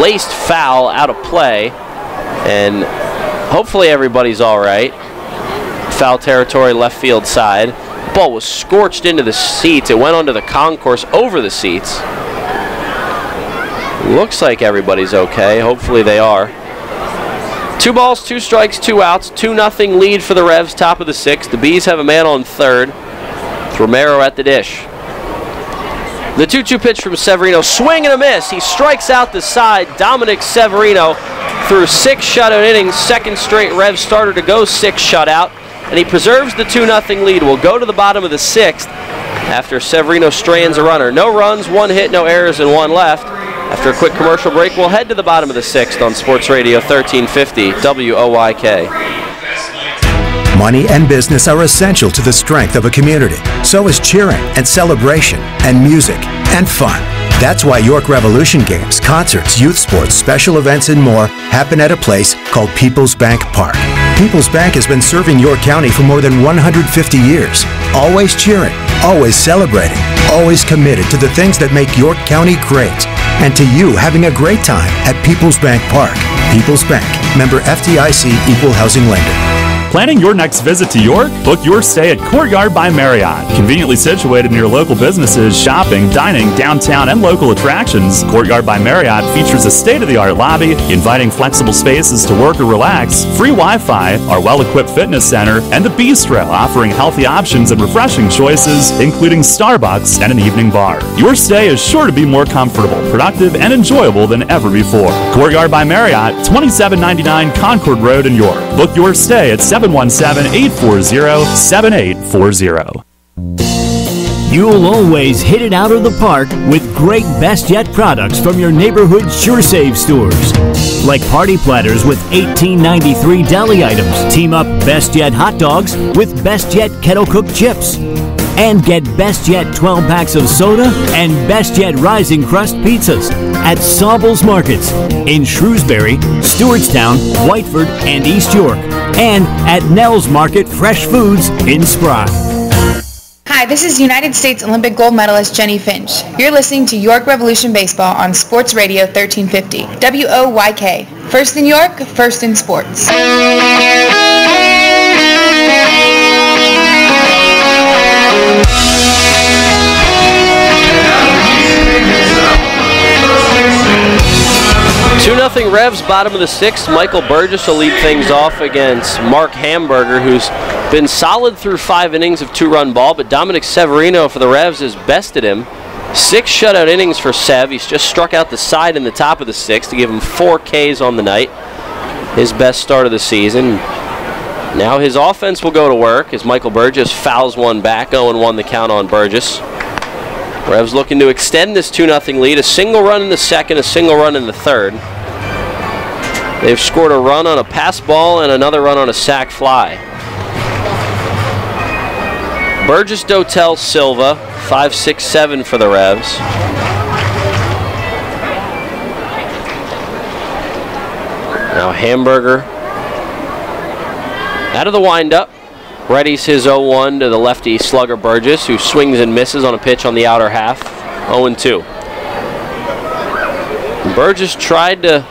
Laced foul, out of play. And hopefully everybody's all right. Foul territory, left field side. Ball was scorched into the seats. It went onto the concourse over the seats. Looks like everybody's okay. Hopefully they are. 2 balls, 2 strikes, 2 outs. 2-0 lead for the Revs, top of the 6th. The Bees have a man on third. With Romero at the dish. The 2-2 pitch from Severino. Swing and a miss. He strikes out the side. Dominic Severino through 6 shutout innings. Second straight Revs starter to go 6 shutout. And he preserves the 2-0 lead. We'll go to the bottom of the 6th after Severino strands a runner. No runs, 1 hit, no errors, and 1 left. After a quick commercial break, we'll head to the bottom of the 6th on Sports Radio 1350 WOYK. Money and business are essential to the strength of a community. So is cheering and celebration and music and fun. That's why York Revolution games, concerts, youth sports, special events, and more happen at a place called PeoplesBank Park. PeoplesBank has been serving York County for more than 150 years. Always cheering, always celebrating, always committed to the things that make York County great. And to you having a great time at PeoplesBank Park. Peoples Bank, member FDIC, equal housing lender. Planning your next visit to York? Book your stay at Courtyard by Marriott. Conveniently situated near local businesses, shopping, dining, downtown, and local attractions, Courtyard by Marriott features a state-of-the-art lobby, inviting flexible spaces to work or relax, free Wi-Fi, our well-equipped fitness center, and the bistro offering healthy options and refreshing choices, including Starbucks and an evening bar. Your stay is sure to be more comfortable, productive, and enjoyable than ever before. Courtyard by Marriott, 2799 Concord Road in York. Book your stay at 717-840-7840. You'll always hit it out of the park with great Best Yet products from your neighborhood Sure Save stores. Like party platters with $18.93 deli items. Team up Best Yet hot dogs with Best Yet kettle cooked chips. And get Best Yet 12 packs of soda and Best Yet Rising Crust pizzas at Sobel's Markets in Shrewsbury, Stewartstown, Whiteford, and East York. And at Nell's Market Fresh Foods in Spry. Hi, this is United States Olympic gold medalist Jenny Finch. You're listening to York Revolution Baseball on Sports Radio 1350, WOYK. First in York, first in sports. 2-0 Revs, bottom of the 6th. Michael Burgess will lead things off against Mark Hamburger, who's been solid through 5 innings of 2-run ball, but Dominic Severino for the Revs has bested him. 6 shutout innings for Sev. He's just struck out the side in the top of the 6th to give him 4 Ks on the night. His best start of the season. Now his offense will go to work as Michael Burgess fouls one back. 0-1 the count on Burgess. Revs looking to extend this 2-0 lead. A single run in the 2nd, a single run in the 3rd. They've scored a run on a pass ball and another run on a sac fly. Burgess, Dotel, Silva, 5, 6, 7 for the Revs. Now Hamburger out of the windup. Readies his 0-1 to the lefty slugger Burgess, who swings and misses on a pitch on the outer half. 0-2. Burgess tried to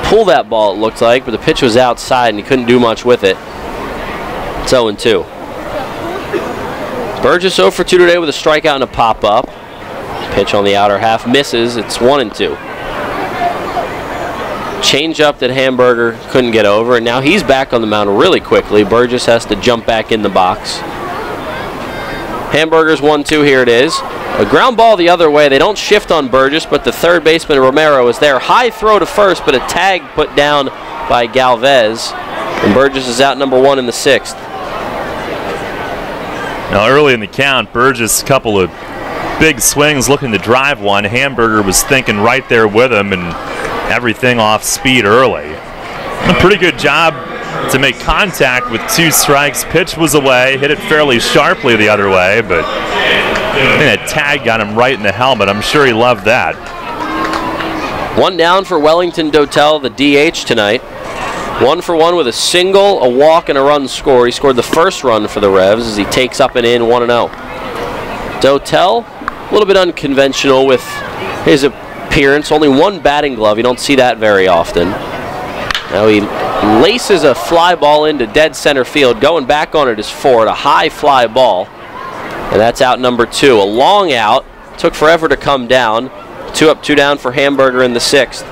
pull that ball, it looked like, but the pitch was outside and he couldn't do much with it. It's 0-2. Burgess 0 for 2 today with a strikeout and a pop-up. Pitch on the outer half misses. It's 1-2. Change up that Hamburger couldn't get over, and now he's back on the mound really quickly. Burgess has to jump back in the box. Hamburger's 1-2, here it is. A ground ball the other way. They don't shift on Burgess, but the third baseman Romero is there. High throw to first, but a tag put down by Galvez. And Burgess is out number 1 in the 6th. Now early in the count, Burgess a couple of big swings looking to drive one. Hamburger was thinking right there with him, and everything off speed early. A pretty good job to make contact with 2 strikes. Pitch was away, hit it fairly sharply the other way, but I think that tag got him right in the helmet. I'm sure he loved that. 1 down for Wellington Dotel, the DH tonight. 1 for 1 with a single, a walk, and a run score. He scored the first run for the Revs as he takes up and in 1-0. Dotel, a little bit unconventional with his appearance. Only 1 batting glove. You don't see that very often. Now he laces a fly ball into dead center field. Going back on it is Ford, a high fly ball. And that's out number 2. A long out. Took forever to come down. 2 up, 2 down for Hamburger in the 6th.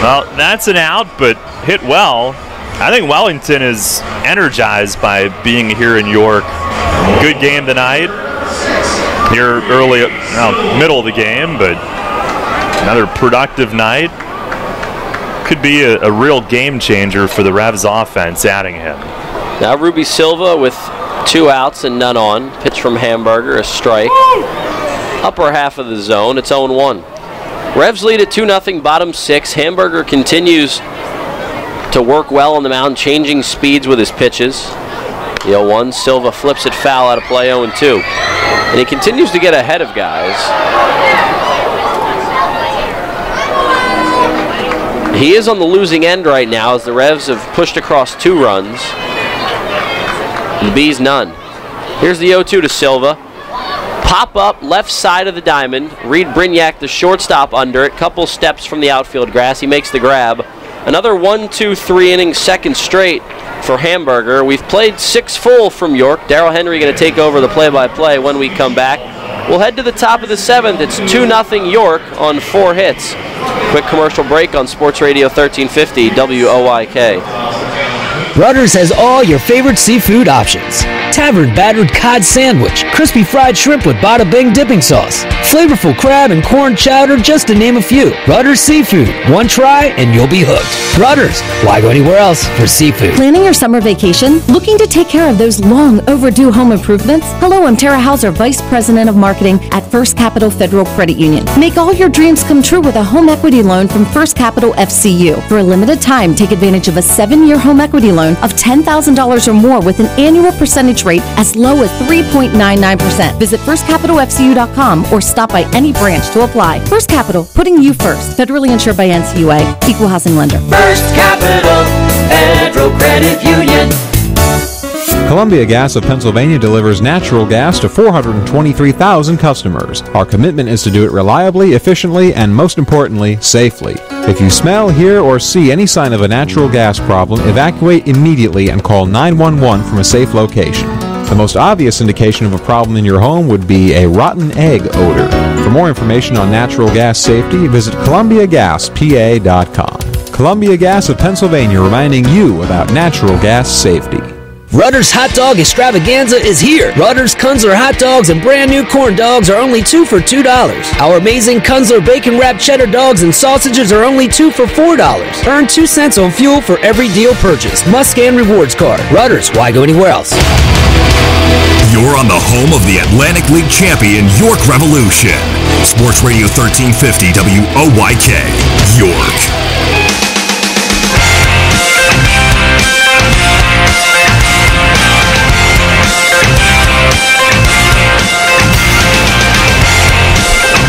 Well, that's an out, but hit well. I think Wellington is energized by being here in York. Good game tonight. Here early, middle of the game, but another productive night. Could be a real game changer for the Revs offense, adding him. Now Ruby Silva with 2 outs and none on. Pitch from Hamburger, a strike. Upper half of the zone, it's 0-1. Revs lead at 2-0, bottom 6. Hamburger continues to work well on the mound, changing speeds with his pitches. The 0-1, Silva flips it foul out of play, 0-2. And he continues to get ahead of guys. He is on the losing end right now as the Revs have pushed across 2 runs. The Bees none. Here's the 0-2 to Silva. Pop up left side of the diamond. Reed Brignac, the shortstop, under it. Couple steps from the outfield grass. He makes the grab. another 1-2-3 inning second straight for Hamburger. We've played 6 full from York. Darryl Henry going to take over the play-by-play when we come back. We'll head to the top of the 7th. It's 2-0 York on 4 hits. Quick commercial break on Sports Radio 1350 WOYK. Rutter's has all your favorite seafood options. Tavern battered cod sandwich, crispy fried shrimp with bada bing dipping sauce, flavorful crab and corn chowder, just to name a few. Rutter's Seafood. One try and you'll be hooked. Rutter's. Why go anywhere else for seafood? Planning your summer vacation? Looking to take care of those long overdue home improvements? Hello, I'm Tara Hauser, Vice President of Marketing at First Capital Federal Credit Union. Make all your dreams come true with a home equity loan from First Capital FCU. For a limited time, take advantage of a 7-year home equity loan of $10,000 or more with an annual percentage rate as low as 3.99%. Visit firstcapitalfcu.com or stop by any branch to apply. First Capital, putting you first. Federally insured by NCUA. Equal housing lender. First Capital Federal Credit Union. Columbia Gas of Pennsylvania delivers natural gas to 423,000 customers. Our commitment is to do it reliably, efficiently, and most importantly, safely. If you smell, hear, or see any sign of a natural gas problem, evacuate immediately and call 911 from a safe location. The most obvious indication of a problem in your home would be a rotten egg odor. For more information on natural gas safety, visit ColumbiaGasPA.com. Columbia Gas of Pennsylvania, reminding you about natural gas safety. Rutter's Hot Dog Extravaganza is here. Rutter's Kunzler hot dogs and brand new corn dogs are only 2 for $2. Our amazing Kunzler bacon wrapped cheddar dogs and sausages are only 2 for $4. Earn 2 cents on fuel for every deal purchased. Must scan rewards card. Rutter's, why go anywhere else? You're on the home of the Atlantic League champion York Revolution. Sports Radio 1350 WOYK, York.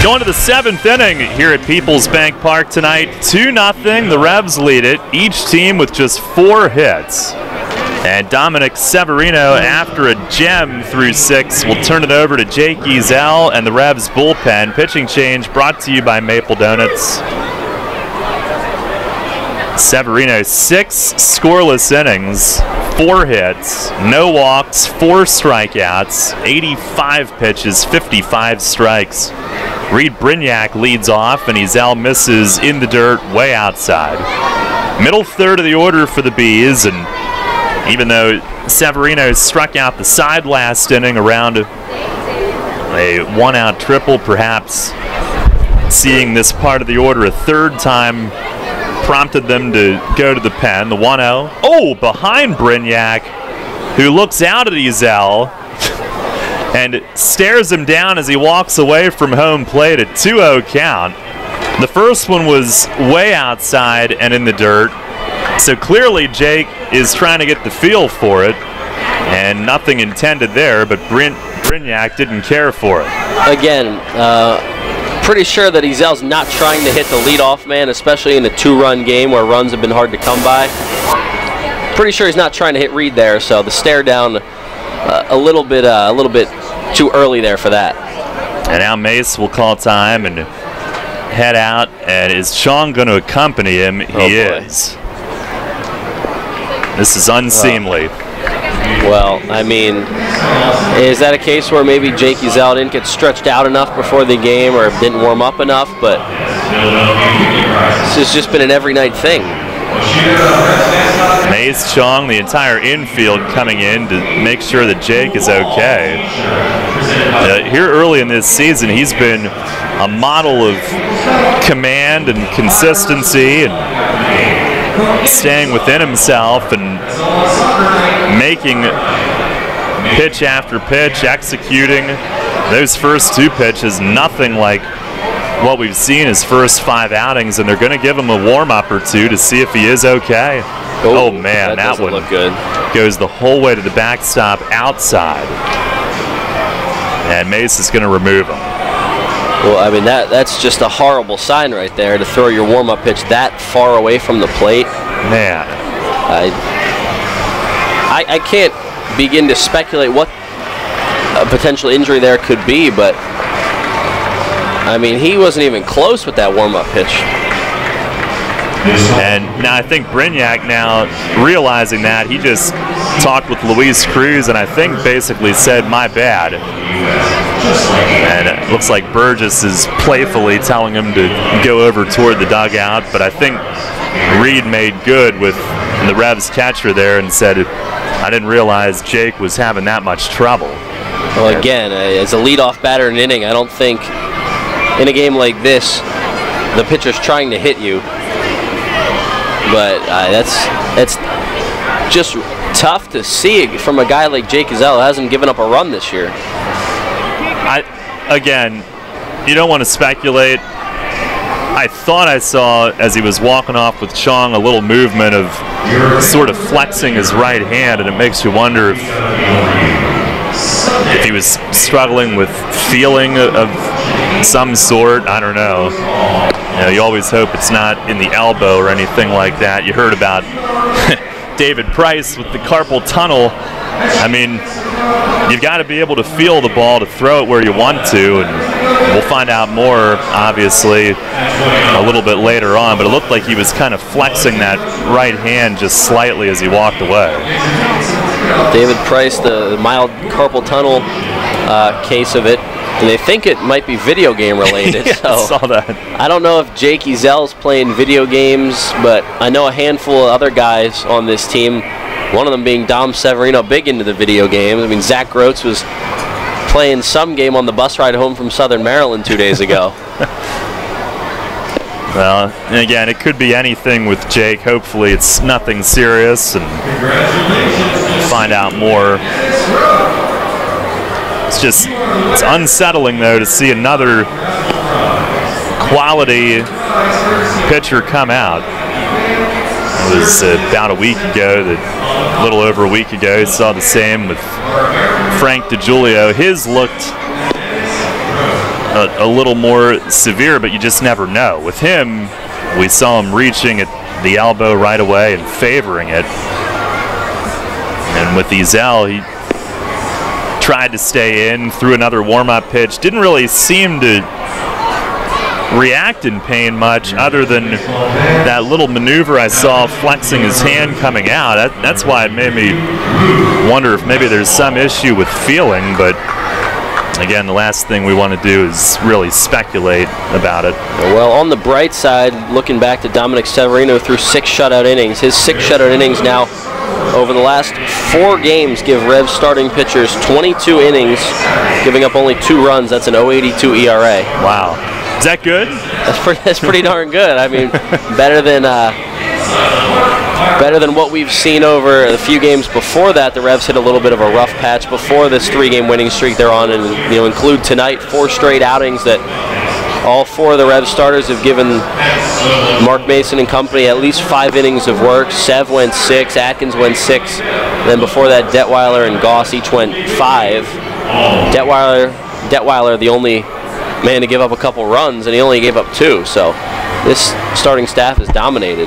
Going to the 7th inning here at PeoplesBank Park tonight. 2-0. The Revs lead it. Each team with just 4 hits. And Dominic Severino, after a gem through 6, will turn it over to Jake Ezel and the Revs bullpen. Pitching change brought to you by Maple Donuts. Severino, 6 scoreless innings, 4 hits, no walks, 4 strikeouts, 85 pitches, 55 strikes. Reed Brignac leads off, and Ezel misses in the dirt way outside. Middle third of the order for the Bees, and even though Severino struck out the side last inning around a 1-out triple, perhaps seeing this part of the order a third time prompted them to go to the pen. The 1-0. Oh, behind Brignac, who looks out at Ezel and stares him down as he walks away from home plate at 2-0 count. The first one was way outside and in the dirt, so clearly Jake is trying to get the feel for it, and nothing intended there, but Brignac didn't care for it. Again, pretty sure that Ezel's not trying to hit the leadoff man, especially in a 2-run game where runs have been hard to come by. Pretty sure he's not trying to hit Reed there, so the stare down a little bit too early there for that. And now Mace will call time and head out, and is Sean going to accompany him? He is. This is unseemly. Well, I mean, is that a case where maybe Jake Ezel didn't get stretched out enough before the game or didn't warm up enough? But this has just been an every night thing. Mace, Chong, the entire infield coming in to make sure that Jake is okay. Here early in this season, he's been a model of command and consistency and staying within himself and making pitch after pitch, executing those first 2 pitches, nothing like what we've seen his first 5 outings, and they're going to give him a warm-up or 2 to see if he is okay. Oh man, that one look good. Goes the whole way to the backstop outside, and Mace is going to remove him. Well, I mean, that's just a horrible sign right there, to throw your warm-up pitch that far away from the plate. Man. I can't begin to speculate what a potential injury there could be, but I mean, he wasn't even close with that warm-up pitch. And now I think Brignac, now realizing that, he just talked with Luis Cruz and I think basically said, "My bad." And it looks like Burgess is playfully telling him to go over toward the dugout, but I think Reed made good with the Revs catcher there and said, "I didn't realize Jake was having that much trouble." Well, again, as a leadoff batter in an inning, I don't think in a game like this the pitcher's trying to hit you. But that's just tough to see from a guy like Jake Gazelle who hasn't given up a run this year. Again, you don't want to speculate. I thought I saw, as he was walking off with Chong, a little movement of sort of flexing his right hand, and it makes you wonder if he was struggling with feeling of some sort. I don't know. You know, you always hope it's not in the elbow or anything like that. You heard about David Price with the carpal tunnel. I mean, you've got to be able to feel the ball to throw it where you want to, and we'll find out more, obviously, a little bit later on, but it looked like he was kind of flexing that right hand just slightly as he walked away. David Price, the mild carpal tunnel case of it, and they think it might be video game related. Yeah, so I saw that. I don't know if Jake Ezel's playing video games, but I know a handful of other guys on this team, one of them being Dom Severino, big into the video games. I mean, Zach Groats was playing some game on the bus ride home from Southern Maryland 2 days ago. Well, and again, it could be anything with Jake. Hopefully it's nothing serious, and find out more. It's unsettling, though, to see another quality pitcher come out. It was about a week ago, a little over a week ago, saw the same with Frank DiGiulio. His looked a little more severe, but you just never know. With him, we saw him reaching at the elbow right away and favoring it. And with Ezel, he tried to stay in, threw another warm-up pitch, didn't really seem to react in pain much other than that little maneuver I saw flexing his hand coming out. That's why it made me wonder if maybe there's some issue with feeling, but again, the last thing we want to do is really speculate about it. Well, on the bright side, looking back to Dominic Severino through 6 shutout innings, his 6 shutout innings now over the last 4 games give Revs starting pitchers 22 innings, giving up only 2 runs. That's an 0.82 ERA. Wow. Is that good? That's pretty darn good. I mean, better than what we've seen over the few games before that. The Revs hit a little bit of a rough patch before this 3-game winning streak they're on, and include tonight 4 straight outings that all 4 of the Revs starters have given Mark Mason and company at least 5 innings of work. Sev went 6, Atkins went 6, and then before that Detweiler and Goss each went 5. Detweiler the only man to give up a couple runs, and he only gave up 2, so this starting staff is dominated.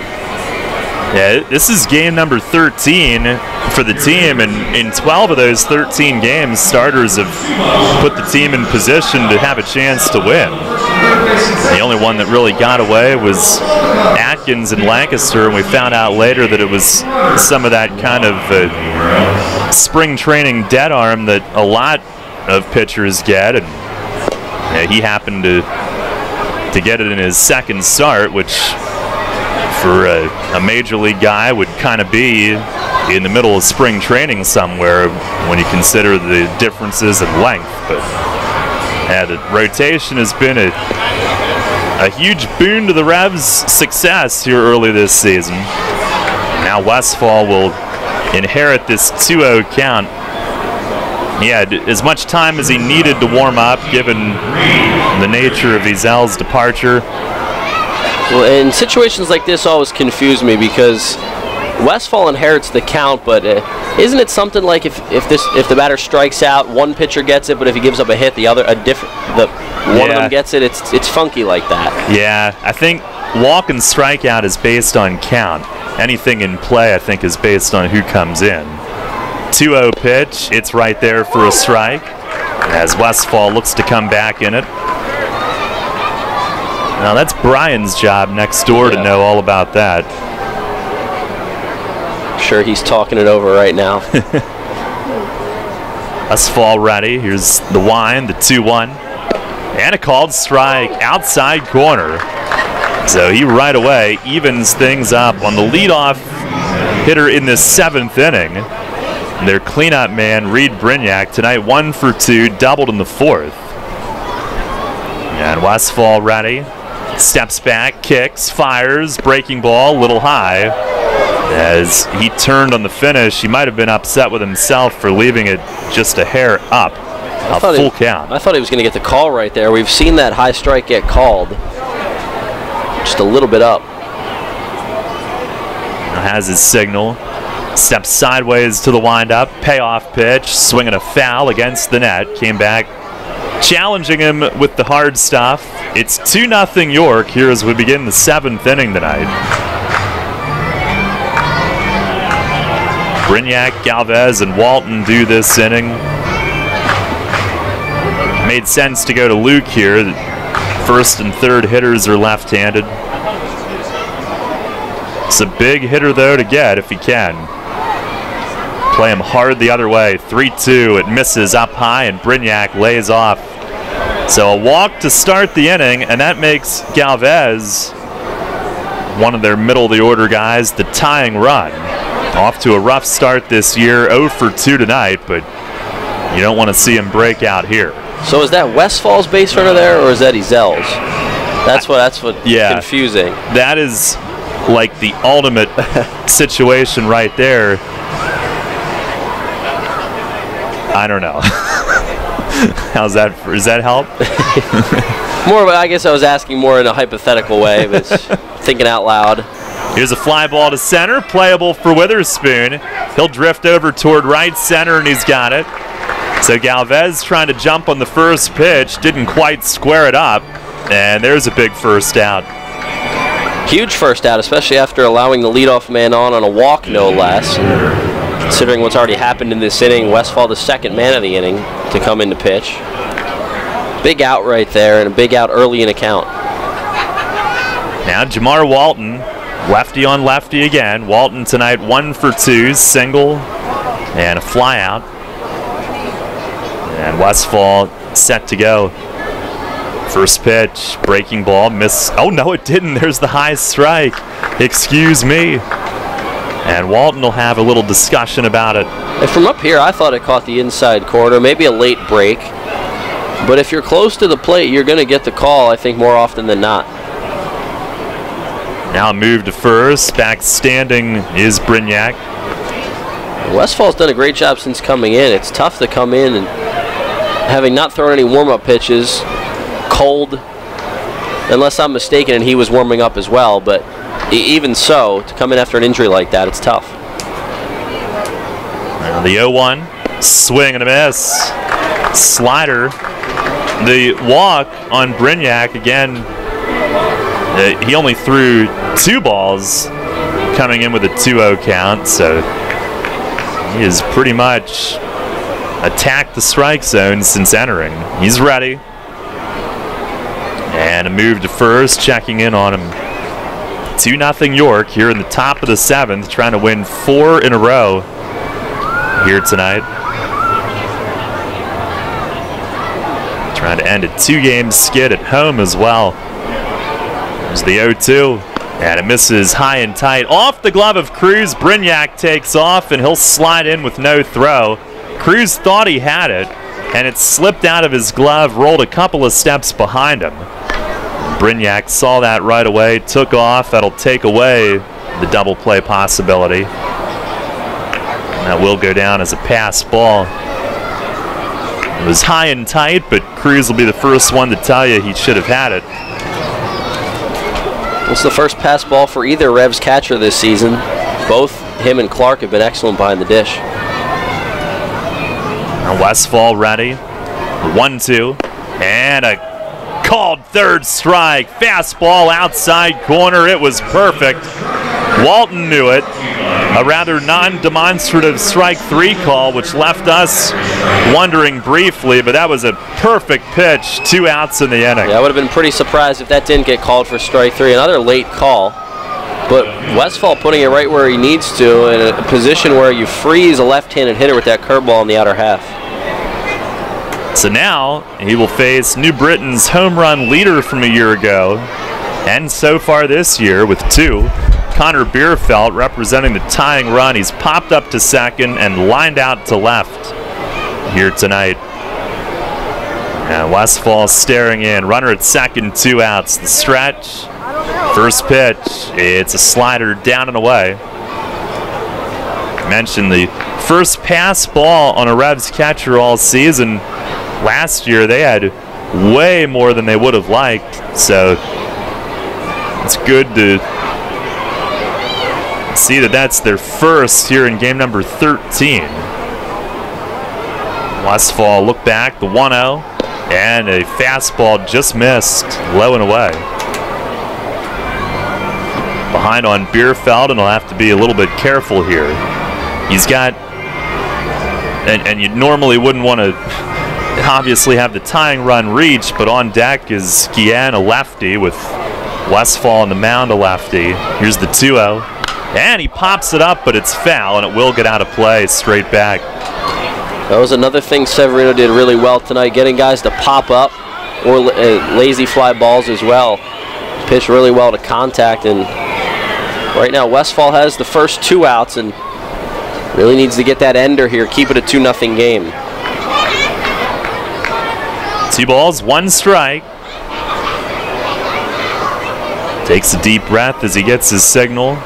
Yeah, this is game number 13 for the team, and in 12 of those 13 games, starters have put the team in position to have a chance to win. The only one that really got away was Atkins in Lancaster, and we found out later that it was some of that kind of spring training dead arm that a lot of pitchers get, and he happened to get it in his second start, which for a major league guy would kind of be in the middle of spring training somewhere when you consider the differences in length. But the rotation has been a huge boon to the Revs' success here early this season. Now Westfall will inherit this 2-0 count. He had as much time as he needed to warm up, given the nature of Ezel's departure. Well, in situations like this always confuse me because Westfall inherits the count, but isn't it something like if the batter strikes out, one pitcher gets it, but if he gives up a hit, one of them gets it? It's funky like that. Yeah, I think walk and strikeout is based on count. Anything in play, I think, is based on who comes in. 2-0 pitch, it's right there for a strike as Westfall looks to come back in it. Now that's Brian's job next door to know all about that. Sure, he's talking it over right now. Westfall ready. Here's the wind, the 2-1. And a called strike outside corner. So he right away evens things up on the leadoff hitter in the 7th inning. Their cleanup man, Reed Brignac, tonight 1 for 2, doubled in the 4th. And Westfall ready. Steps back, kicks, fires, breaking ball, little high. As he turned on the finish, he might have been upset with himself for leaving it just a hair up. A full count. I thought he was going to get the call right there. We've seen that high strike get called. Just a little bit up. Now has his signal. Steps sideways to the windup. Payoff pitch. Swinging a foul against the net. Came back challenging him with the hard stuff. It's 2-0 York here as we begin the 7th inning tonight. Brignac, Galvez, and Walton do this inning. Made sense to go to Luke here. The first and third hitters are left-handed. It's a big hitter, though, to get if he can. Play him hard the other way. 3-2. It misses up high, and Brignac lays off. So a walk to start the inning, and that makes Galvez, one of their middle-of-the-order guys, the tying run. Off to a rough start this year. 0 for 2 tonight, but you don't want to see him break out here. So is that Westfall's base runner there, or is that Ezel's? That's what confusing. That is like the ultimate situation right there. I don't know. How's that? Does that help? I guess I was asking more in a hypothetical way, but thinking out loud. Here's a fly ball to center, playable for Witherspoon. He'll drift over toward right center, and he's got it. So Galvez trying to jump on the first pitch, didn't quite square it up, and there's a big first out. Huge first out, especially after allowing the leadoff man on a walk, no less. Considering what's already happened in this inning, Westfall the second man of the inning to come in to pitch. Big out right there, and a big out early in a count. Now Jamar Walton, lefty on lefty again. Walton tonight 1 for 2, single and a fly out. And Westfall set to go. First pitch, breaking ball, miss. Oh no, it didn't. There's the high strike. Excuse me. And Walton will have a little discussion about it. And from up here, I thought it caught the inside corner, maybe a late break. But if you're close to the plate, you're going to get the call, I think, more often than not. Now move to first. Back standing is Brignac. Westfall's done a great job since coming in. It's tough to come in and having not thrown any warm-up pitches, cold, unless I'm mistaken, and he was warming up as well. But even so, to come in after an injury like that, it's tough. Now the 0-1, swing and a miss. Slider. The walk on Brignac again. He only threw 2 balls coming in with a 2-0 count, so he has pretty much attacked the strike zone since entering. He's ready. And a move to first, checking in on him. 2-0 York here in the top of the 7th, trying to win 4 in a row here tonight. Trying to end a 2-game skid at home as well. There's the 0-2, and it misses high and tight. Off the glove of Cruz, Brignac takes off, and he'll slide in with no throw. Cruz thought he had it, and it slipped out of his glove, rolled a couple of steps behind him. Brignac saw that right away, took off. That'll take away the double play possibility. And that will go down as a pass ball. It was high and tight, but Cruz will be the first one to tell you he should have had it. It's the first pass ball for either Revs catcher this season. Both him and Clark have been excellent behind the dish. And Westfall ready. 1-2. And a called third strike. Fastball outside corner. It was perfect. Walton knew it. a rather non-demonstrative strike 3 call, which left us wondering briefly, but that was a perfect pitch, 2 outs in the inning. Yeah, I would have been pretty surprised if that didn't get called for strike 3. Another late call, but Westfall putting it right where he needs to, in a position where you freeze a left-handed hitter with that curveball in the outer half. So now he will face New Britain's home run leader from a year ago, and so far this year with 2. Connor Bierfeld representing the tying run. He's popped up to second and lined out to left here tonight. And Westfall staring in. Runner at second, 2 outs. The stretch. First pitch. It's a slider down and away. I mentioned the first pass ball on a Revs catcher all season. Last year they had way more than they would have liked. So it's good to see that that's their first here in game number 13. Westfall look back, the 1-0, and a fastball just missed, low and away. Behind on Bierfeld, and he'll have to be a little bit careful here. He's got, and you normally wouldn't want to obviously have the tying run reach, but on deck is Guillen, a lefty, with Westfall on the mound, a lefty. Here's the 2-0. And he pops it up, but it's foul, and it will get out of play straight back. That was another thing Severino did really well tonight, getting guys to pop up or lazy fly balls as well. Pitched really well to contact, and right now Westfall has the first 2 outs and really needs to get that ender here, keep it a 2-0 game. 2 balls, 1 strike. Takes a deep breath as he gets his signal.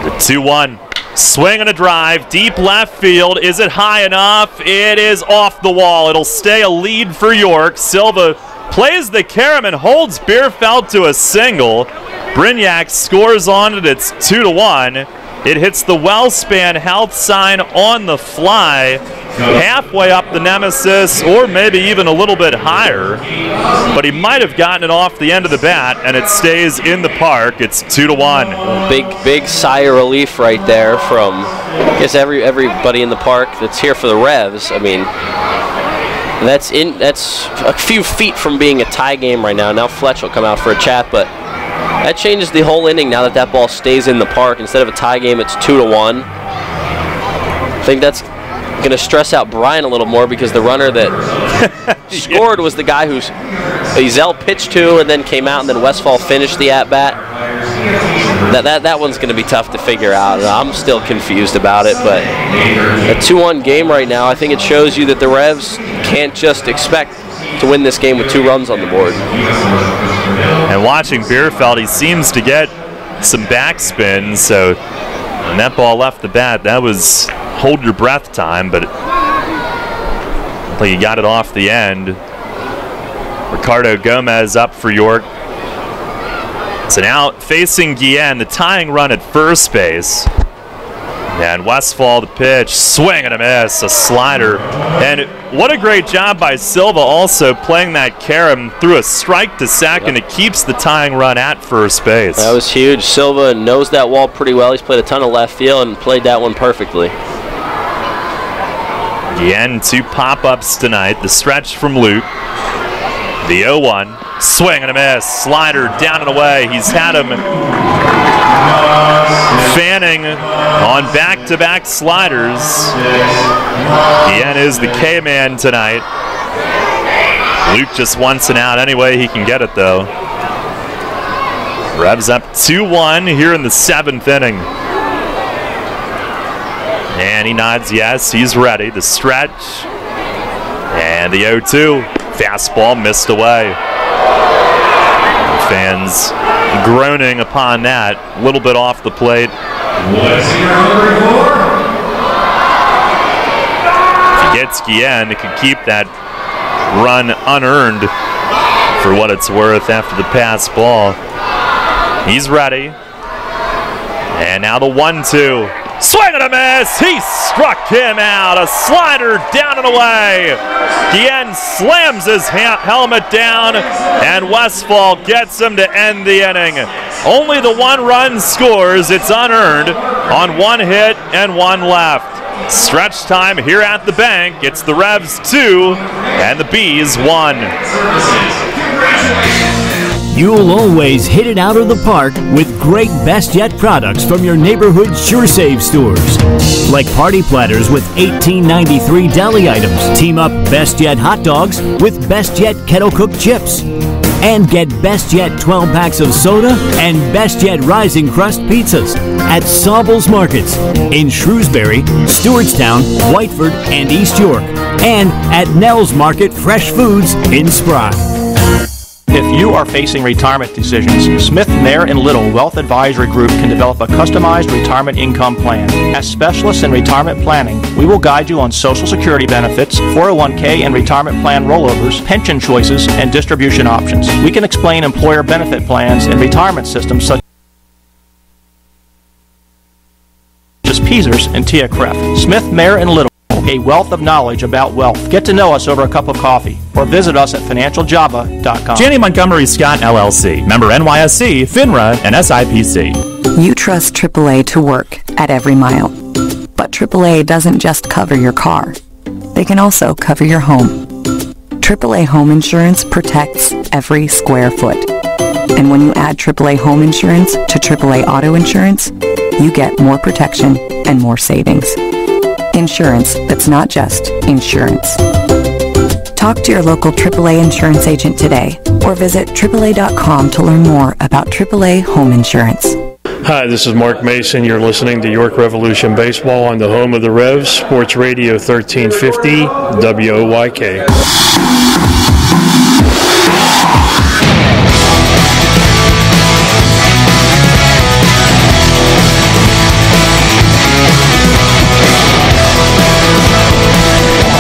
The 2-1, swing and a drive, deep left field. Is it high enough? It is off the wall. It'll stay a lead for York. Silva plays the carom and holds Bierfeld to a single. Brignac scores on it. It's 2-1. It hits the WellSpan health sign on the fly, halfway up the nemesis, or maybe even a little bit higher. But he might have gotten it off the end of the bat, and it stays in the park. It's 2-1. Big sigh of relief right there from, I guess, everybody in the park that's here for the Revs. I mean, that's a few feet from being a tie game right now. Now Fletch will come out for a chat, but that changes the whole inning now that ball stays in the park. Instead of a tie game, it's 2-1. I think that's going to stress out Brian a little more, because the runner that scored was the guy who's Ezel pitched to and then came out, and then Westfall finished the at-bat. That one's going to be tough to figure out. I'm still confused about it, but a 2-1 game right now, I think it shows you that the Revs can't just expect to win this game with 2 runs on the board. And watching Bierfeld, he seems to get some backspin, so when that ball left the bat, that was hold your breath time, but I think he got it off the end. Ricardo Gomez up for York. So now facing Guillen, the tying run at first base. And Westfall the pitch, swing and a miss, a slider. And what a great job by Silva also playing that carom through a strike to second. It keeps the tying run at first base. That was huge. Silva knows that wall pretty well. He's played a ton of left field and played that one perfectly. Again, 2 pop-ups tonight. The stretch from Luke. The 0-1, swing and a miss, slider down and away. He's had him fanning on back-to-back sliders. Guillen is the K-man tonight. Luke just wants an out any way he can get it, though. Revs up 2-1 here in the 7th inning. And he nods yes, he's ready. The stretch. And the 0-2. Fastball missed away. Fans groaning upon that. A little bit off the plate. If he gets Guillen, it can keep that run unearned for what it's worth after the pass ball. He's ready. And now the 1-2. Swing and a miss. He struck him out. A slider down and away. Guillen slams his helmet down, and Westfall gets him to end the inning. Only the one run scores. It's unearned on one hit and one left. Stretch time here at the bank. It's the Revs 2 and the Bees 1. You'll always hit it out of the park with great Best Yet products from your neighborhood SureSave stores. Like party platters with $18.93 deli items. Team up Best Yet hot dogs with Best Yet kettle cooked chips. And get Best Yet 12 packs of soda and Best Yet Rising Crust pizzas at Sobel's Markets in Shrewsbury, Stewartstown, Whiteford, and East York. And at Nell's Market Fresh Foods in Spry. If you are facing retirement decisions, Smith, Mayer & Little Wealth Advisory Group can develop a customized retirement income plan. As specialists in retirement planning, we will guide you on Social Security benefits, 401k and retirement plan rollovers, pension choices, and distribution options. We can explain employer benefit plans and retirement systems such as Peasers and Tia Kreff. Smith, Mayer & Little, a wealth of knowledge about wealth. Get to know us over a cup of coffee or visit us at financialjava.com. Janney Montgomery Scott LLC, member NYSE, FINRA, and SIPC. You trust AAA to work at every mile. But AAA doesn't just cover your car. They can also cover your home. AAA Home Insurance protects every square foot. And when you add AAA Home Insurance to AAA Auto Insurance, you get more protection and more savings. Insurance that's not just insurance. Talk to your local AAA insurance agent today or visit AAA.com to learn more about AAA Home Insurance. Hi, this is Mark Mason. You're listening to York Revolution Baseball on the home of the Revs, Sports Radio 1350, WOYK.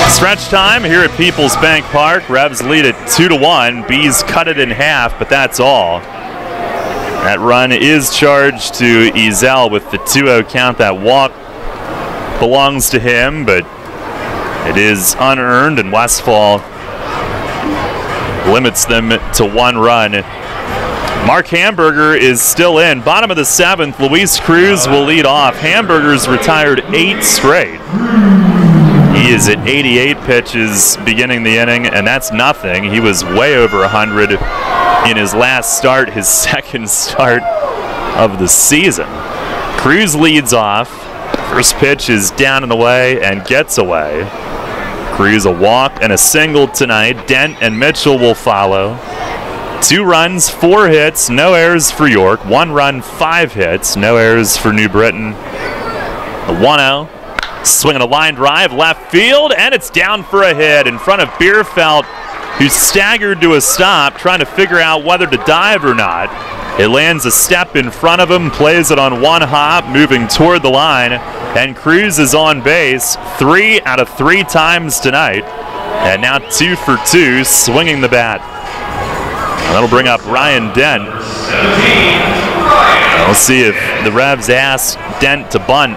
Stretch time here at PeoplesBank Park. Revs lead it 2-1. Bees cut it in half, but that's all. That run is charged to Ezel with the 2-0 count. That walk belongs to him, but it is unearned, and Westfall limits them to one run. Mark Hamburger is still in. Bottom of the 7th, Luis Cruz will lead off. Hamburger's retired 8 straight. He is at 88 pitches beginning the inning, and that's nothing. He was way over 100 in his last start, his second start of the season. Cruz leads off. First pitch is down and away and gets away. Cruz a walk and a single tonight. Dent and Mitchell will follow. 2 runs, 4 hits, no errors for York. 1 run, 5 hits, no errors for New Britain. The 1-0. Swinging a line drive left field, and it's down for a hit in front of Bierfeld, who staggered to a stop, trying to figure out whether to dive or not. It lands a step in front of him, plays it on one hop, moving toward the line, and Cruz is on base 3 out of 3 times tonight, and now 2 for 2, swinging the bat. And that'll bring up Ryan Dent. We'll see if the Revs ask Dent to bunt.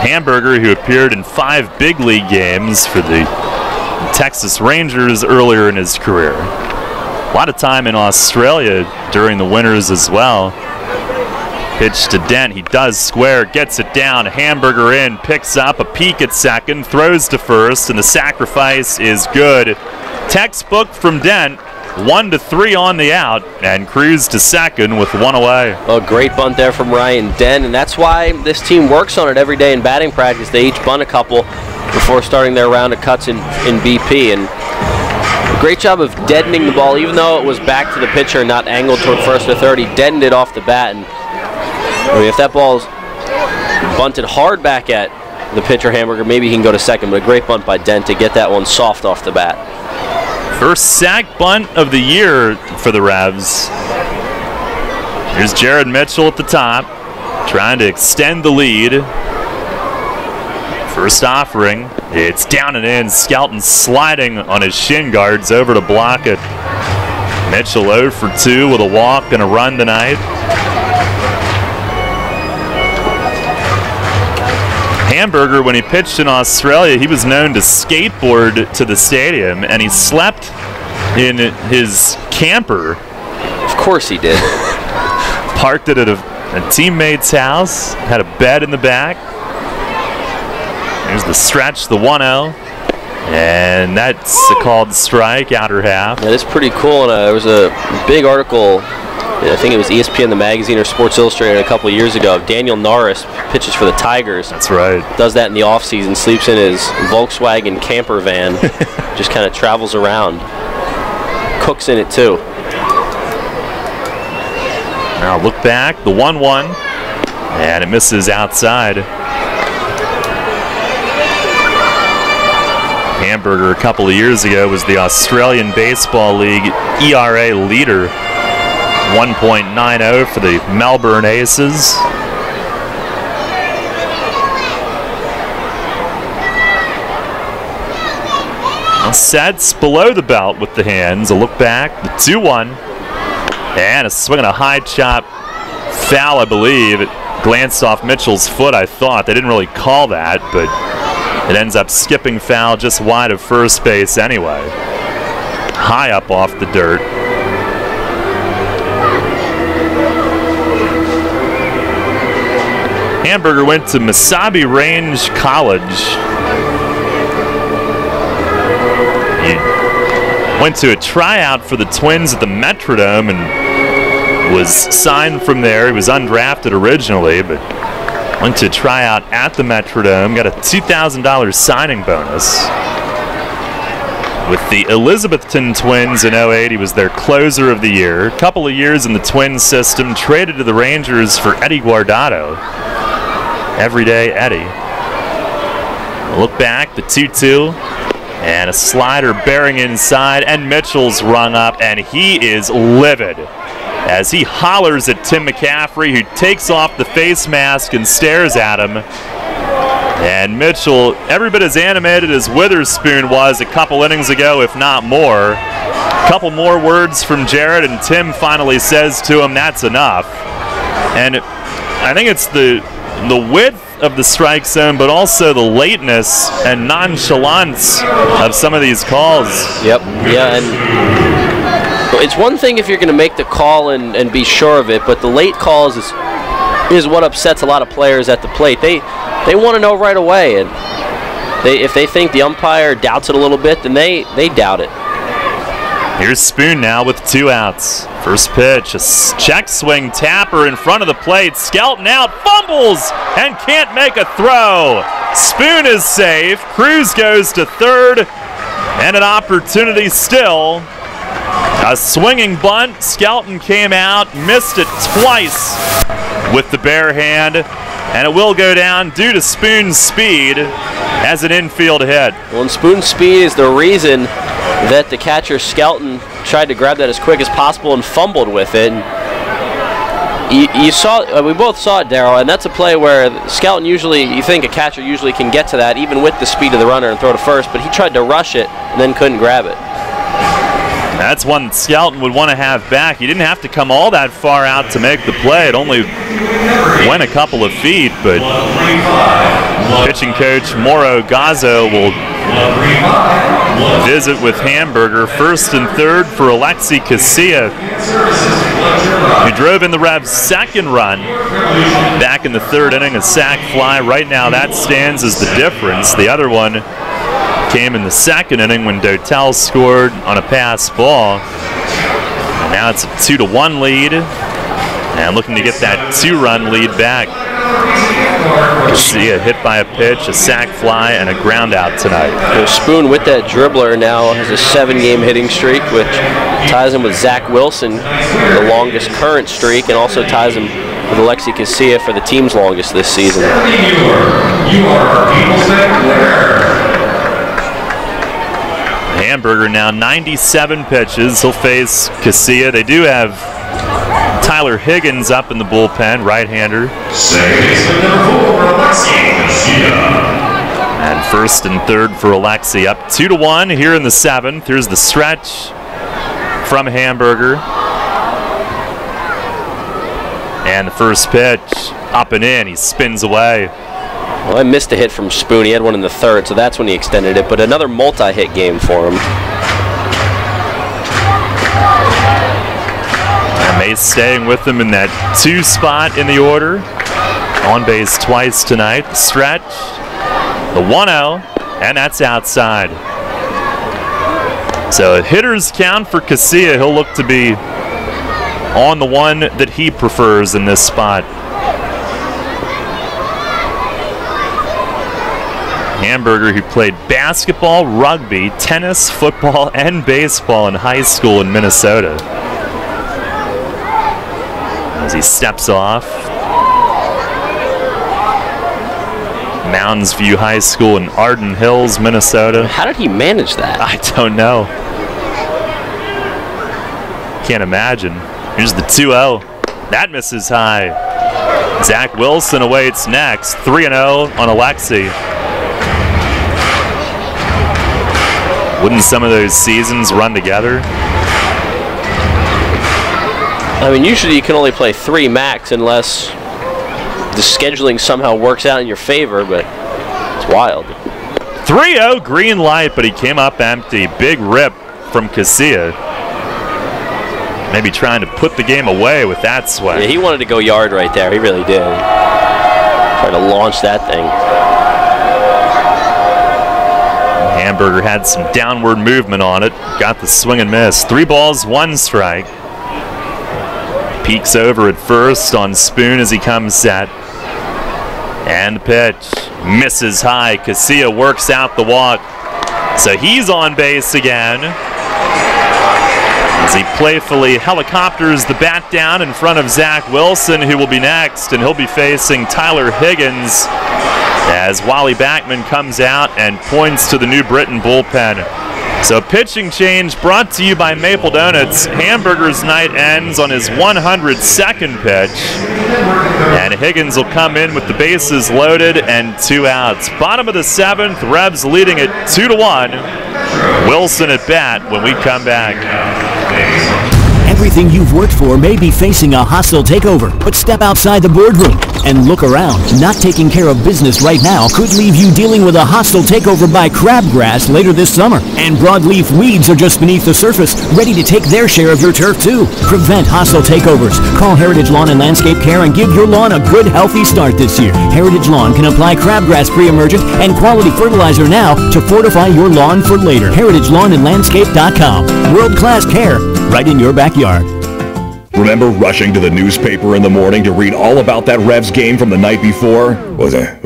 Hamburger, who appeared in 5 big league games for the Texas Rangers earlier in his career. A lot of time in Australia during the winters as well. Pitch to Dent, he does square, gets it down, Hamburger in, picks up a peek at second, throws to first, and the sacrifice is good. Textbook from Dent. 1-3 on the out, and Cruz to second with 1 away. A great bunt there from Ryan Dent, and that's why this team works on it every day in batting practice. They each bunt a couple before starting their round of cuts in BP, and a great job of deadening the ball, even though it was back to the pitcher and not angled toward first or third. He deadened it off the bat, and I mean, if that ball's bunted hard back at the pitcher, Hamburger, maybe he can go to second, but a great bunt by Dent to get that one soft off the bat. First sack bunt of the year for the Revs. Here's Jared Mitchell at the top, trying to extend the lead. First offering, it's down and in. Skelton sliding on his shin guards over to block it. Mitchell 0 for 2 with a walk and a run tonight. Hamburger, when he pitched in Australia, he was known to skateboard to the stadium, and he slept in his camper. Of course he did. Parked it at a teammate's house, had a bed in the back. Here's the stretch, the 1-0. And that's a called strike, outer half. That is pretty cool. And there was a big article, I think it was ESPN the magazine or Sports Illustrated a couple of years ago. Daniel Norris pitches for the Tigers. That's right. Does that in the offseason, sleeps in his Volkswagen camper van, just kind of travels around. Cooks in it too. Now look back, the 1-1, and it misses outside. Hamburger a couple of years ago was the Australian Baseball League ERA leader. 1.90 for the Melbourne Aces. Sets below the belt with the hands. A look back, the 2-1. And a swing and a high chop foul, I believe. It glanced off Mitchell's foot, I thought. They didn't really call that, but it ends up skipping foul just wide of first base anyway. High up off the dirt. Hamburger went to Mesabi Range College. He went to a tryout for the Twins at the Metrodome and was signed from there. He was undrafted originally, but went to a tryout at the Metrodome, got a $2,000 signing bonus. With the Elizabethton Twins in 08, he was their closer of the year. A couple of years in the Twins system, traded to the Rangers for Eddie Guardado. Everyday Eddie. Look back, the 2-2. And a slider bearing inside, and Mitchell's rung up, and he is livid as he hollers at Tim McCaffrey, who takes off the face mask and stares at him. And Mitchell, every bit as animated as Witherspoon was a couple innings ago, if not more. A couple more words from Jared, and Tim finally says to him, "That's enough." And I think it's the width of the strike zone, but also the lateness and nonchalance of some of these calls. Yep. Yeah, and it's one thing if you're going to make the call and be sure of it, but the late calls is what upsets a lot of players at the plate. They want to know right away, and if they think the umpire doubts it a little bit, then they doubt it. Here's Spoon now with 2 outs. First pitch, a check swing tapper in front of the plate. Skelton out, fumbles, and can't make a throw. Spoon is safe. Cruz goes to third, and an opportunity still. A swinging bunt. Skelton came out, missed it twice with the bare hand, and it will go down due to Spoon's speed as an infield hit. Well, and Spoon's speed is the reason that the catcher Skelton tried to grab that as quick as possible and fumbled with it. You saw, we both saw it, Darryl, and that's a play where Skelton usually, you think a catcher usually can get to that even with the speed of the runner and throw to first, but he tried to rush it and then couldn't grab it. That's one that Skelton would want to have back. He didn't have to come all that far out to make the play. It only went a couple of feet, but pitching coach Mauro Gazzo will visit with Hamburger. First and third for Alexi Casilla, who drove in the Revs' second run back in the third inning, a sac fly. Right now that stands as the difference. The other one came in the second inning when Dotel scored on a pass ball. And now it's a 2-1 lead, and looking to get that 2-run lead back. See a hit by a pitch, a sac fly, and a ground out tonight. Spoon with that dribbler now has a 7-game hitting streak, which ties him with Zach Wilson, the longest current streak, and also ties him with Alexi Casilla for the team's longest this season. Hamburger now 97 pitches. He'll face Casilla. They do have Tyler Higgins up in the bullpen, right-hander. And first and third for Alexi. Up 2-1 here in the 7th. Here's the stretch from Hamburger. And the first pitch, up and in. He spins away. Well, I missed a hit from Spoon. He had one in the third, so that's when he extended it. But another multi-hit game for him. And Mace staying with him in that 2 spot in the order. On base twice tonight. Stretch. The 1-0, and that's outside. So a hitter's count for Casilla. He'll look to be on the one that he prefers in this spot. Hamburger, who played basketball, rugby, tennis, football, and baseball in high school in Minnesota. As he steps off. Mounds View High School in Arden Hills, Minnesota. How did he manage that? I don't know. Can't imagine. Here's the 2-0. That misses high. Zach Wilson awaits next. 3-0 on Alexi. Wouldn't some of those seasons run together? I mean, usually you can only play 3 max unless the scheduling somehow works out in your favor, but it's wild. 3-0 green light, but he came up empty. Big rip from Casilla. Maybe trying to put the game away with that swing. Yeah, he wanted to go yard right there. He really did. Trying to launch that thing. Hamburger had some downward movement on it. Got the swing and miss. 3 balls, 1 strike. Peeks over at first on Spoon as he comes set. And the pitch misses high. Casilla works out the walk. So he's on base again. As he playfully helicopters the bat down in front of Zach Wilson, who will be next. And he'll be facing Tyler Higgins as Wally Backman comes out and points to the New Britain bullpen. So pitching change brought to you by Maple Donuts. Hamburger's night ends on his 102nd pitch. And Higgins will come in with the bases loaded and 2 outs. Bottom of the 7th, Revs leading it 2-1. Wilson at bat when we come back. Everything you've worked for may be facing a hostile takeover, but step outside the boardroom and look around. Not taking care of business right now could leave you dealing with a hostile takeover by crabgrass later this summer. And broadleaf weeds are just beneath the surface, ready to take their share of your turf too. Prevent hostile takeovers. Call Heritage Lawn and Landscape Care and give your lawn a good, healthy start this year. Heritage Lawn can apply crabgrass pre-emergent and quality fertilizer now to fortify your lawn for later. HeritageLawnandLandscape.com. World-class care right in your backyard. Remember rushing to the newspaper in the morning to read all about that Revs game from the night before? Was it?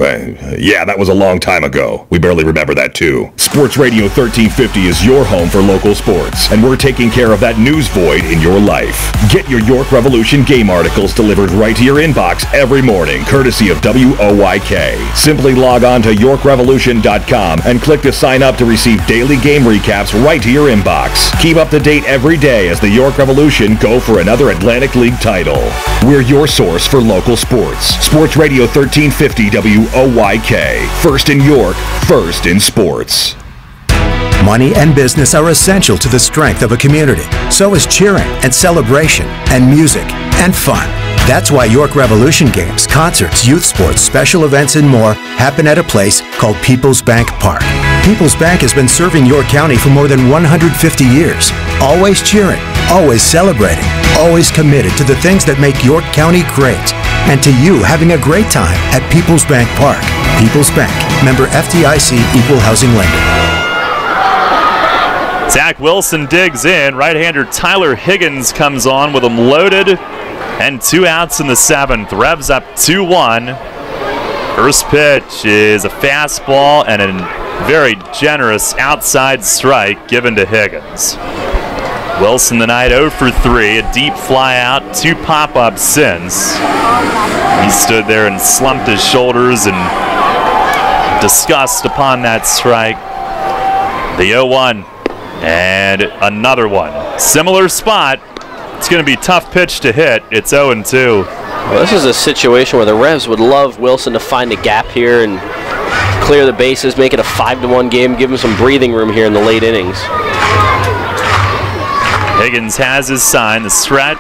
Yeah, that was a long time ago. We barely remember that too. Sports Radio 1350 is your home for local sports, and we're taking care of that news void in your life. Get your York Revolution game articles delivered right to your inbox every morning, courtesy of WOYK. Simply log on to YorkRevolution.com and click to sign up to receive daily game recaps right to your inbox. Keep up to date every day as the York Revolution go for another Atlantic League title. We're your source for local sports. Sports Radio 1350 WOYK. First in York, first in sports. Money and business are essential to the strength of a community. So is cheering and celebration and music and fun. That's why York Revolution games, concerts, youth sports, special events, and more happen at a place called PeoplesBank Park. PeoplesBank has been serving York County for more than 150 years. Always cheering, always celebrating, always committed to the things that make York County great. And to you having a great time at PeoplesBank Park. People's Bank, member FDIC, equal housing lender. Zach Wilson digs in. Right-hander Tyler Higgins comes on with him loaded. And 2 outs in the 7th. Revs up 2-1. First pitch is a fastball and a very generous outside strike given to Higgins. Wilson tonight 0 for 3. A deep fly out, 2 pop-ups since. He stood there and slumped his shoulders in disgust upon that strike. The 0-1 and another one. Similar spot. It's going to be a tough pitch to hit. It's 0-2. Well, this is a situation where the Revs would love Wilson to find a gap here and clear the bases, make it a 5-1 game, give him some breathing room here in the late innings. Higgins has his sign, the stretch.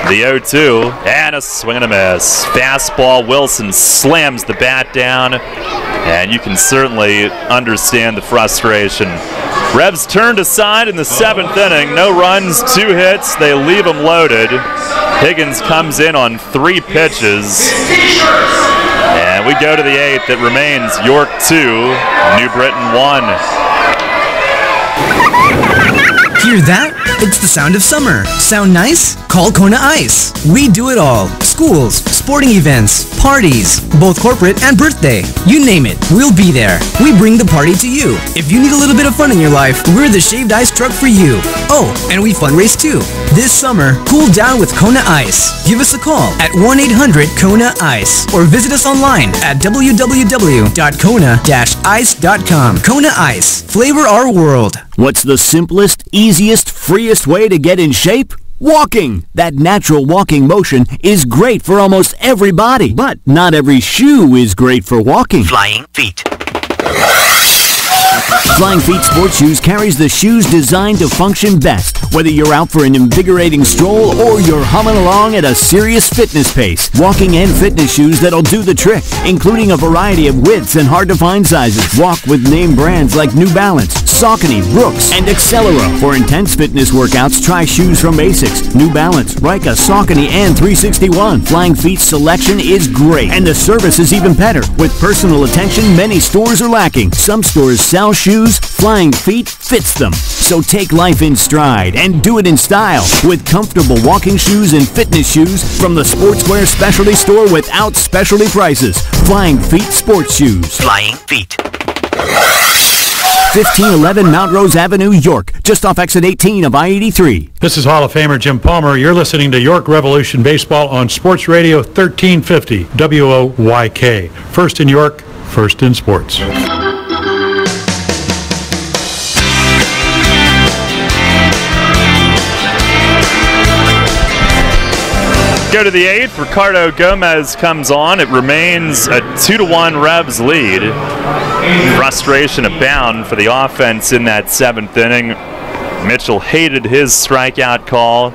The 0-2, and a swing and a miss. Fastball, Wilson slams the bat down, and you can certainly understand the frustration. Revs turned aside in the 7th inning. No runs, 2 hits. They leave them loaded. Higgins comes in on 3 pitches. And we go to the 8th. It remains York 2, New Britain 1. Hear that? It's the sound of summer. Sound nice? Call Kona Ice. We do it all. Schools, sporting events, parties, both corporate and birthday. You name it, we'll be there. We bring the party to you. If you need a little bit of fun in your life, we're the shaved ice truck for you. Oh, and we fundraise too. This summer, cool down with Kona Ice. Give us a call at 1-800-KONA-ICE or visit us online at www.kona-ice.com. Kona Ice. Flavor our world. What's the simplest, easiest, freest way to get in shape? Walking! That natural walking motion is great for almost every body, but not every shoe is great for walking. Flying feet. Flying Feet sports shoes carries the shoes designed to function best, whether you're out for an invigorating stroll or you're humming along at a serious fitness pace. Walking and fitness shoes that'll do the trick, including a variety of widths and hard-to-find sizes. Walk with name brands like New Balance, Saucony, Brooks, and Accelera. For intense fitness workouts, try shoes from Asics, New Balance, Rika, Saucony, and 361. Flying Feet's selection is great, and the service is even better. With personal attention many stores are lacking. Some stores sell shoes, Flying Feet fits them. So take life in stride and do it in style with comfortable walking shoes and fitness shoes from the Sportswear Specialty Store without specialty prices. Flying Feet sports shoes. Flying Feet. 1511 Mount Rose Avenue, York, just off exit 18 of I-83. This is Hall of Famer Jim Palmer. You're listening to York Revolution Baseball on Sports Radio 1350 WOYK. First in York, first in sports. Go to the 8th. Ricardo Gomez comes on. It remains a 2-1 Revs lead. Frustration abound for the offense in that 7th inning. Mitchell hated his strikeout call.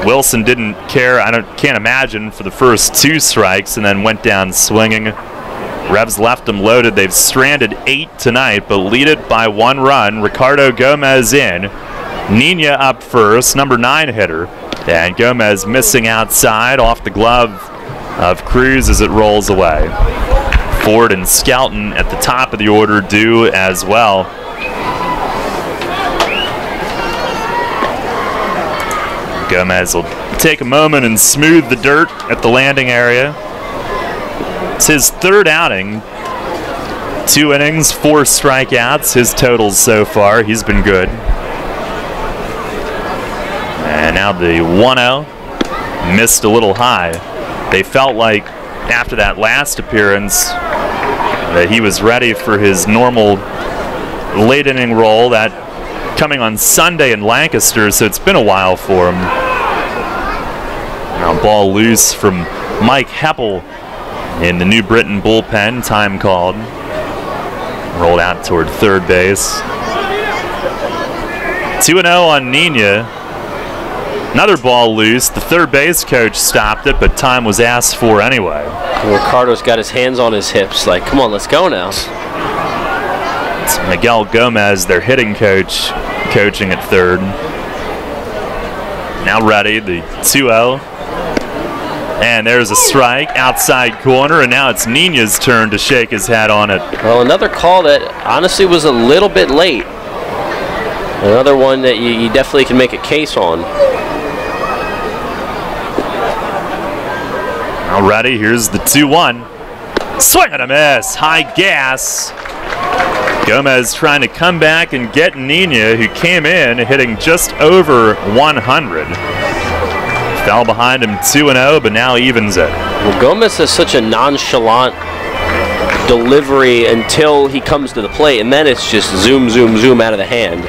Wilson didn't care, can't imagine, for the first 2 strikes and then went down swinging. Revs left them loaded. They've stranded 8 tonight, but lead it by 1 run. Ricardo Gomez in. Nina up first, number 9 hitter. And Gomez missing outside off the glove of Cruz as it rolls away. Ford and Skelton at the top of the order do as well. Gomez will take a moment and smooth the dirt at the landing area. It's his 3rd outing. 2 innings, 4 strikeouts. His totals so far. He's been good. And now the 1-0, missed a little high. They felt like after that last appearance that he was ready for his normal late inning role, that coming on Sunday in Lancaster, so it's been a while for him. Now ball loose from Mike Heppel in the New Britain bullpen, time called. Rolled out toward third base. 2-0 on Nina. Another ball loose. The third base coach stopped it, but time was asked for anyway. Ricardo's got his hands on his hips like, come on, let's go now. It's Miguel Gomez, their hitting coach, coaching at third. Now ready, the 2-0. And there's a strike, outside corner, and now it's Nina's turn to shake his head on it. Well, another call that honestly was a little bit late. Another one that you definitely can make a case on. Now ready, here's the 2-1. Swing and a miss, high gas. Gomez trying to come back and get Nina, who came in hitting just over 100. Fell behind him 2-0, but now evens it. Well, Gomez has such a nonchalant delivery until he comes to the plate, and then it's just zoom, zoom, zoom out of the hand.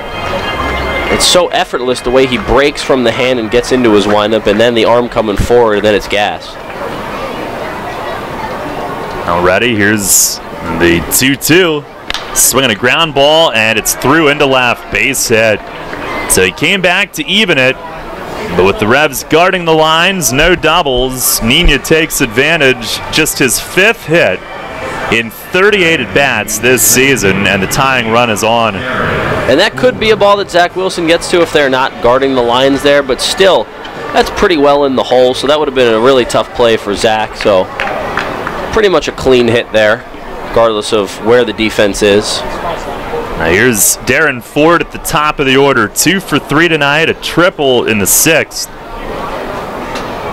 It's so effortless the way he breaks from the hand and gets into his windup, and then the arm coming forward, and then it's gas. Already, here's the 2-2. Swinging a ground ball, and it's through into left, base hit. So he came back to even it. But with the Revs guarding the lines, no doubles, Nina takes advantage. Just his 5th hit in 38 at-bats this season, and the tying run is on. And that could be a ball that Zach Wilson gets to if they're not guarding the lines there, but still, that's pretty well in the hole, so that would have been a really tough play for Zach. So pretty much a clean hit there, regardless of where the defense is. Now here's Darren Ford at the top of the order, 2 for 3 tonight, a triple in the 6th.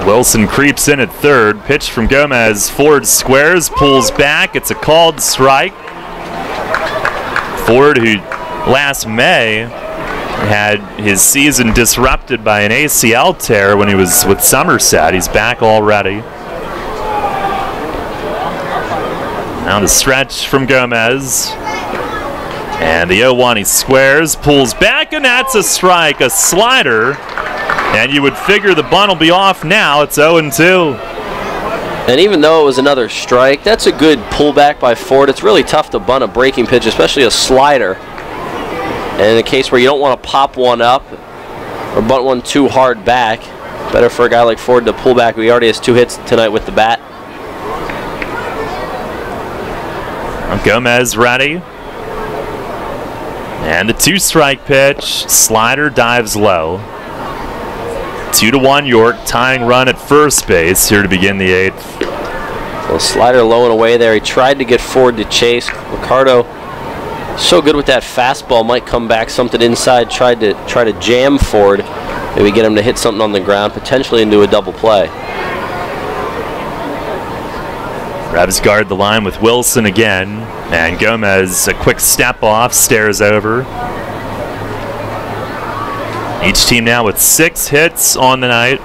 Wilson creeps in at 3rd, pitch from Gomez, Ford squares, pulls back, it's a called strike. Ford, who last May had his season disrupted by an ACL tear when he was with Somerset, he's back already. Now the stretch from Gomez. And the 0-1, he squares, pulls back, and that's a strike, a slider. And you would figure the bunt will be off now. It's 0-2. And even though it was another strike, that's a good pullback by Ford. It's really tough to bunt a breaking pitch, especially a slider. And in a case where you don't want to pop one up or bunt one too hard back, better for a guy like Ford to pull back. He already has 2 hits tonight with the bat. Gomez ready. And the 2-strike pitch, slider dives low. 2-1 York, tying run at first base here to begin the 8th. Well, slider low and away there. He tried to get Ford to chase. Ricardo, so good with that fastball, might come back something inside. Try to jam Ford, maybe get him to hit something on the ground, potentially into a double play. Revs guard the line with Wilson again, and Gomez, a quick step off, stares over. Each team now with 6 hits on the night.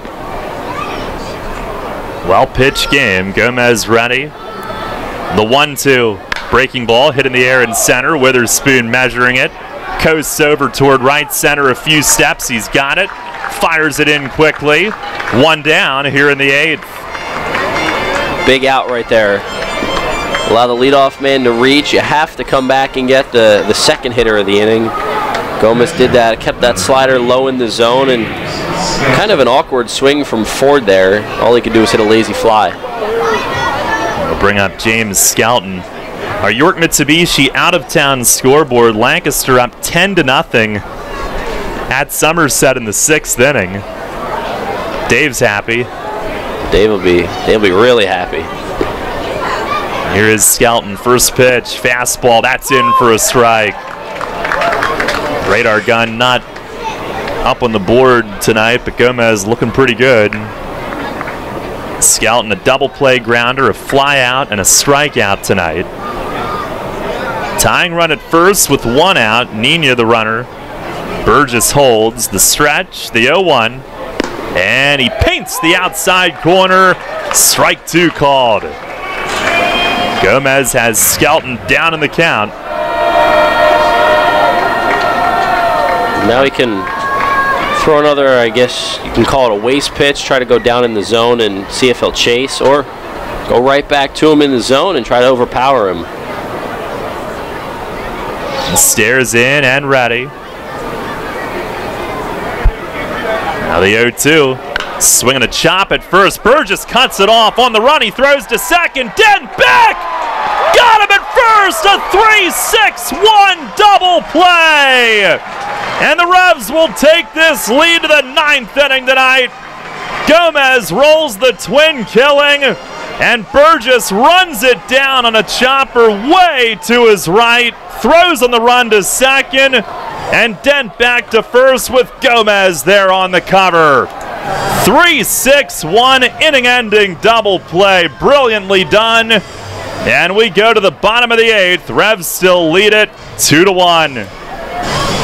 Well-pitched game. Gomez ready. The 1-2. Breaking ball hit in the air in center. Witherspoon measuring it. Coasts over toward right center a few steps. He's got it. Fires it in quickly. 1 down here in the 8th. Big out right there. Allow the leadoff man to reach. You have to come back and get the second hitter of the inning. Gomez did that, kept that slider low in the zone, and kind of an awkward swing from Ford there. All he could do was hit a lazy fly. We'll bring up James Skelton. Our York Mitsubishi out-of-town scoreboard, Lancaster up 10-0 at Somerset in the 6th inning. Dave's happy. They'll be really happy. Here is Skelton, first pitch, fastball, that's in for a strike. Radar gun not up on the board tonight, but Gomez looking pretty good. Skelton, a double play grounder, a fly out, and a strikeout tonight. Tying run at first with 1 out, Nina the runner. Burgess holds the stretch, the 0-1. And he paints the outside corner. Strike 2 called. Gomez has Skelton down in the count. Now he can throw another, I guess you can call it a waste pitch, try to go down in the zone and see if he'll chase, or go right back to him in the zone and try to overpower him. Stares in and ready. Now the 0-2. Swinging a chop at first. Burgess cuts it off on the run. He throws to second. Dead back! Got him at first! A 3-6-1 double play! And the Revs will take this lead to the 9th inning tonight. Gomez rolls the twin killing, and Burgess runs it down on a chopper way to his right. Throws on the run to second, and Dent back to first with Gomez there on the cover. 3-6-1 inning-ending double play. Brilliantly done. And we go to the bottom of the 8th. Revs still lead it 2-1.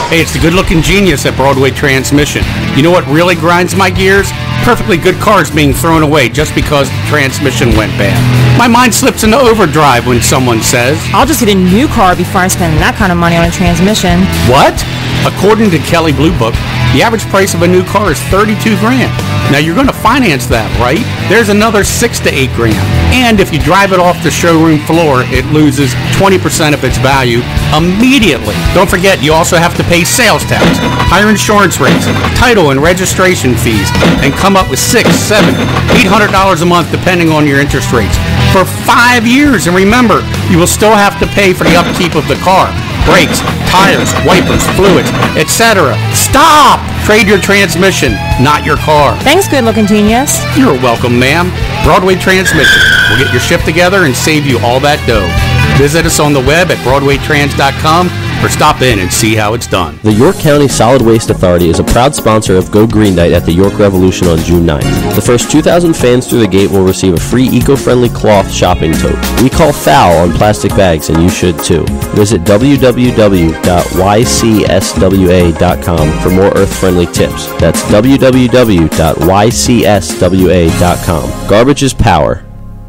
Hey, it's the good-looking genius at Broadway Transmission. You know what really grinds my gears? perfectly good cars being thrown away just because the transmission went bad. My mind slips into overdrive when someone says, I'll just get a new car before I spend that kind of money on a transmission. What? According to Kelley Blue Book, the average price of a new car is $32 grand. Now you're going to finance that, right? There's another $6 to $8 grand. And if you drive it off the showroom floor, it loses 20% of its value immediately. Don't forget, you also have to pay sales tax, higher insurance rates, title and registration fees, and come up with $600, $700, $800 a month depending on your interest rates for 5 years. And remember, you will still have to pay for the upkeep of the car. Brakes, tires, wipers, fluids, etc. Stop! Trade your transmission, not your car. Thanks, good-looking genius. You're welcome, ma'am. Broadway Transmission. We'll get your shift together and save you all that dough. Visit us on the web at BroadwayTrans.com or stop in and see how it's done. The York County Solid Waste Authority is a proud sponsor of Go Green Night at the York Revolution on June 9th. The first 2,000 fans through the gate will receive a free eco-friendly cloth shopping tote. We call foul on plastic bags, and you should too. Visit www.ycswa.com for more earth-friendly tips. That's www.ycswa.com. Garbage is power.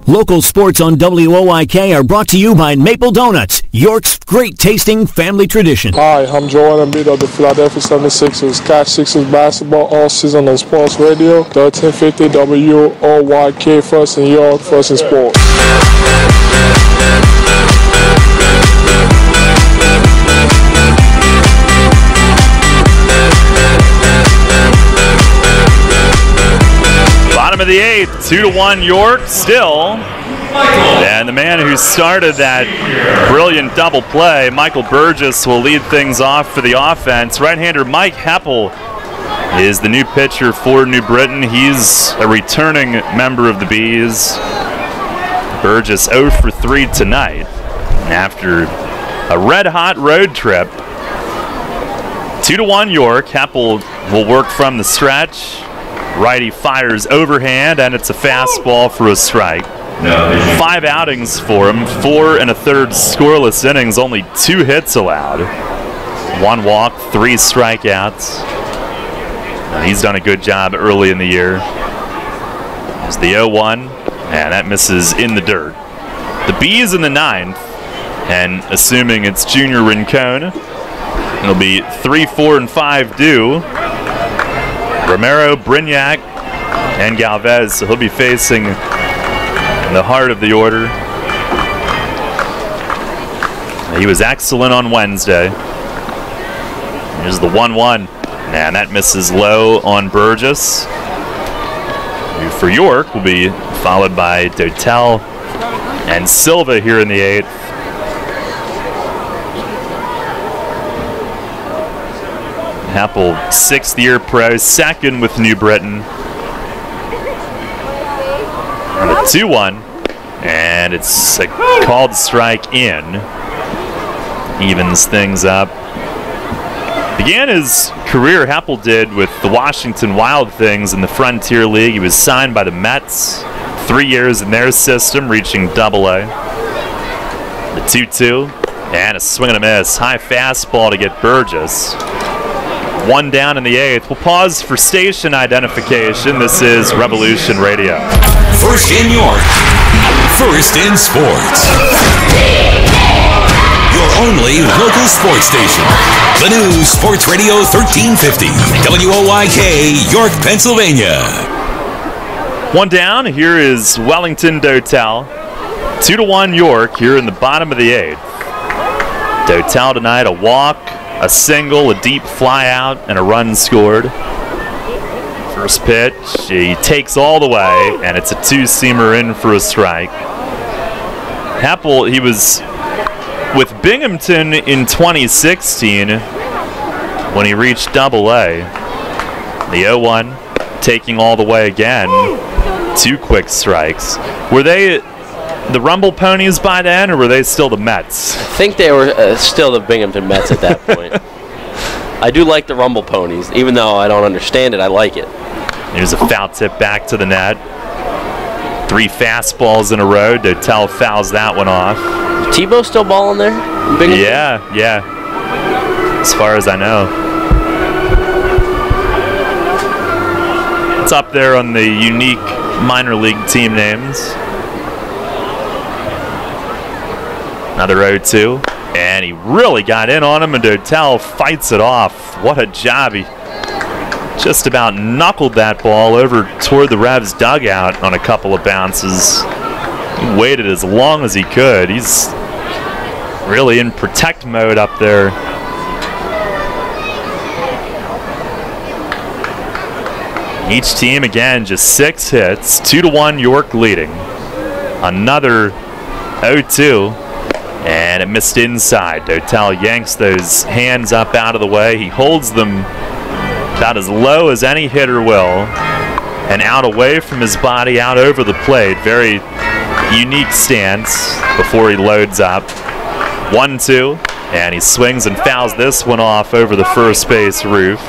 Local sports on WOYK are brought to you by Maple Donuts, York's great-tasting family tradition. Hi, I'm Joel Embiid of the Philadelphia 76ers. Catch Sixers basketball all season on Sports Radio, 1350 WOYK, first in York, first in sports. Bottom of the eighth, 2-1 York still. And the man who started that brilliant double play, Michael Burgess, will lead things off for the offense. Right-hander Mike Heppel is the new pitcher for New Britain. He's a returning member of the Bees. Burgess 0 for 3 tonight after a red-hot road trip. 2-1 York. Heppel will work from the stretch. Righty fires overhand, and it's a fastball for a strike. 5 outings for him, 4 1/3 scoreless innings, only 2 hits allowed. 1 walk, 3 strikeouts. He's done a good job early in the year. There's the 0-1, and that misses in the dirt. The Bees in the 9th, and assuming it's Junior Rincon, it'll be 3, 4, and 5 due. Romero, Brignac, and Galvez, so he'll be facing the heart of the order. He was excellent on Wednesday. Here's the 1-1, and that misses low on Burgess. Who for York will be followed by Dotel and Silva here in the 8th. Heppel, 6th-year pro, second with New Britain. And a 2-1, and it's a called strike in. Evens things up. Began his career, Heppel did, with the Washington Wild Things in the Frontier League. He was signed by the Mets, 3 years in their system, reaching Double-A. The 2-2, and a swing and a miss. High fastball to get Burgess. 1 down in the 8th. We'll pause for station identification. This is Revolution Radio. First in York, first in sports. Your only local sports station. The new Sports Radio 1350, WOYK, York, Pennsylvania. 1 down. Here is Wellington Dotel. 2-1 York here in the bottom of the 8th. Dotel tonight, a walk, a single, a deep fly out, and a run scored. First pitch, he takes all the way, and it's a 2-seamer in for a strike. Heppel, he was with Binghamton in 2016 when he reached Double-A. The 0-1, taking all the way again. 2 quick strikes. Were they the Rumble Ponies by then, or were they still the Mets? I think they were still the Binghamton Mets at that point. I do like the Rumble Ponies. Even though I don't understand it, I like it. Here's a foul tip back to the net. 3 fastballs in a row. Dotel fouls that one off. Tebow still balling there? Binghamton? Yeah. As far as I know. It's up there on the unique minor league team names. Another 0-2. And he really got in on him, and Dotel fights it off. What a job. He just about knuckled that ball over toward the Revs dugout on a couple of bounces. He waited as long as he could. He's really in protect mode up there. Each team, again, just 6 hits. 2-1 York leading. Another 0-2. And it missed inside. Dotel yanks those hands up out of the way. He holds them about as low as any hitter will. And out away from his body, out over the plate. Very unique stance before he loads up. 1-2. And he swings and fouls this one off over the first base roof.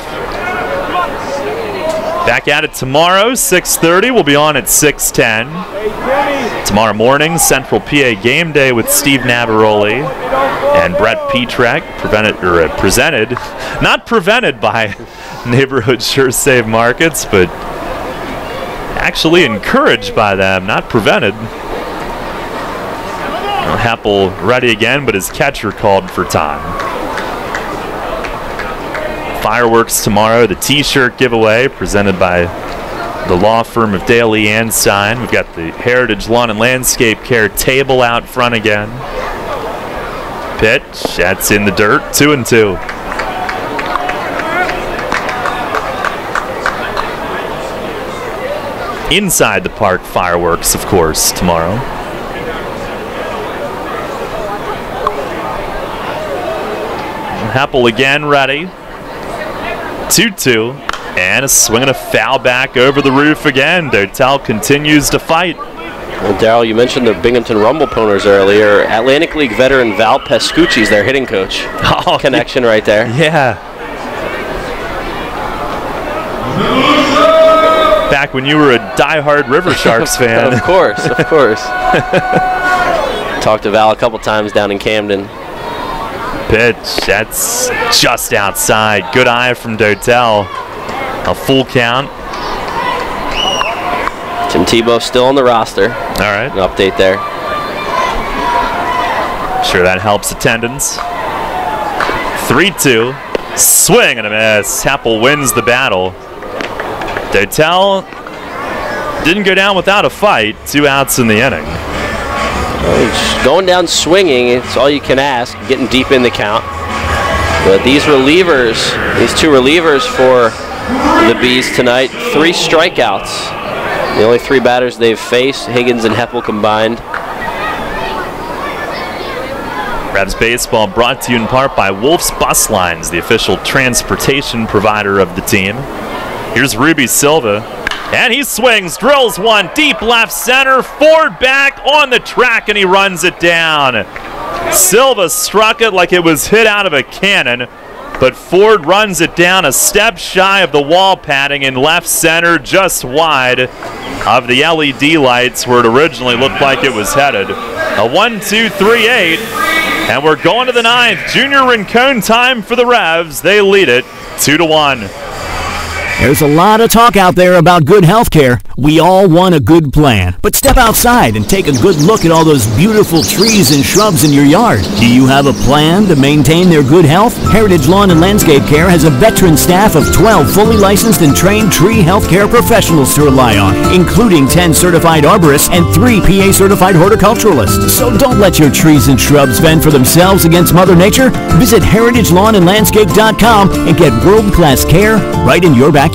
Back at it tomorrow, 6:30. We'll be on at 6:10. Tomorrow morning, Central PA Game Day with Steve Navaroli and Brett Petrek, not prevented by Neighborhood Sure Save Markets, but actually encouraged by them, not prevented. Heppel ready again, but his catcher called for time. Fireworks tomorrow, the t-shirt giveaway presented by the law firm of Daly Anstein. We've got the Heritage Lawn and Landscape Care table out front again. Pitch, that's in the dirt, 2-2. Inside the park, fireworks, of course, tomorrow. Heppel again ready. 2-2, and a swing and a foul back over the roof again. Dotel continues to fight. Well, Darryl, you mentioned the Binghamton Rumble Poners earlier. Atlantic League veteran Val Pescucci's their hitting coach. Oh, connection right there. Yeah. Back when you were a diehard River Sharks fan. Of course, of course. Talked to Val a couple times down in Camden. Pitch, that's just outside. Good eye from Dotel. A full count. Tim Tebow still on the roster. All right. An update there. Sure that helps attendance. 3-2. Swing and a miss. Heppel wins the battle. Dotel didn't go down without a fight. 2 outs in the inning. Going down swinging, it's all you can ask, getting deep in the count. But these relievers, these 2 relievers for the Bees tonight, 3 strikeouts. The only 3 batters they've faced, Higgins and Heppel combined. Revs Baseball brought to you in part by Wolf's Bus Lines, the official transportation provider of the team. Here's Ruby Silva. And he swings, drills one deep left center, Ford back on the track, and he runs it down. Silva struck it like it was hit out of a cannon, but Ford runs it down a step shy of the wall padding in left center, just wide of the LED lights where it originally looked like it was headed. A 1-2-3-8, and we're going to the 9th. Junior Rincon time for the Revs. They lead it 2-1. There's a lot of talk out there about good health care. We all want a good plan. But step outside and take a good look at all those beautiful trees and shrubs in your yard. Do you have a plan to maintain their good health? Heritage Lawn and Landscape Care has a veteran staff of 12 fully licensed and trained tree health care professionals to rely on, including 10 certified arborists and 3 PA certified horticulturalists. So don't let your trees and shrubs fend for themselves against Mother Nature. Visit heritagelawnandlandscape.com and get world-class care right in your backyard.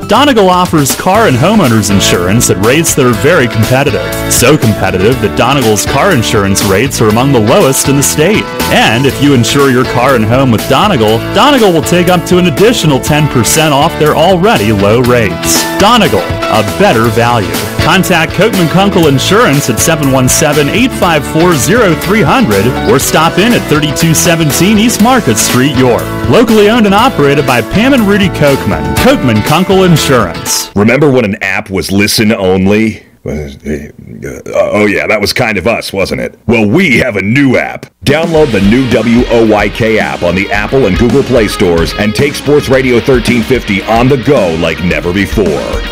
Donegal offers car and homeowners insurance at rates that are very competitive. So competitive that Donegal's car insurance rates are among the lowest in the state. And if you insure your car and home with Donegal, Donegal will take up to an additional 10% off their already low rates. Donegal, a better value. Contact Coatman Kunkel Insurance at 717-854-0300 or stop in at 3217 East Market Street, York. Locally owned and operated by Pam and Rudy Kochman. Coatman Kunkel Insurance. Remember when an app was listen only? Oh yeah, that was kind of us, wasn't it? Well, we have a new app. Download the new WOYK app on the Apple and Google Play stores and take Sports Radio 1350 on the go like never before.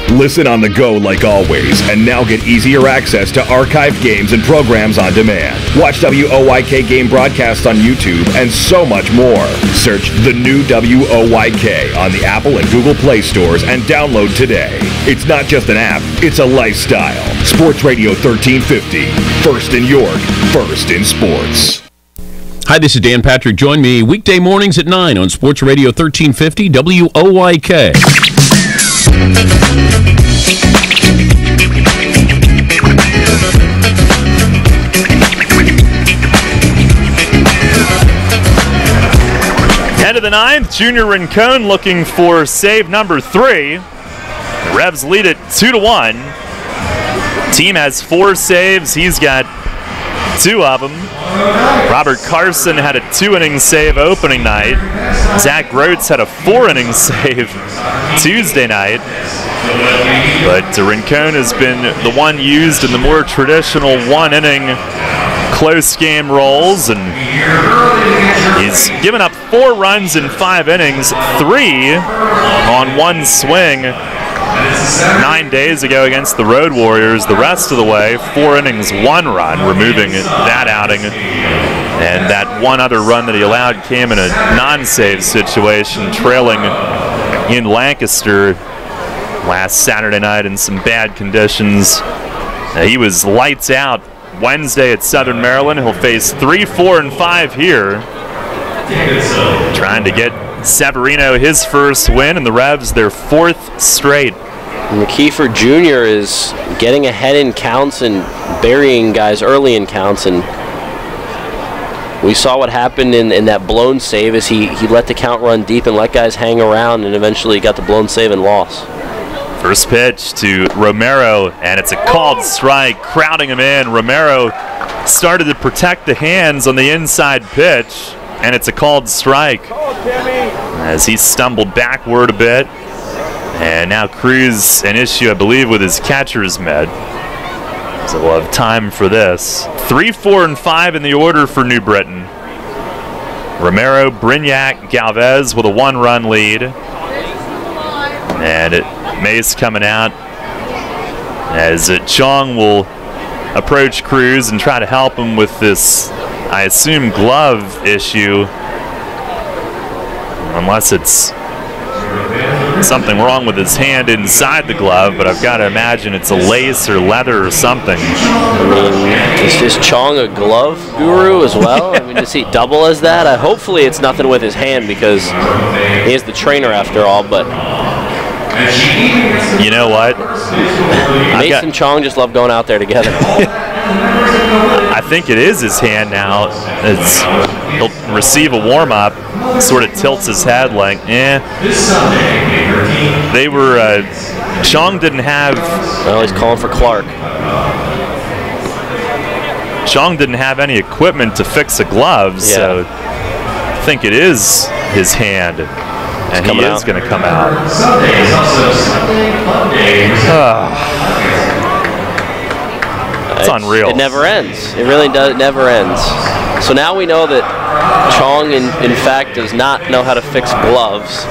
Listen on the go like always, and now get easier access to archived games and programs on demand. Watch WOYK game broadcasts on YouTube and so much more. Search the new WOYK on the Apple and Google Play stores and download today. It's not just an app, it's a lifestyle. Sports Radio 1350. First in York, first in sports. Hi, this is Dan Patrick. Join me weekday mornings at 9 on Sports Radio 1350 WOYK. End of the ninth, Junior Rincon looking for save number 3. The Revs lead it 2-1. Team has 4 saves. He's got 2 of them. Robert Carson had a 2-inning save opening night. Zach Groats had a 4-inning save Tuesday night. But Rincon has been the one used in the more traditional 1-inning close game roles, and he's given up 4 runs in 5 innings, 3 on 1 swing 9 days ago against the Road Warriors. The rest of the way, 4 innings, 1 run, removing that outing. And that one other run that he allowed came in a non-save situation, trailing in Lancaster last Saturday night in some bad conditions. He was lights out Wednesday at Southern Maryland. He'll face 3, 4, and 5 here. Trying to get Severino his first win, and the Revs their 4th straight. And the key for Junior is getting ahead in counts and burying guys early in counts. And we saw what happened in that blown save as he let the count run deep and let guys hang around, and eventually got the blown save and loss. First pitch to Romero, and it's a called strike, crowding him in. Romero started to protect the hands on the inside pitch, and it's a called strike as he stumbled backward a bit. And now Cruz, an issue, I believe, with his catcher's mitt. So we'll have time for this. 3, 4, and 5 in the order for New Britain. Romero, Brignac, Galvez with a 1-run lead. And Mace coming out as Chong will approach Cruz and try to help him with this, I assume, glove issue. Unless it's something wrong with his hand inside the glove, but I've got to imagine it's a lace or leather or something. I mean, is Chong a glove guru as well? I mean, does he double as that? Hopefully it's nothing with his hand, because he is the trainer after all, but you know what? Mace and Chong just love going out there together. I think it is his hand now. He'll receive a warm-up, sort of tilts his head like, They were, Chong didn't have... Well, he's calling for Clark. Chong didn't have any equipment to fix a glove, so I think it is his hand. And he is going to come out. It's unreal. It never ends. It really does. It never ends. So now we know that Chong, in fact, does not know how to fix gloves.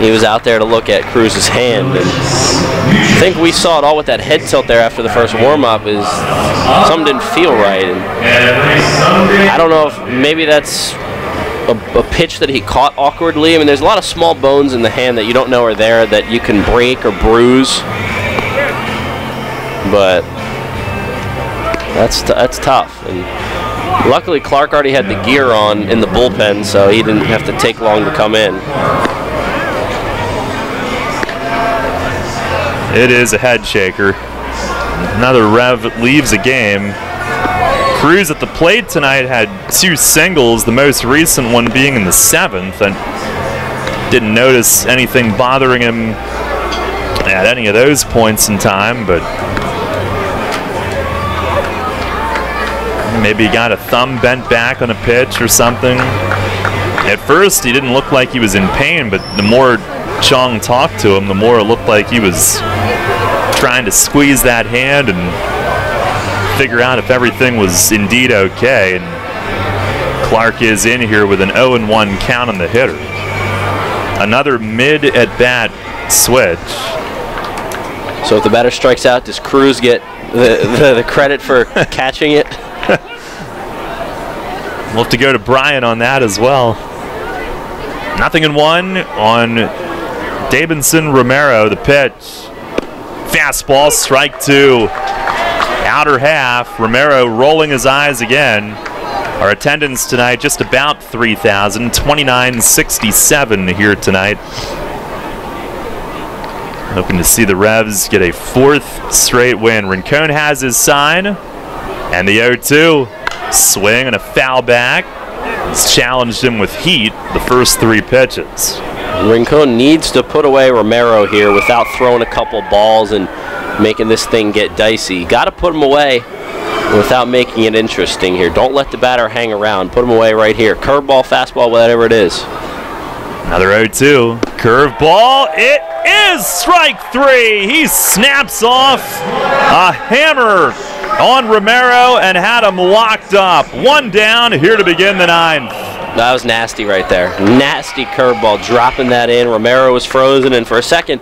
He was out there to look at Cruz's hand. And I think we saw it all with that head tilt there after the first warm-up. Is something didn't feel right. And I don't know if maybe that's a pitch that he caught awkwardly. I mean, there's a lot of small bones in the hand that you don't know are there that you can break or bruise. But that's tough. And luckily, Clark already had the gear on in the bullpen, so he didn't have to take long to come in. It is a head shaker. Another Rev leaves a game. Cruz at the plate tonight had 2 singles, the most recent one being in the 7th, and didn't notice anything bothering him at any of those points in time, but maybe he got a thumb bent back on a pitch or something. At first, he didn't look like he was in pain, but the more Chong talked to him, the more it looked like he was trying to squeeze that hand and figure out if everything was indeed okay. And Clark is in here with an 0-1 count on the hitter. Another mid-at-bat switch. So if the batter strikes out, does Cruz get the credit for catching it? We'll have to go to Brian on that as well. 0-1 on Davidson Romero. The pitch. Fastball, strike two. Outer half. Romero rolling his eyes again. Our attendance tonight just about 3,000. 2,967 here tonight. Hoping to see the Revs get a 4th straight win. Rincon has his sign. And the 0-2. Swing and a foul back. He's challenged him with heat the first 3 pitches. Rincon needs to put away Romero here without throwing a couple balls and making this thing get dicey. Got to put him away without making it interesting here. Don't let the batter hang around. Put him away right here. Curveball, fastball, whatever it is. Another 0-2. Curveball. It is strike 3. He snaps off a hammer on Romero and had him locked up. 1 down here to begin the 9th. That was nasty right there. Nasty curveball, dropping that in. Romero was frozen, and for a second,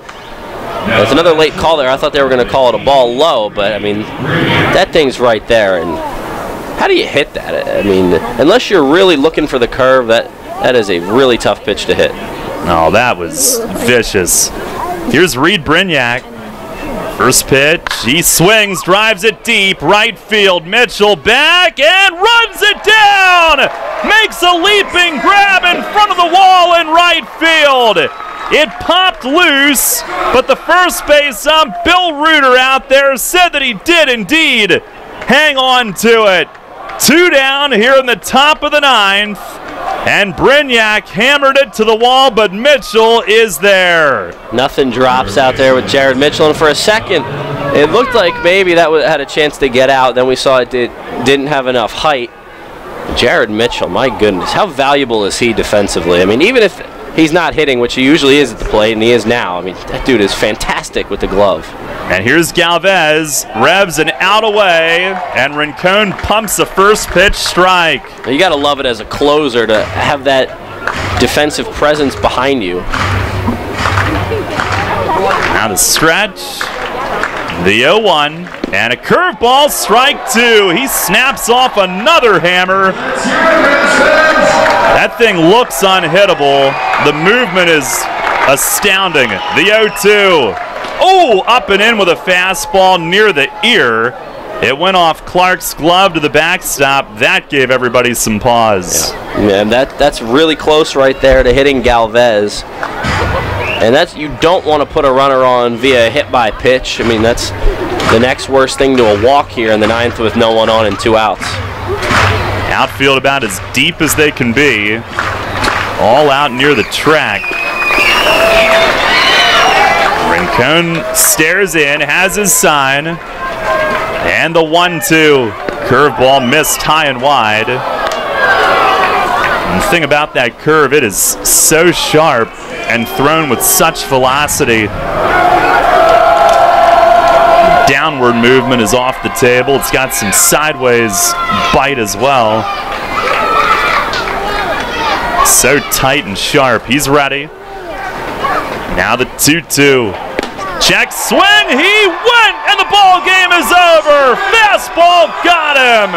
it's another late call there. I thought they were going to call it a ball low, but I mean, that thing's right there. And how do you hit that? I mean, unless you're really looking for the curve, that is a really tough pitch to hit. Oh, that was vicious. Here's Reed Brignac. First pitch, he swings, drives it deep, right field. Mitchell back and runs it down! Makes a leaping grab in front of the wall in right field. It popped loose, but the first base ump, Bill Reuter out there, said that he did indeed hang on to it. 2 down here in the top of the 9th. And Brignac hammered it to the wall, but Mitchell is there. Nothing drops out there with Jared Mitchell, and for a second, it looked like maybe that had a chance to get out. Then we saw it didn't have enough height. Jared Mitchell, my goodness, how valuable is he defensively? I mean, even if he's not hitting, which he usually is at the plate, and he is now, I mean, that dude is fantastic with the glove. And here's Galvez, revs an out away, and Rincon pumps a first pitch strike. You got to love it as a closer to have that defensive presence behind you. Now to stretch, the 0-1, and a curveball, strike 2. He snaps off another hammer. That thing looks unhittable. The movement is astounding. The 0-2. Oh, up and in with a fastball near the ear. It went off Clark's glove to the backstop. That gave everybody some pause. Yeah, and that's really close right there to hitting Galvez. And you don't want to put a runner on via hit by pitch. I mean, that's the next worst thing to a walk here in the 9th with no one on and 2 outs. Outfield about as deep as they can be. All out near the track. Rincon stares in, has his sign. And the 1-2. Curveball missed high and wide. And the thing about that curve, it is so sharp and thrown with such velocity. Downward movement is off the table. It's got some sideways bite as well. So tight and sharp. He's ready. Now the 2-2. Check swing. He went, and the ball game is over. Fastball got him.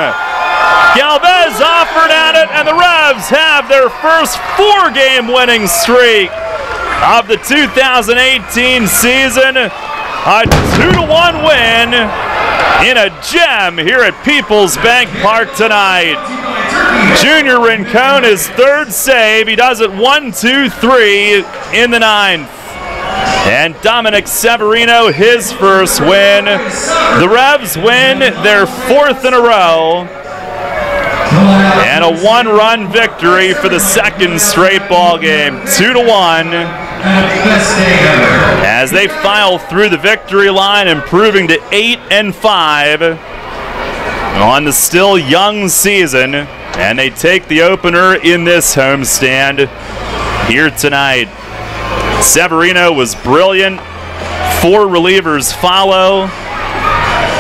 Galvez offered at it, and the Revs have their first 4-game winning streak of the 2018 season. A 2-1 win in a gem here at PeoplesBank Park tonight. Junior Rincon, his 3rd save. He does it 1-2-3 in the 9th. And Dominic Severino, his first win. The Revs win their 4th in a row. And a 1-run victory for the 2nd straight ball game, 2-1. As they file through the victory line, improving to 8-5 on the still young season. And they take the opener in this homestand here tonight. Severino was brilliant. 4 relievers follow.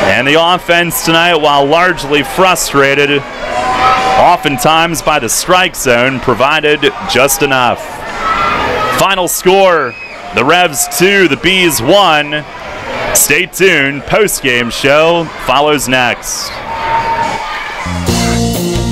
And the offense tonight, while largely frustrated, oftentimes by the strike zone, provided just enough. Final score, the Revs 2, the Bees 1. Stay tuned, post-game show follows next.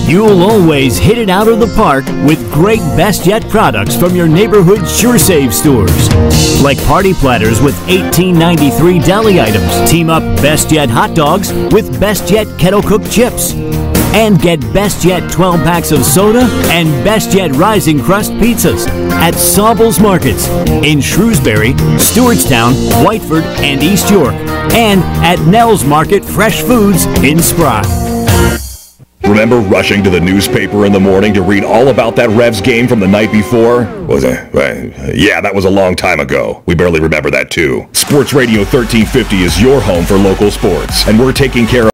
You'll always hit it out of the park with great Best Yet products from your neighborhood SureSave stores. Like party platters with $18.93 deli items. Team up Best Yet hot dogs with Best Yet kettle cooked chips. And get Best Yet 12 packs of soda and Best Yet Rising Crust pizzas at Saubles Markets in Shrewsbury, Stewartstown, Whiteford, and East York. And at Nell's Market Fresh Foods in Spry. Remember rushing to the newspaper in the morning to read all about that Revs game from the night before? Yeah, that was a long time ago. We barely remember that too. Sports Radio 1350 is your home for local sports, and we're taking care of